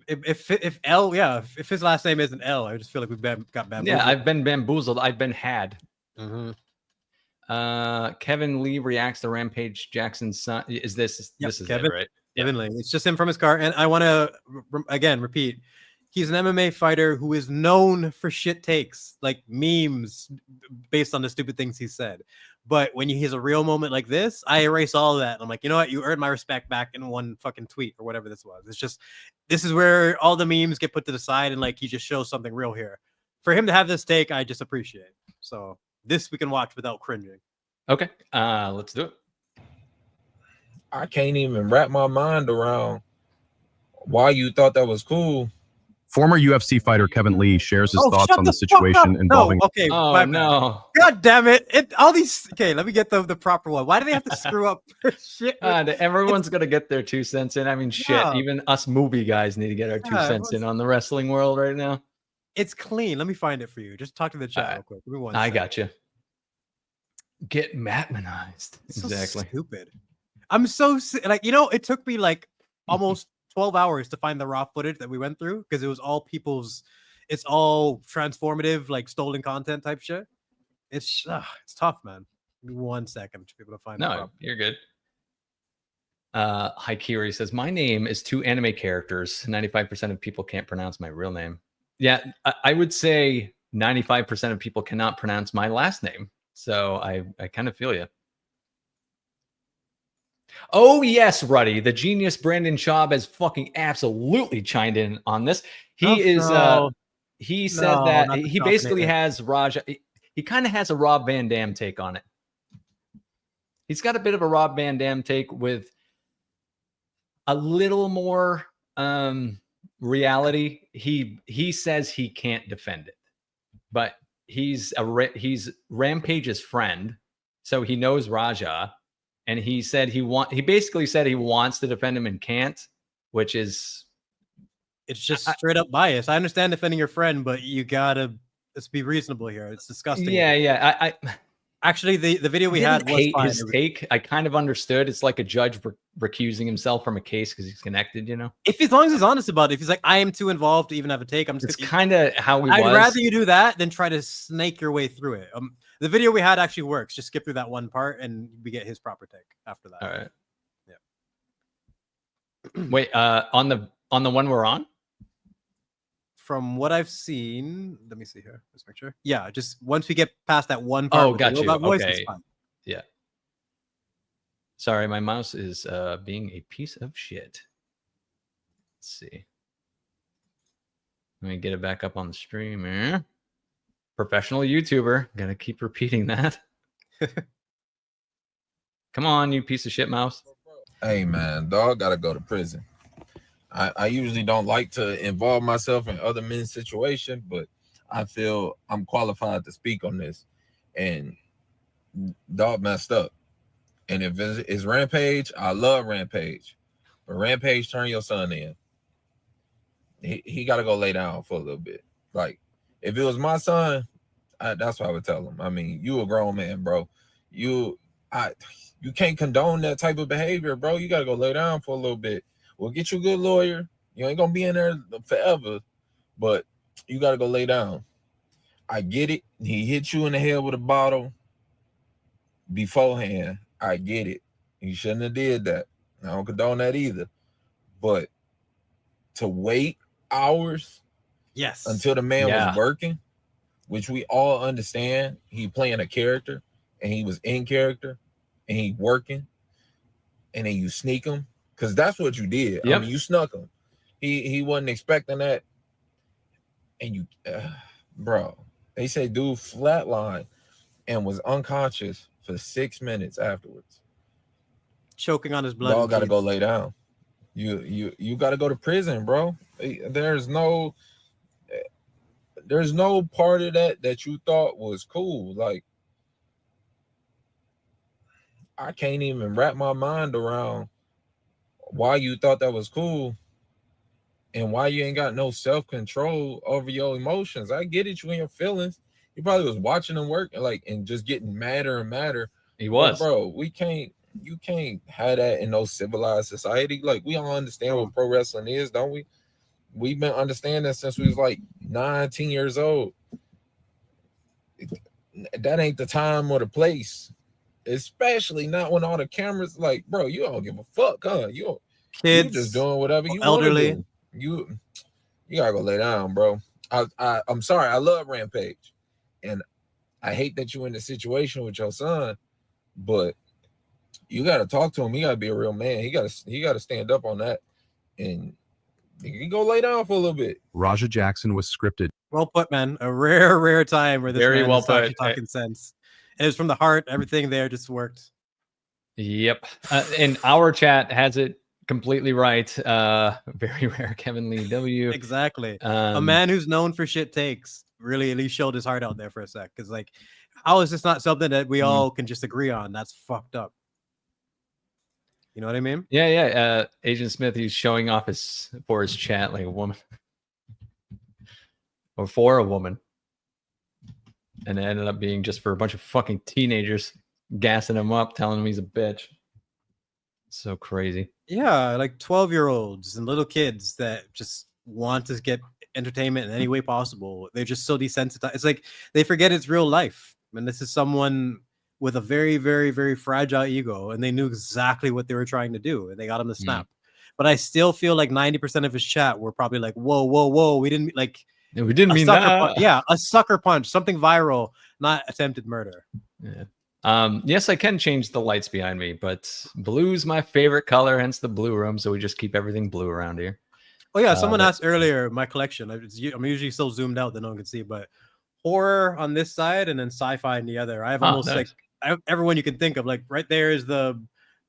If L, yeah, if his last name isn't L, I just feel like we've got bamboozled. Yeah, I've been bamboozled. I've been had. Mm-hmm. Kevin Lee reacts to Rampage Jackson's son. Is this this is Kevin, it, right? Kevin Lee. It's just him from his car. And I want to again repeat, he's an MMA fighter who is known for shit takes, like memes based on the stupid things he said. But when he has a real moment like this, I erase all of that. And I'm like, you know what? You earned my respect back in one fucking tweet or whatever this was. It's just, this is where all the memes get put to the side and like he just shows something real here. For him to have this take, I just appreciate. So this we can watch without cringing. Okay, let's do it. I can't even wrap my mind around why you thought that was cool. Former UFC fighter Kevin Lee shares his thoughts on the shut fuck situation up. involving. No, okay, Oh my no! God damn it! All these. Okay, let me get the proper one. Why do they have to screw up shit? Everyone's gonna get their 2 cents in. I mean, shit. Yeah. Even us movie guys need to get our 2 cents in on the wrestling world right now. It's clean. Let me find it for you. Just talk to the chat real quick. Give me one I second. got you. Get Matmanized. So Exactly. stupid. I'm so like, you know, it took me like almost 12 hours to find the raw footage that we went through because it was all it's all transformative, like stolen content type shit. It's tough, man. Give me 1 second to be able to find No, you're good. Haikiri says, my name is 2 anime characters. 95% of people can't pronounce my real name. Yeah, I would say 95% of people cannot pronounce my last name. So I kind of feel you. Oh, yes, Ruddy. The genius Brandon Schaub has fucking absolutely chimed in on this. He said that he basically has Raja. He kind of has a Rob Van Dam take on it. He's got a bit of a Rob Van Dam take with a little more reality. He says he can't defend it, but he's Rampage's friend, so he knows Raja. And he said he basically said he wants to defend him and can't, which is it's just straight up bias. I understand defending your friend, but you gotta let's be reasonable here. It's disgusting. Yeah. I actually the video we had was hate fine. his take. I kind of understood. It's like a judge recusing himself from a case because he's connected, you know. If as long as he's honest about it, if he's like, I am too involved to even have a take, I'm just. It's kind of how he I'd was. rather you do that than try to snake your way through it. The video we had actually works. Just skip through that one part and we get his proper take after that. All right. Yeah. Wait, on the one we're on? From what I've seen, let me see here. Just make sure. Yeah, just once we get past that one part. Oh, got you. Voice, Okay. it's fine. Yeah. Sorry, my mouse is being a piece of shit. Let's see. Let me get it back up on the stream here. Professional YouTuber. Gotta keep repeating that. Come on, you piece of shit mouse. Hey man, dog gotta go to prison. I usually don't like to involve myself in other men's situations, but I feel I'm qualified to speak on this. And dog messed up. And if it's Rampage, I love Rampage. But Rampage, turn your son in. He got to go lay down for a little bit. Like, if it was my son, that's what I would tell him. I mean, you a grown man, bro. You can't condone that type of behavior, bro. You got to go lay down for a little bit. We'll get you a good lawyer. You ain't going to be in there forever, but you got to go lay down. I get it. He hit you in the head with a bottle beforehand. I get it. You shouldn't have did that. I don't condone that either. But to wait hours until the man was working, which we all understand, he playing a character and he was in character and he working, and then you sneak him, because that's what you did. I mean, you snuck him. He wasn't expecting that. And you, bro, they say dude flatlined and was unconscious for 6 minutes afterwards, choking on his blood. Dog got to go lay down. You got to go to prison, bro. There's no part of that you thought was cool. Like, I can't even wrap my mind around why you thought that was cool and why you ain't got no self-control over your emotions. I get it, you and your feelings. He probably was watching them work and just getting madder and madder. He was. But bro, you can't have that in no civilized society. Like, we all understand what pro wrestling is, don't we? We've been understanding since we was like 19 years old. That ain't the time or the place. Especially not when all the cameras, like, bro, you don't give a fuck, huh? You just doing whatever you elderly. want to do. You gotta go lay down, bro. I'm sorry, I love Rampage, and I hate that you in the situation with your son, but you gotta talk to him. He gotta be a real man. He gotta stand up on that, and you can go lay down for a little bit. Raja Jackson was scripted. Well put, man. A rare time where this Very man well is actually put. talking sense. It was from the heart. Everything there just worked. Yep. And our chat has it completely right. Very rare, Kevin Lee W. Exactly. A man who's known for shit takes really at least showed his heart out there for a sec. Because, like, how is this not something that we all can just agree on? That's fucked up. You know what I mean? Yeah. Agent Smith, he's showing off for his chat like a woman. Or for a woman. And it ended up being just for a bunch of fucking teenagers gassing him up, telling him he's a bitch. So crazy. Yeah, like 12-year-olds and little kids that just want to get entertainment in any way possible. They're just so desensitized. It's like they forget it's real life. And this is someone with a very, very, very fragile ego, and they knew exactly what they were trying to do, and they got him to snap. But I still feel like 90% of his chat were probably like, whoa, we didn't like. We didn't mean that. Yeah, a sucker punch, something viral, not attempted murder. Yeah. Yes, I can change the lights behind me, but blue's my favorite color, hence the blue room. So we just keep everything blue around here. Oh yeah, someone asked earlier my collection. I'm usually so zoomed out that no one can see, but horror on this side and then sci-fi on the other. I have almost like everyone you can think of. Like right there is the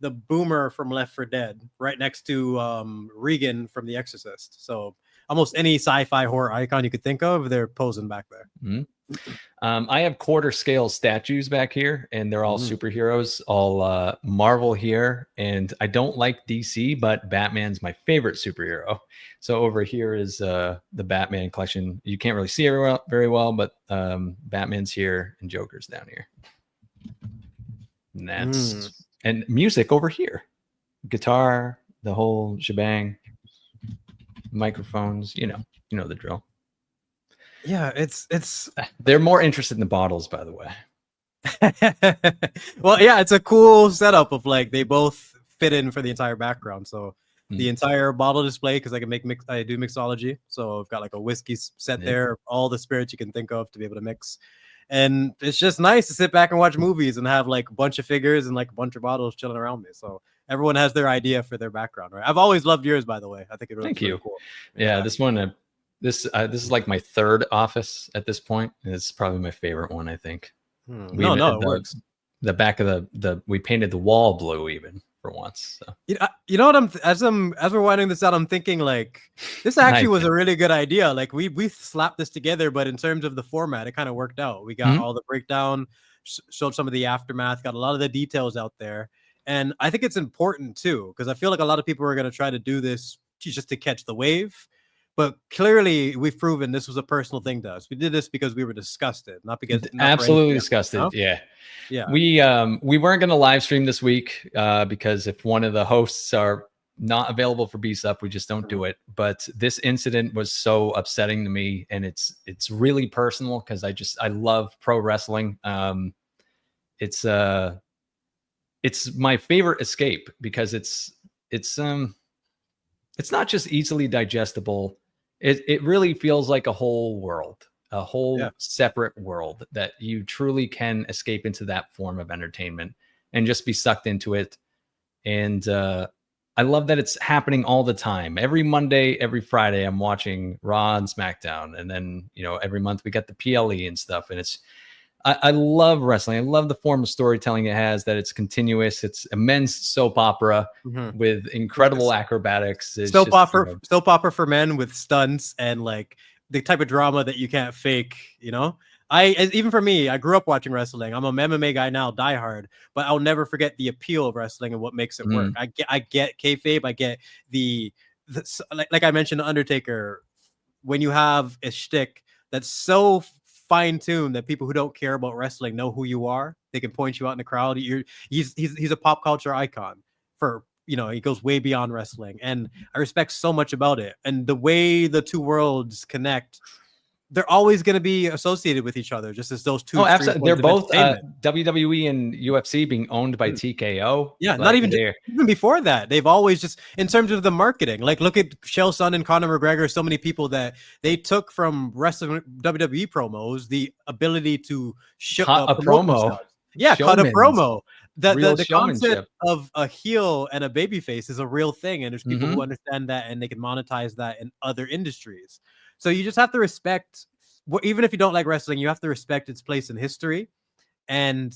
boomer from Left 4 Dead, right next to Regan from The Exorcist. So almost any sci-fi horror icon you could think of, they're posing back there. I have quarter scale statues back here, and they're all superheroes, all Marvel here. And I don't like DC, but Batman's my favorite superhero. So over here is the Batman collection. You can't really see it very well, but Batman's here and Joker's down here. And that's and music over here, guitar, the whole shebang, microphones. You know the drill. Yeah, it's they're more interested in the bottles, by the way. Well, yeah, it's a cool setup of like they both fit in for the entire background. So the entire bottle display, because I can I do mixology, so I've got like a whiskey set there, all the spirits you can think of to be able to mix. And it's just nice to sit back and watch movies and have like a bunch of figures and like a bunch of bottles chilling around me. So everyone has their idea for their background, right? I've always loved yours, by the way. I think it really Thank you. cool. Yeah, this one This is like my third office at this point. It's probably my favorite one, I think. No, it works. The back of the we painted the wall blue even for once. So. You know what as we're winding this out, I'm thinking like this actually was a really good idea. Like we slapped this together, but in terms of the format, it kind of worked out. We got all the breakdown, showed some of the aftermath, got a lot of the details out there, and I think it's important too because I feel like a lot of people are going to try to do this just to catch the wave. But clearly, we've proven this was a personal thing to us. We did this because we were disgusted, not because absolutely disgusted. No? Yeah. We weren't going to live stream this week because if one of the hosts are not available for BSUP, we just don't do it. But this incident was so upsetting to me, and it's really personal because I love pro wrestling. It's my favorite escape because it's not just easily digestible. It really feels like a whole world, a whole separate world that you truly can escape into that form of entertainment and just be sucked into it. And I love that it's happening all the time. Every Monday, every Friday, I'm watching Raw and SmackDown. And then, every month we got the PLE and stuff. And I love wrestling. I love the form of storytelling it has, that it's continuous. It's immense soap opera with incredible acrobatics. It's soap opera for men with stunts and like the type of drama that you can't fake, even for me, I grew up watching wrestling. I'm a MMA guy now, diehard, but I'll never forget the appeal of wrestling and what makes it work. I get kayfabe. I get like I mentioned, The Undertaker, when you have a shtick that's so fine-tuned that people who don't care about wrestling know who you are. They can point you out in the crowd. He's a pop culture icon for, he goes way beyond wrestling. And I respect so much about it. And the way the two worlds connect, they're always going to be associated with each other, just as those two. Oh, absolutely. They're both WWE and UFC being owned by TKO. Yeah, not even before that. They've always just, in terms of the marketing, like look at Chael Sonnen and Conor McGregor, so many people that they took from wrestling WWE promos, the ability to cut a promo. Yeah, cut a promo. The concept of a heel and a babyface is a real thing. And there's people who understand that and they can monetize that in other industries. So you just have to respect, even if you don't like wrestling, you have to respect its place in history. And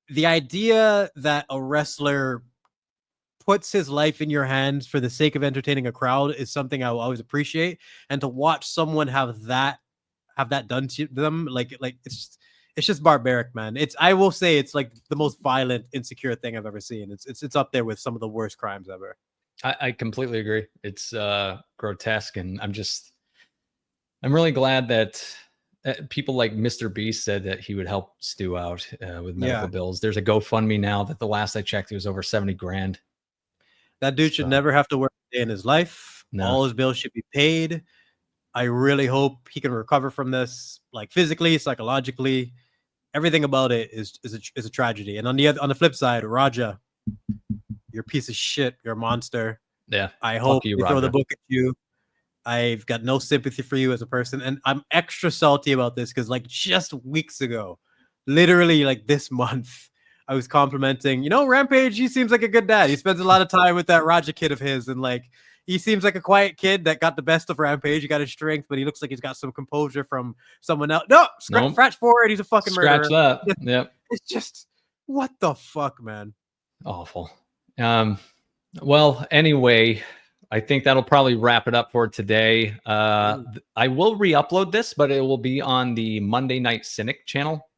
the idea that a wrestler puts his life in your hands for the sake of entertaining a crowd is something I will always appreciate. And to watch someone have that done to them, like it's just barbaric, man. I will say it's like the most violent, insecure thing I've ever seen. It's up there with some of the worst crimes ever. I completely agree. It's grotesque, and I'm really glad that people like Mr. Beast said that he would help Stu out with medical bills. There's a GoFundMe now that the last I checked, it was over 70 grand. That dude should never have to work a day in his life. No. All his bills should be paid. I really hope he can recover from this, like physically, psychologically. Everything about it is a tragedy. And on the flip side, Raja, you're a piece of shit. You're a monster. Yeah. I hope you throw the book at you. I've got no sympathy for you as a person. And I'm extra salty about this because like just weeks ago, literally like this month, I was complimenting, Rampage, he seems like a good dad. He spends a lot of time with that Raja kid of his. And like, he seems like a quiet kid that got the best of Rampage. He got his strength, but he looks like he's got some composure from someone else. No, scratch forward. He's a fucking murderer. Scratch that. Yep. It's just, what the fuck, man? Awful. Well, anyway, I think that'll probably wrap it up for today. I will re-upload this, but it will be on the Monday Night Cynic channel.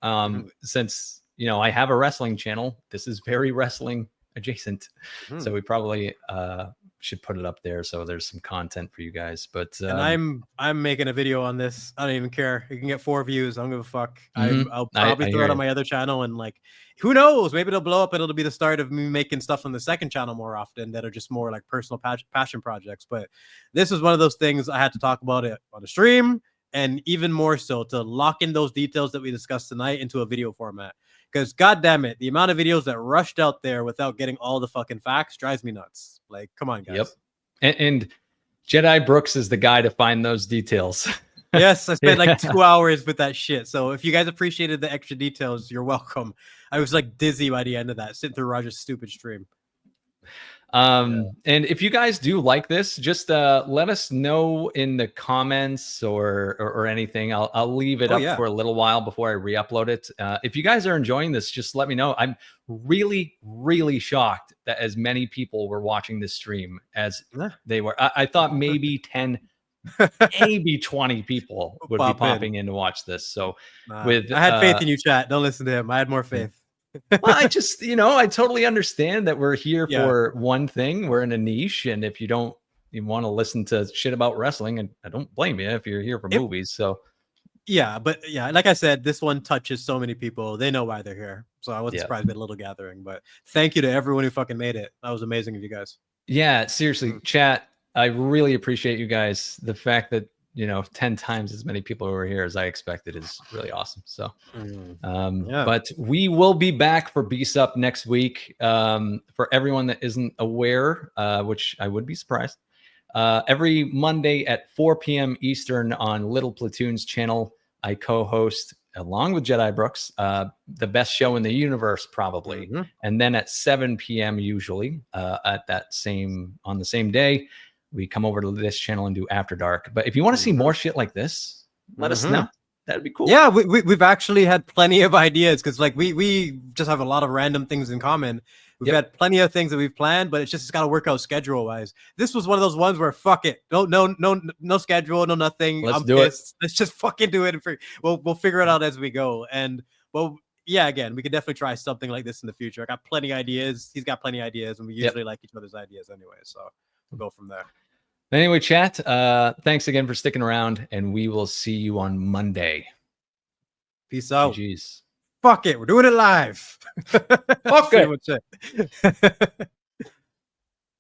Since, I have a wrestling channel, this is very wrestling adjacent. So we probably should put it up there so there's some content for you guys. But and I'm making a video on this. I don't even care. You can get 4 views. I don't give a fuck. I'll probably throw it on my other channel, and like, who knows? Maybe it'll blow up and it'll be the start of me making stuff on the second channel more often that are just more like personal passion projects. But this was one of those things I had to talk about it on the stream, and even more so to lock in those details that we discussed tonight into a video format. Because God damn it, the amount of videos that rushed out there without getting all the fucking facts drives me nuts. Like, come on, guys. Yep. And Jedi Brooks is the guy to find those details. Yes, I spent like 2 hours with that shit. So if you guys appreciated the extra details, you're welcome. I was like dizzy by the end of that, sitting through Roger's stupid stream. And if you guys do like this, just let us know in the comments or anything. I'll leave it up for a little while before I re-upload it. If you guys are enjoying this, just let me know. I'm really, really shocked that as many people were watching this stream as they were. I thought maybe 10, maybe 20 people would be popping in to watch this. So I had faith in you, chat. Don't listen to him. I had more faith. Well, I just, I totally understand that we're here for one thing. We're in a niche, and if you want to listen to shit about wrestling, and I don't blame you if you're here for movies. So, but like I said, this one touches so many people. They know why they're here. So I wasn't surprised we had a little gathering. But thank you to everyone who fucking made it. That was amazing of you guys. Yeah, seriously, chat. I really appreciate you guys. The fact that 10 times as many people who are here as I expected is really awesome. So, but we will be back for Beast Up next week. For everyone that isn't aware, which I would be surprised, every Monday at 4 p.m. Eastern on Little Platoon's channel, I co-host along with Jedi Brooks, the best show in the universe, probably. And then at 7 p.m. usually on the same day, we come over to this channel and do After Dark. But if you want to see more shit like this, let us know. That'd be cool. Yeah, we've actually had plenty of ideas because like we just have a lot of random things in common. We've had plenty of things that we've planned, but it's got to work out schedule wise. This was one of those ones where fuck it, no schedule, no nothing. Let's do it. Let's just fucking do it. And we'll figure it out as we go. And again, we could definitely try something like this in the future. I got plenty of ideas. He's got plenty of ideas, and we usually like each other's ideas anyway. So we'll go from there. Anyway, chat, thanks again for sticking around, and we will see you on Monday. Peace out. GG's. Fuck it. We're doing it live. Fuck it.